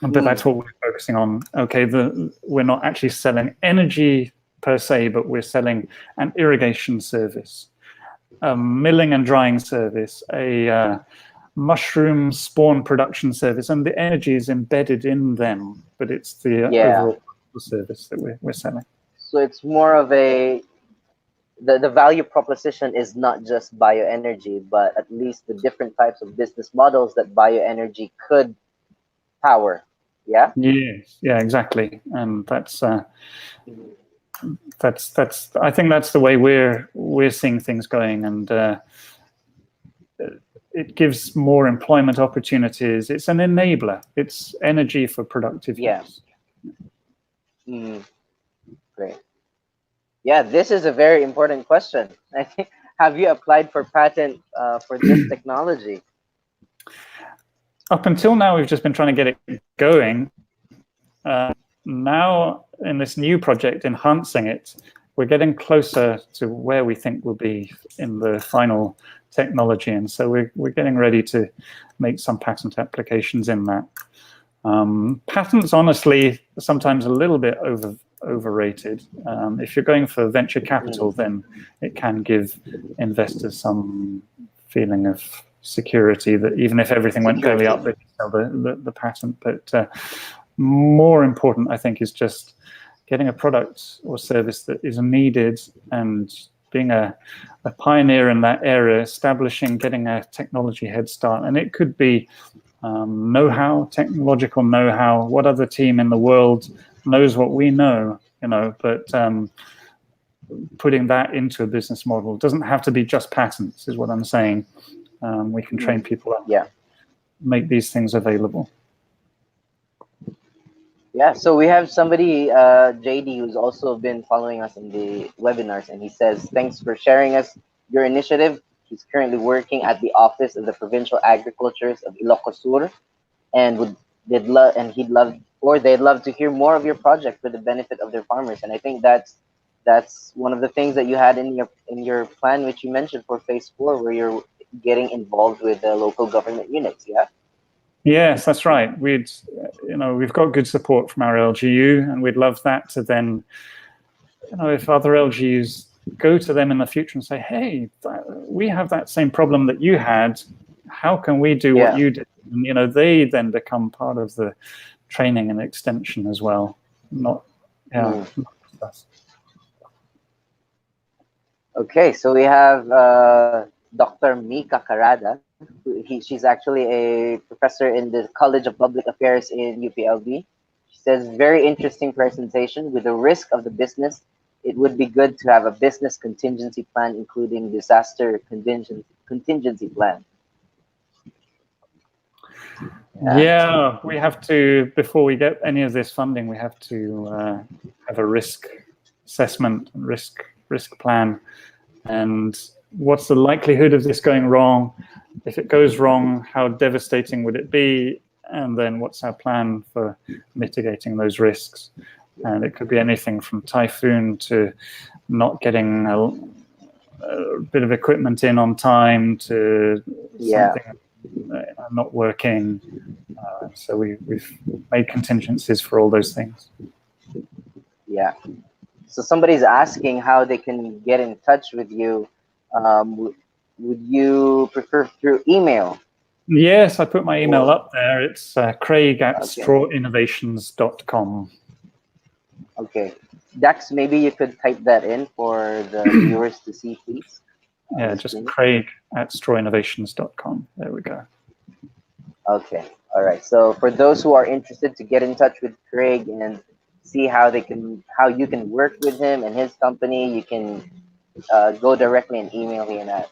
But that's what we're focusing on. Okay, we're not actually selling energy per se, but we're selling an irrigation service, a milling and drying service, a mushroom spawn production service, and the energy is embedded in them, but it's the overall service that we're selling. So it's more of the value proposition is not just bioenergy, but at least the different types of business models that bioenergy could power Yeah. Yes, yeah, exactly, and that's I think that's the way we're seeing things going, and it gives more employment opportunities. It's an enabler. It's energy for productive Yeah. use. Mm, great. Yeah, this is a very important question. I think. Have you applied for patent for this technology? Up until now, we've just been trying to get it going. Now, in this new project, enhancing it, we're getting closer to where we think we'll be in the final technology, and so we're getting ready to make some patent applications in that. Patents, honestly, are sometimes a little bit overrated. If you're going for venture capital, then it can give investors some feeling of security that even if everything went belly up, they could sell the patent. But more important, I think, is just getting a product or service that is needed and being a pioneer in that area, establishing, getting a technology head start. And it could be know-how, technological know-how. What other team in the world knows what we know, but putting that into a business model. It doesn't have to be just patents, is what I'm saying. We can train people up, make these things available. Yeah, so we have somebody, JD, who's also been following us in the webinars, and he says, thanks for sharing us your initiative. He's currently working at the Office of the Provincial Agricultures of Ilocos Sur, and they'd love to hear more of your project for the benefit of their farmers. And I think that's one of the things that you had in your plan, which you mentioned for phase 4, where you're getting involved with the local government units. Yeah. Yes, that's right. We've got good support from our LGU, and we'd love that to then, if other LGUs go to them in the future and say, hey, we have that same problem that you had. How can we do what you did? And, they then become part of the training and extension as well. Not us. Okay, so we have Dr. Mika Carada. She's actually a professor in the College of Public Affairs in UPLB. She says, very interesting presentation. With the risk of the business, it would be good to have a business contingency plan, including disaster contingency plan. Yeah, we have to, before we get any of this funding, we have to have a risk assessment and risk plan. And what's the likelihood of this going wrong? If it goes wrong, how devastating would it be? And then what's our plan for mitigating those risks? And it could be anything from typhoon to not getting a bit of equipment in on time to something not working. So we've made contingencies for all those things. Yeah. So somebody's asking how they can get in touch with you. Would you prefer through email? Yes, I put my email up there. It's craig@strawinnovations.com. Okay. Dax, maybe you could type that in for the viewers to see, please. Yeah, just craig@strawinnovations.com. There we go. Okay. All right. So for those who are interested to get in touch with Craig and see how you can work with him and his company, you can go directly and email him at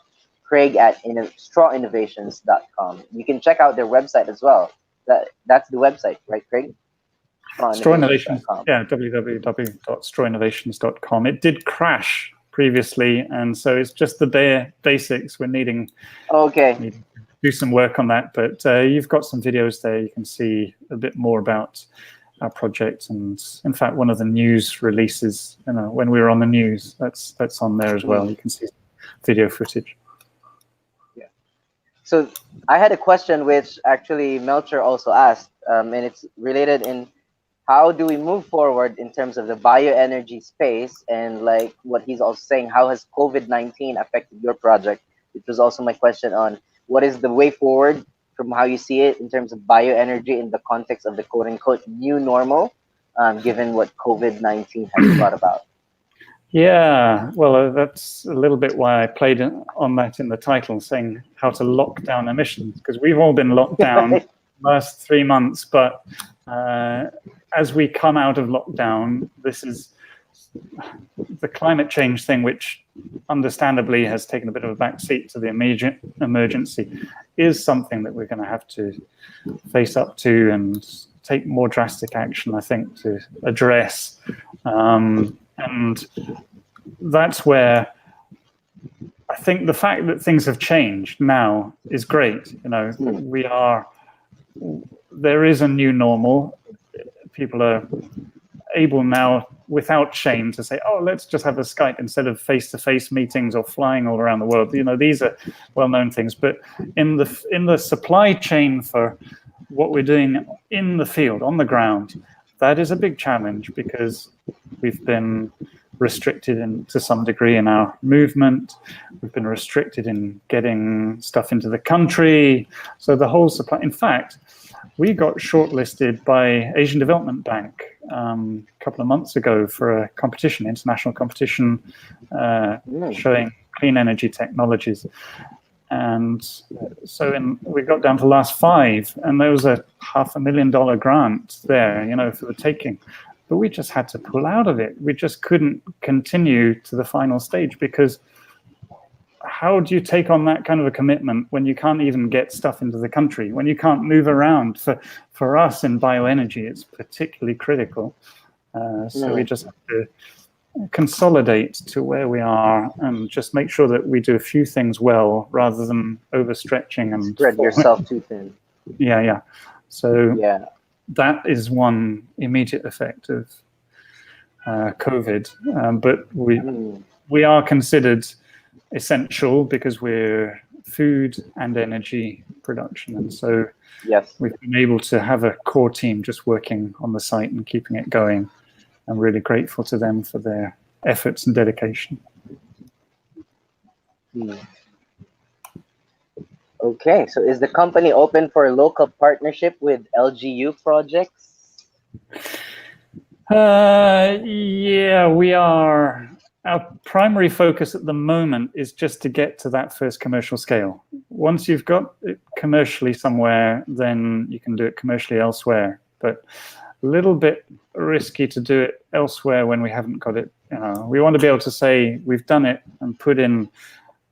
craig@strawinnovations.com. You can check out their website as well. That's the website, right, Craig? Strawinnovations.com. Yeah, www.strawinnovations.com. It did crash previously, and so it's just the bare basics. We're needing to do some work on that, but you've got some videos there. You can see a bit more about our project, and in fact, one of the news releases, when we were on the news, that's on there as well. You can see video footage. Yeah. So I had a question which actually Melcher also asked, and it's related in how do we move forward in terms of the bioenergy space, and like what he's also saying, how has COVID-19 affected your project, which was also my question on what is the way forward from how you see it in terms of bioenergy in the context of the quote-unquote new normal, given what COVID-19 has brought about. Yeah, well, that's a little bit why I played on that in the title, saying how to lock down emissions, because we've all been locked down. last 3 months, but as we come out of lockdown, this is the climate change thing, which understandably has taken a bit of a backseat to the immediate emergency, is something that we're going to have to face up to and take more drastic action, I think, to address. And that's where I think the fact that things have changed now is great. You know, there is a new normal. People are able now, without shame, to say, oh, let's just have a Skype instead of face-to-face meetings or flying all around the world. You know, these are well-known things. But in the supply chain for what we're doing in the field, on the ground, that is a big challenge because we've been restricted to some degree in our movement. We've been restricted in getting stuff into the country. So the whole supply, in fact, we got shortlisted by Asian Development Bank a couple of months ago for a competition, international competition, showing clean energy technologies. And so we got down to the last 5, and there was a $500,000 grant there, you know, for the taking. But we just had to pull out of it. We just couldn't continue to the final stage because how do you take on that kind of a commitment when you can't even get stuff into the country, when you can't move around? For us in bioenergy, it's particularly critical. So we just have to consolidate to where we are and just make sure that we do a few things well rather than overstretching and spread yourself too thin. Yeah. So that is one immediate effect of COVID. But we are considered essential because we're food and energy production, and so we've been able to have a core team just working on the site and keeping it going. I'm really grateful to them for their efforts and dedication. Okay, so is the company open for a local partnership with LGU projects? Yeah, we are. Our primary focus at the moment is just to get to that first commercial scale. Once you've got it commercially somewhere, then you can do it commercially elsewhere. But a little bit risky to do it elsewhere when we haven't got it. You know, we want to be able to say we've done it and put in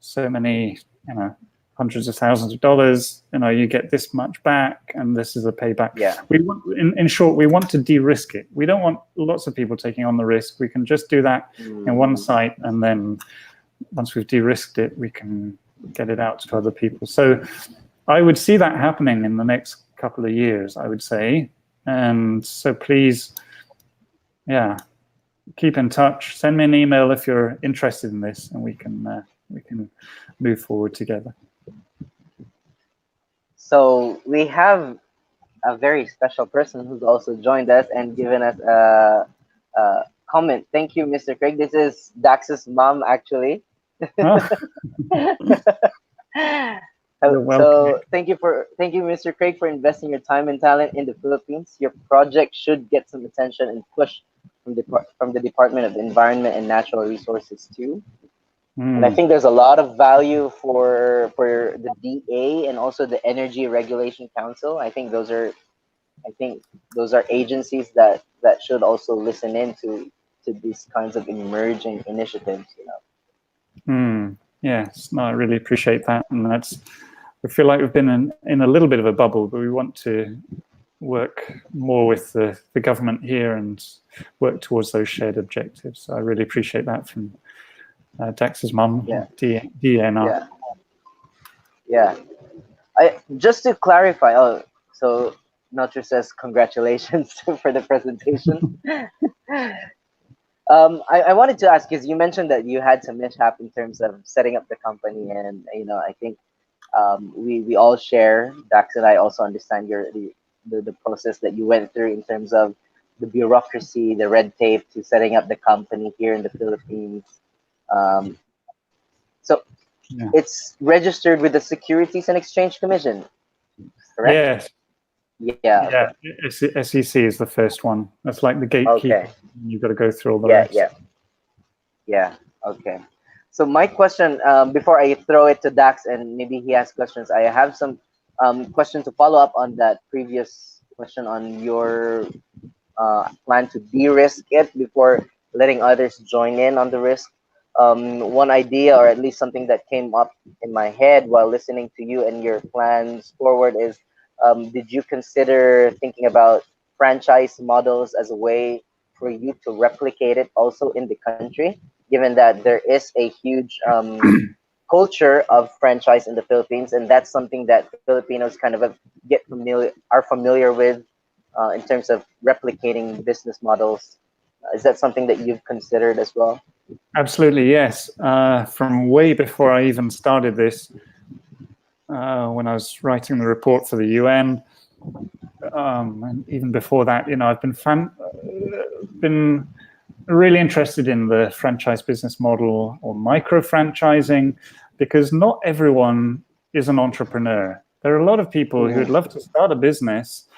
so many, you know, hundreds of thousands of dollars. You know, you get this much back, and this is a payback. Yeah. We want, in short, we want to de-risk it. We don't want lots of people taking on the risk. We can just do that in one site, and then once we've de-risked it, we can get it out to other people. So I would see that happening in the next couple of years, I would say. And so please, keep in touch. Send me an email if you're interested in this, and we can move forward together. So we have a very special person who's also joined us and given us a comment. Thank you, Mr. Craig. This is Dax's mom, actually. So thank you, Mr. Craig, for investing your time and talent in the Philippines. Your project should get some attention and push from the Department of Environment and Natural Resources too. And I think there's a lot of value for the DA and also the Energy Regulation Council. I think those are agencies that should also listen in to these kinds of emerging initiatives, you know. Yes, no, I really appreciate that, and we feel like we've been in a little bit of a bubble, but we want to work more with the government here and work towards those shared objectives. So I really appreciate that from Dax's mum, DNR. Yeah. Just to clarify, so Melcher says congratulations for the presentation. I wanted to ask, because you mentioned that you had some mishap in terms of setting up the company, and you know, I think we all share. Dax and I also understand the process that you went through in terms of the bureaucracy, the red tape to setting up the company here in the Philippines. It's registered with the Securities and Exchange Commission, correct? Yes. Yeah. SEC is the first one. That's like the gatekeeper. Okay. You've got to go through all the rest. Yeah. Okay. So my question, before I throw it to Dax and maybe he has questions, I have some Question to follow up on that previous question on your plan to de-risk it before letting others join in on the risk. One idea, or at least something that came up in my head while listening to you and your plans forward, is did you consider thinking about franchise models as a way for you to replicate it also in the country, given that there is a huge culture of franchise in the Philippines, and that's something that Filipinos kind of are familiar with in terms of replicating business models. Is that something that you've considered as well? Absolutely, yes. From way before I even started this, when I was writing the report for the UN, and even before that, I've been really interested in the franchise business model or micro franchising, because not everyone is an entrepreneur. There are a lot of people who would love to start a business,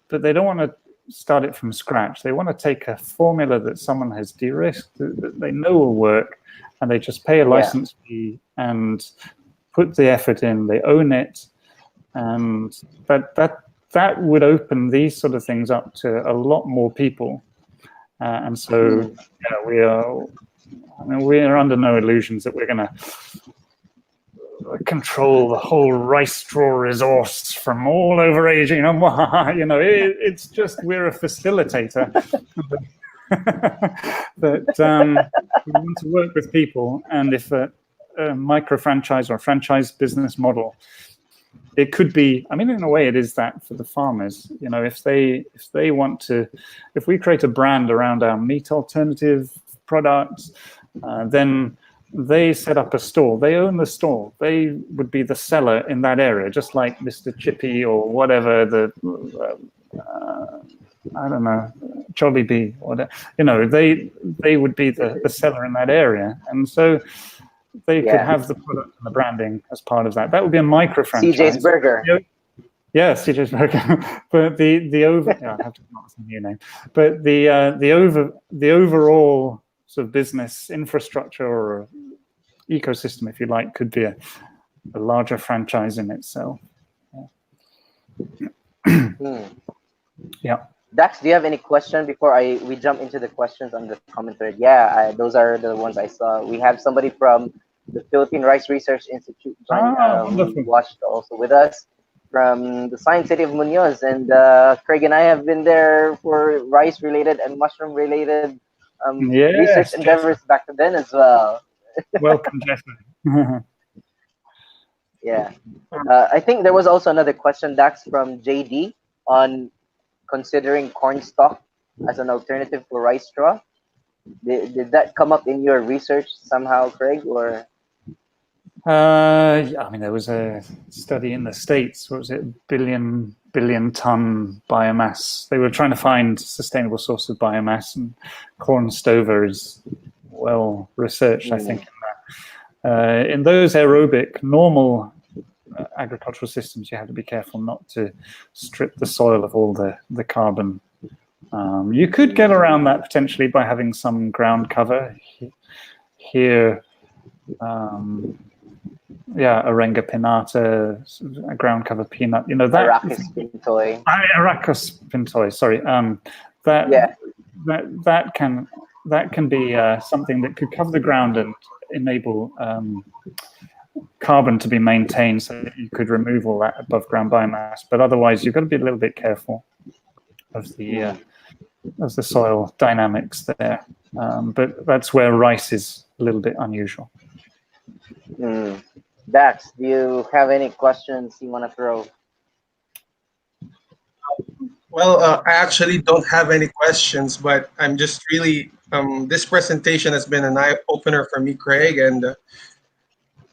but they don't want to start it from scratch. They want to take a formula that someone has de-risked, that they know will work, and they just pay a license fee and put the effort in. They own it, and that would open these sort of things up to a lot more people. And so, we are under no illusions that we're going to control the whole rice straw resource from all over Asia. It's just we're a facilitator. But we want to work with people, and if a micro franchise or franchise business model, it could be. I mean, in a way, it is that for the farmers. If they want to, if we create a brand around our meat alternative products, then they set up a store. They own the store. They would be the seller in that area, just like Mr. Chippy or whatever, I don't know, Jollibee, whatever. They would be the seller in that area, and so they could have the product and the branding as part of that. That would be a micro franchise. CJ's Burger. Yeah, CJ's Burger. But the I have to come up with a new name. But the overall sort of business infrastructure or ecosystem, if you like, could be a larger franchise in itself. Yeah. Dax, do you have any question before we jump into the questions on the comment thread? Yeah, those are the ones I saw. We have somebody from the Philippine Rice Research Institute watched also with us from the Science City of Muñoz, and Craig and I have been there for rice related and mushroom related research endeavors back then as well. Welcome, Jeffrey. Yeah. I think there was also another question, Dax, from JD on considering corn stalk as an alternative for rice straw. Did that come up in your research somehow, Craig, or? Yeah, I mean, there was a study in the States. What was it? Billion ton biomass. They were trying to find sustainable source of biomass, and corn stover is well researched, I think. In those aerobic, normal agricultural systems, you have to be careful not to strip the soil of all the carbon. You could get around that potentially by having some ground cover. Here, Arenga pinnata, a ground cover peanut. That Arachis pintoi. Arachis pintoi. Sorry. That can be something that could cover the ground and enable carbon to be maintained, so that you could remove all that above ground biomass. But otherwise, you've got to be a little bit careful of the soil dynamics there. But that's where rice is a little bit unusual. Dax, do you have any questions you want to throw? Well, I actually don't have any questions, but I'm just really, this presentation has been an eye opener for me, Craig, and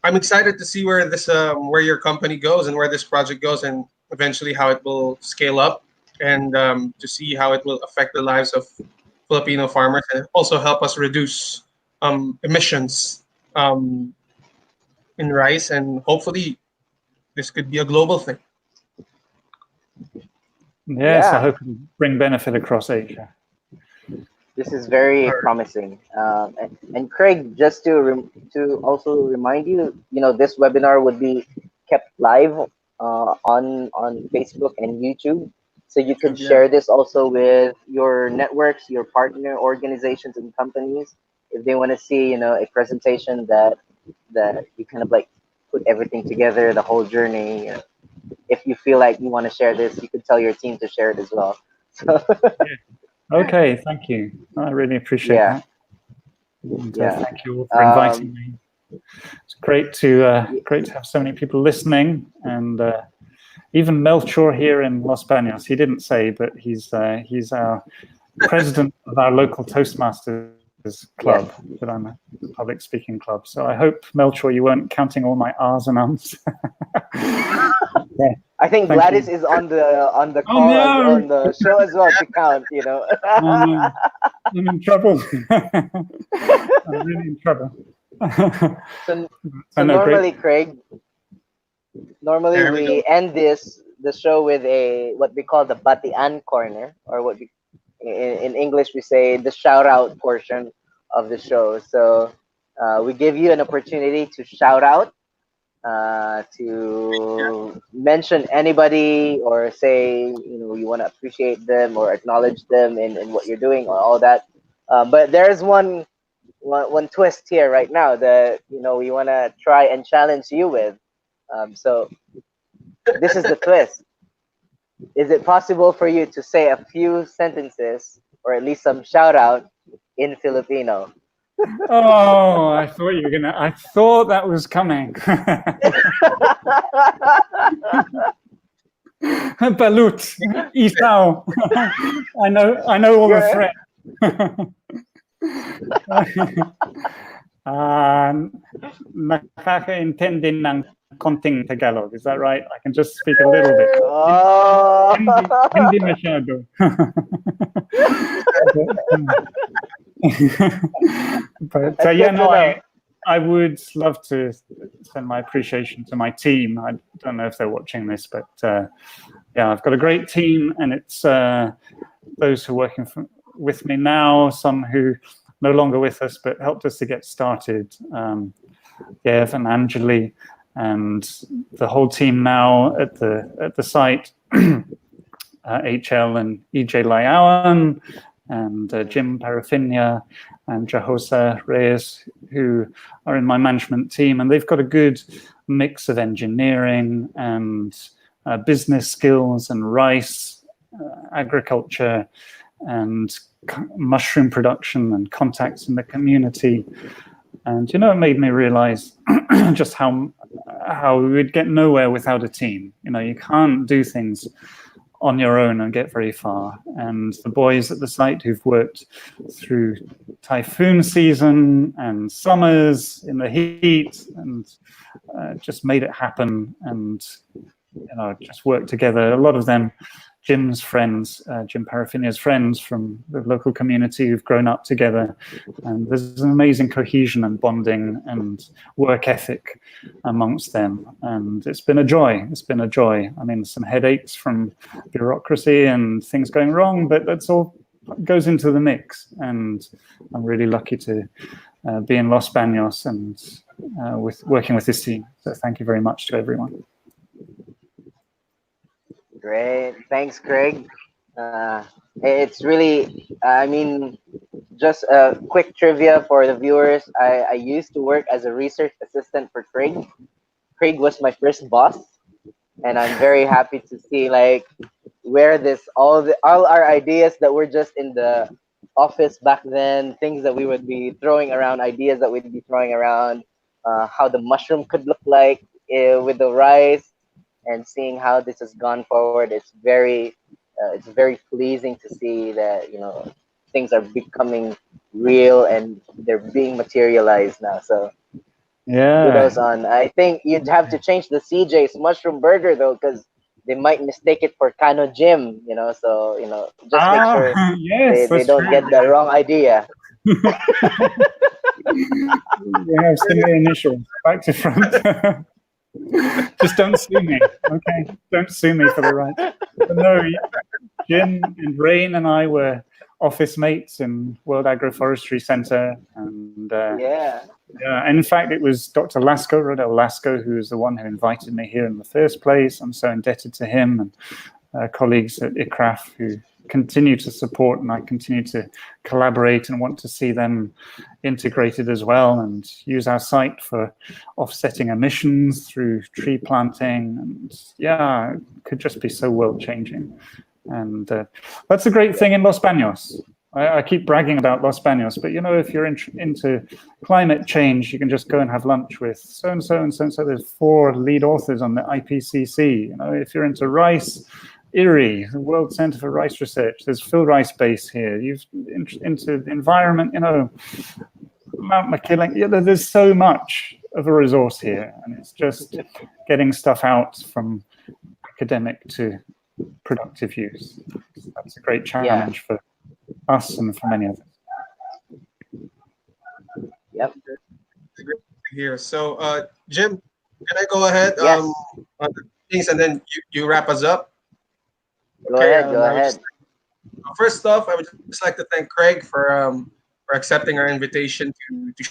I'm excited to see where this, where your company goes and where this project goes, and eventually how it will scale up, and to see how it will affect the lives of Filipino farmers and also help us reduce emissions in rice, and hopefully this could be a global thing. Yes, I hope it will bring benefit across Asia. This is very promising. And Craig, just to also remind you, this webinar would be kept live on Facebook and YouTube. So you could Yeah. share this also with your networks, your partner organizations and companies, if they want to see, a presentation that you kind of like put everything together, the whole journey. If you feel like you want to share this, you could tell your team to share it as well. So Okay, thank you. I really appreciate yeah, that. And yeah. thank you all for inviting Um, me. It's great to have so many people listening, and even Melchor here in Los Baños. He didn't say, but he's our president of our local Toastmasters yes. club that I'm a public speaking club. So I hope, Melchor, you weren't counting all my R's and ums. Yeah, I think thank Gladys you. is on the Oh call as no! on the show as well to count. Oh no! I'm in trouble. I'm really in trouble. So I so know, great. normally There we go. we end the show with a what we call the Batian corner, or what we in English we say the shout out portion of the show. So we give you an opportunity to shout out, to mention anybody, or say you want to appreciate them or acknowledge them in what you're doing or all that. But there's one twist here right now that we want to try and challenge you with. So this is the twist. Is it possible for you to say a few sentences or at least some shout out in Filipino? Oh, I thought you were gonna. I thought that was coming. Balut, isaw. I know all the You're, threats. Nakakaintindi ng konting Tagalog. Is that right? I can just speak a little bit. oh. Hindi masyado. But That's yeah, good no, to know. I would love to send my appreciation to my team. I don't know if they're watching this, but yeah, I've got a great team, and it's those who are working with me now, some who no longer with us, but helped us to get started. Yev and Anjali, and the whole team now at the site, HL and EJ Layawan, and Jim Parafinia and Jahosa Reyes, who are in my management team, and they've got a good mix of engineering and business skills and rice, agriculture, and mushroom production and contacts in the community. And it made me realize just how we would get nowhere without a team. You can't do things on your own and get very far. And the boys at the site who've worked through typhoon season and summers in the heat and just made it happen, and just worked together. A lot of them, Jim's friends, Jim Parafinia's friends from the local community who've grown up together. And there's an amazing cohesion and bonding and work ethic amongst them. And it's been a joy. It's been a joy. I mean, some headaches from bureaucracy and things going wrong, but that's all goes into the mix. And I'm really lucky to be in Los Baños and working with this team. So thank you very much to everyone. Great. Thanks, Craig. It's really, I mean, just a quick trivia for the viewers. I used to work as a research assistant for Craig. Craig was my first boss, and I'm very happy to see like where all our ideas that were just in the office back then, things that we would be throwing around, ideas that we'd be throwing around, how the mushroom could look like with the rice, and seeing how this has gone forward. It's very pleasing to see that things are becoming real and they're being materialized now. So kudos Yeah. on. I think you'd have to change the CJ's mushroom burger though, because they might mistake it for Kano Jim. So just make sure Yes, they that's don't true. get the wrong idea. We have similar initials, back to front. Just don't sue me, okay? Don't sue me for the right. But no, Jim and Rain and I were office mates in World Agroforestry Center. And Yeah. yeah, in fact, it was Dr. Rodel Lasco, who was the one who invited me here in the first place. I'm so indebted to him and colleagues at ICRAF who continue to support, and I continue to collaborate and want to see them integrated as well and use our site for offsetting emissions through tree planting. And yeah, it could just be so world changing. And that's a great thing in Los Baños. I keep bragging about Los Baños, but if you're into climate change, you can just go and have lunch with so-and-so and so-and-so. There's 4 lead authors on the IPCC. If you're into rice, IRRI, the World Center for Rice Research, there's Phil Rice Base here. You've into the environment, Mount McKilling. There's so much of a resource here, and it's just getting stuff out from academic to productive use. That's a great challenge for us and for many others. Yep. It's great to hear. So, Jim, can I go ahead Yes. on the things and then you wrap us up? Go Okay. ahead. Go ahead. First off, I would just like to thank Craig for accepting our invitation to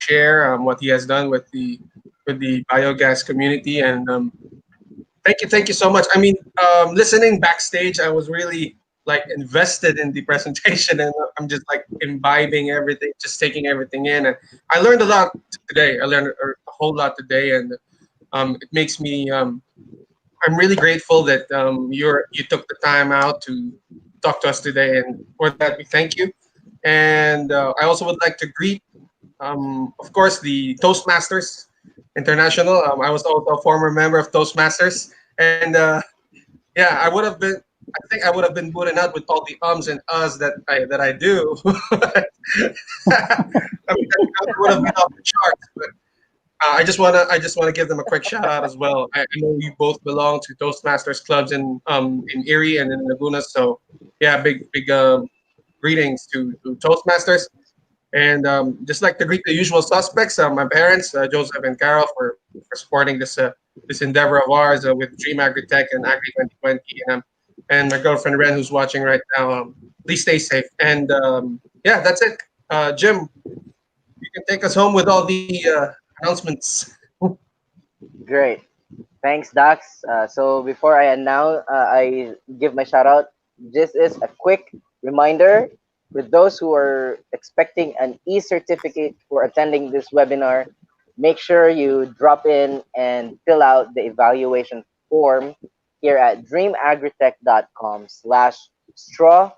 share what he has done with the biogas community, and thank you so much. I mean, listening backstage, I was really like invested in the presentation, and I'm just like imbibing everything, just taking everything in, and I learned a lot today. I learned a whole lot today, and it makes me I'm really grateful that you took the time out to talk to us today, and for that we thank you. And I also would like to greet, of course, the Toastmasters International. I was also a former member of Toastmasters, and yeah, I would have been. I think I would have been booted out with all the ums and uhs that I do. I mean, that would have been off the charts. But I just wanna give them a quick shout out as well. I know you both belong to Toastmasters clubs in Erie and in Laguna. So yeah, big greetings to Toastmasters. And just like to greet the usual suspects, my parents, Joseph and Carol, for supporting this endeavor of ours with Dream Agritech and Agri 2020, and my girlfriend Ren, who's watching right now. Please stay safe. And yeah, that's it. Jim, you can take us home with all the announcements. Great. Thanks, Dax. So before I give my shout out, this is a quick reminder with those who are expecting an e-certificate for attending this webinar. Make sure you drop in and fill out the evaluation form here at dreamagritech.com/straw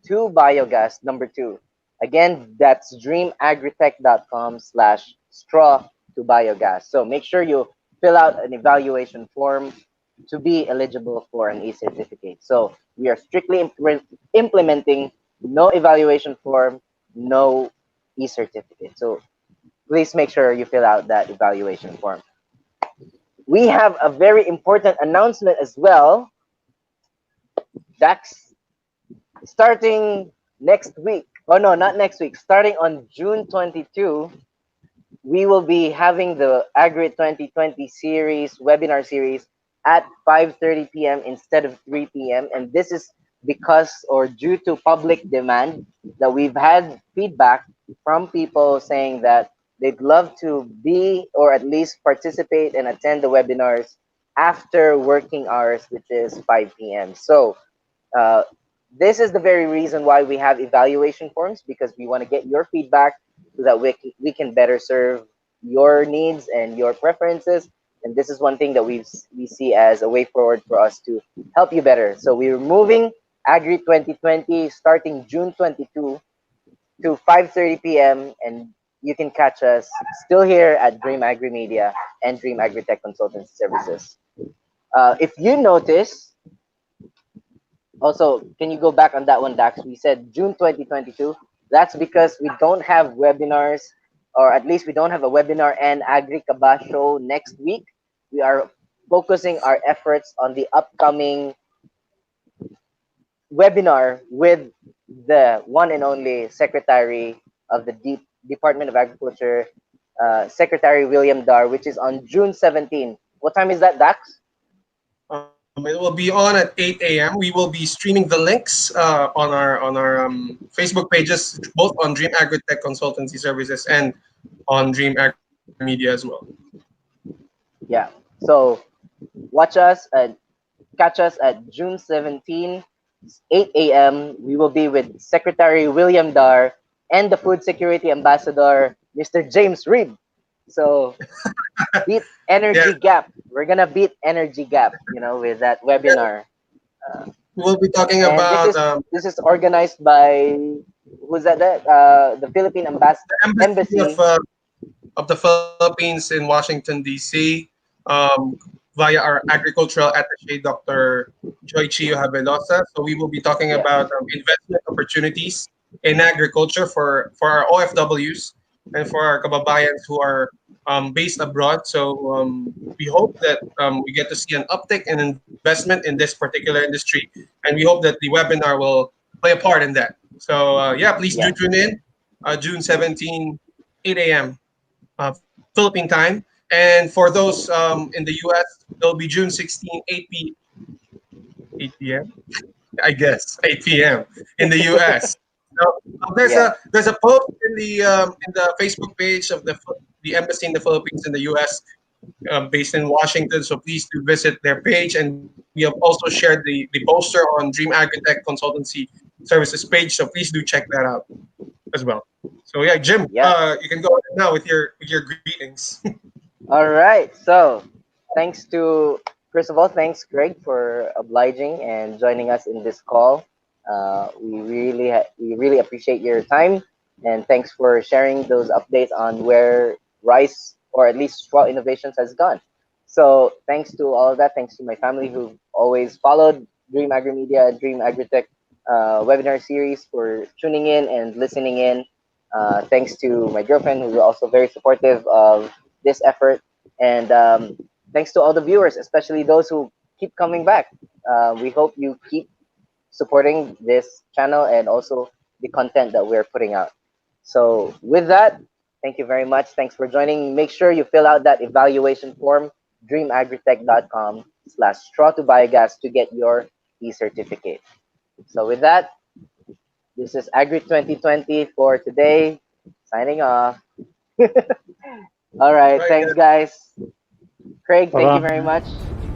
to biogas number 2. Again, that's dreamagritech.com/straw to biogas. So make sure you fill out an evaluation form to be eligible for an e-certificate. So we are strictly implementing no evaluation form, no e-certificate. So please make sure you fill out that evaluation form. We have a very important announcement as well. Dax, starting next week. Oh no, not next week. Starting on June 22, we will be having the Agri 2020 webinar series at 5:30 p.m. instead of 3 p.m. And this is because or due to public demand that we've had feedback from people saying that they'd love to be or at least participate and attend the webinars after working hours, which is 5 p.m. So uh, this is the very reason why we have evaluation forms, because we want to get your feedback so that we can better serve your needs and your preferences. And this is one thing that we see as a way forward for us to help you better. So we're moving Agri 2020 starting June 22 to 5:30 p.m. and you can catch us still here at Dream Agri Media and Dream Agritech Consultancy Services. If you notice, also, can you go back on that one, Dax? We said June 2022. That's because we don't have webinars, or at least we don't have a webinar and Agri Kaba show next week. We are focusing our efforts on the upcoming webinar with the one and only Secretary of the Department of Agriculture, Secretary William Dar, which is on June 17. What time is that, Dax? It will be on at 8 a.m. We will be streaming the links on our Facebook pages, both on Dream Agritech Consultancy Services and on Dream Agri Media as well. Yeah. So watch us and catch us at June 17, 8 a.m. We will be with Secretary William Dar and the Food Security Ambassador, Mr. James Reed. So beat Yeah, energy gap. We're gonna beat energy gap, with that yeah. webinar. Uh, We'll be talking and this about is this is organized by who's that? The Philippine the embassy Embassy. of the Philippines in Washington D.C. Um, via our agricultural attaché, Dr. Joy Chio Havelosa. So we will be talking Yeah, about investment opportunities in agriculture for our OFWs and for our kababayans who are based abroad. So we hope that we get to see an uptick in investment in this particular industry, and we hope that the webinar will play a part in that. So yeah, please do yeah, tune in June 17, 8 a.m. Philippine time. And for those in the US, it'll be June 16, 8 p.m. I guess 8 p.m. in the US. So yeah, there's a post in the Facebook page of the embassy in the Philippines in the US, based in Washington. So please do visit their page, and we have also shared the poster on Dream Agritech Consultancy Services page. So please do check that out as well. So yeah, Jim, yeah. you can go ahead now with your greetings. All right. So, thanks to first of all, thanks Greg for obliging and joining us in this call. We really appreciate your time, and thanks for sharing those updates on where rice or at least straw innovations has gone. So, thanks to all of that. Thanks to my family who always followed Dream Agri Media, Dream Agritech webinar series for tuning in and listening in. Thanks to my girlfriend who's also very supportive of this effort. And thanks to all the viewers, especially those who keep coming back. We hope you keep supporting this channel and also the content that we're putting out. So with that, thank you very much. Thanks for joining. Make sure you fill out that evaluation form, dreamagritech.com/straw to biogas to get your e-certificate. So with that, this is Agri 2020 for today. Signing off. All right. Right, Thanks, guys. Craig, thank you very Bye-bye. much.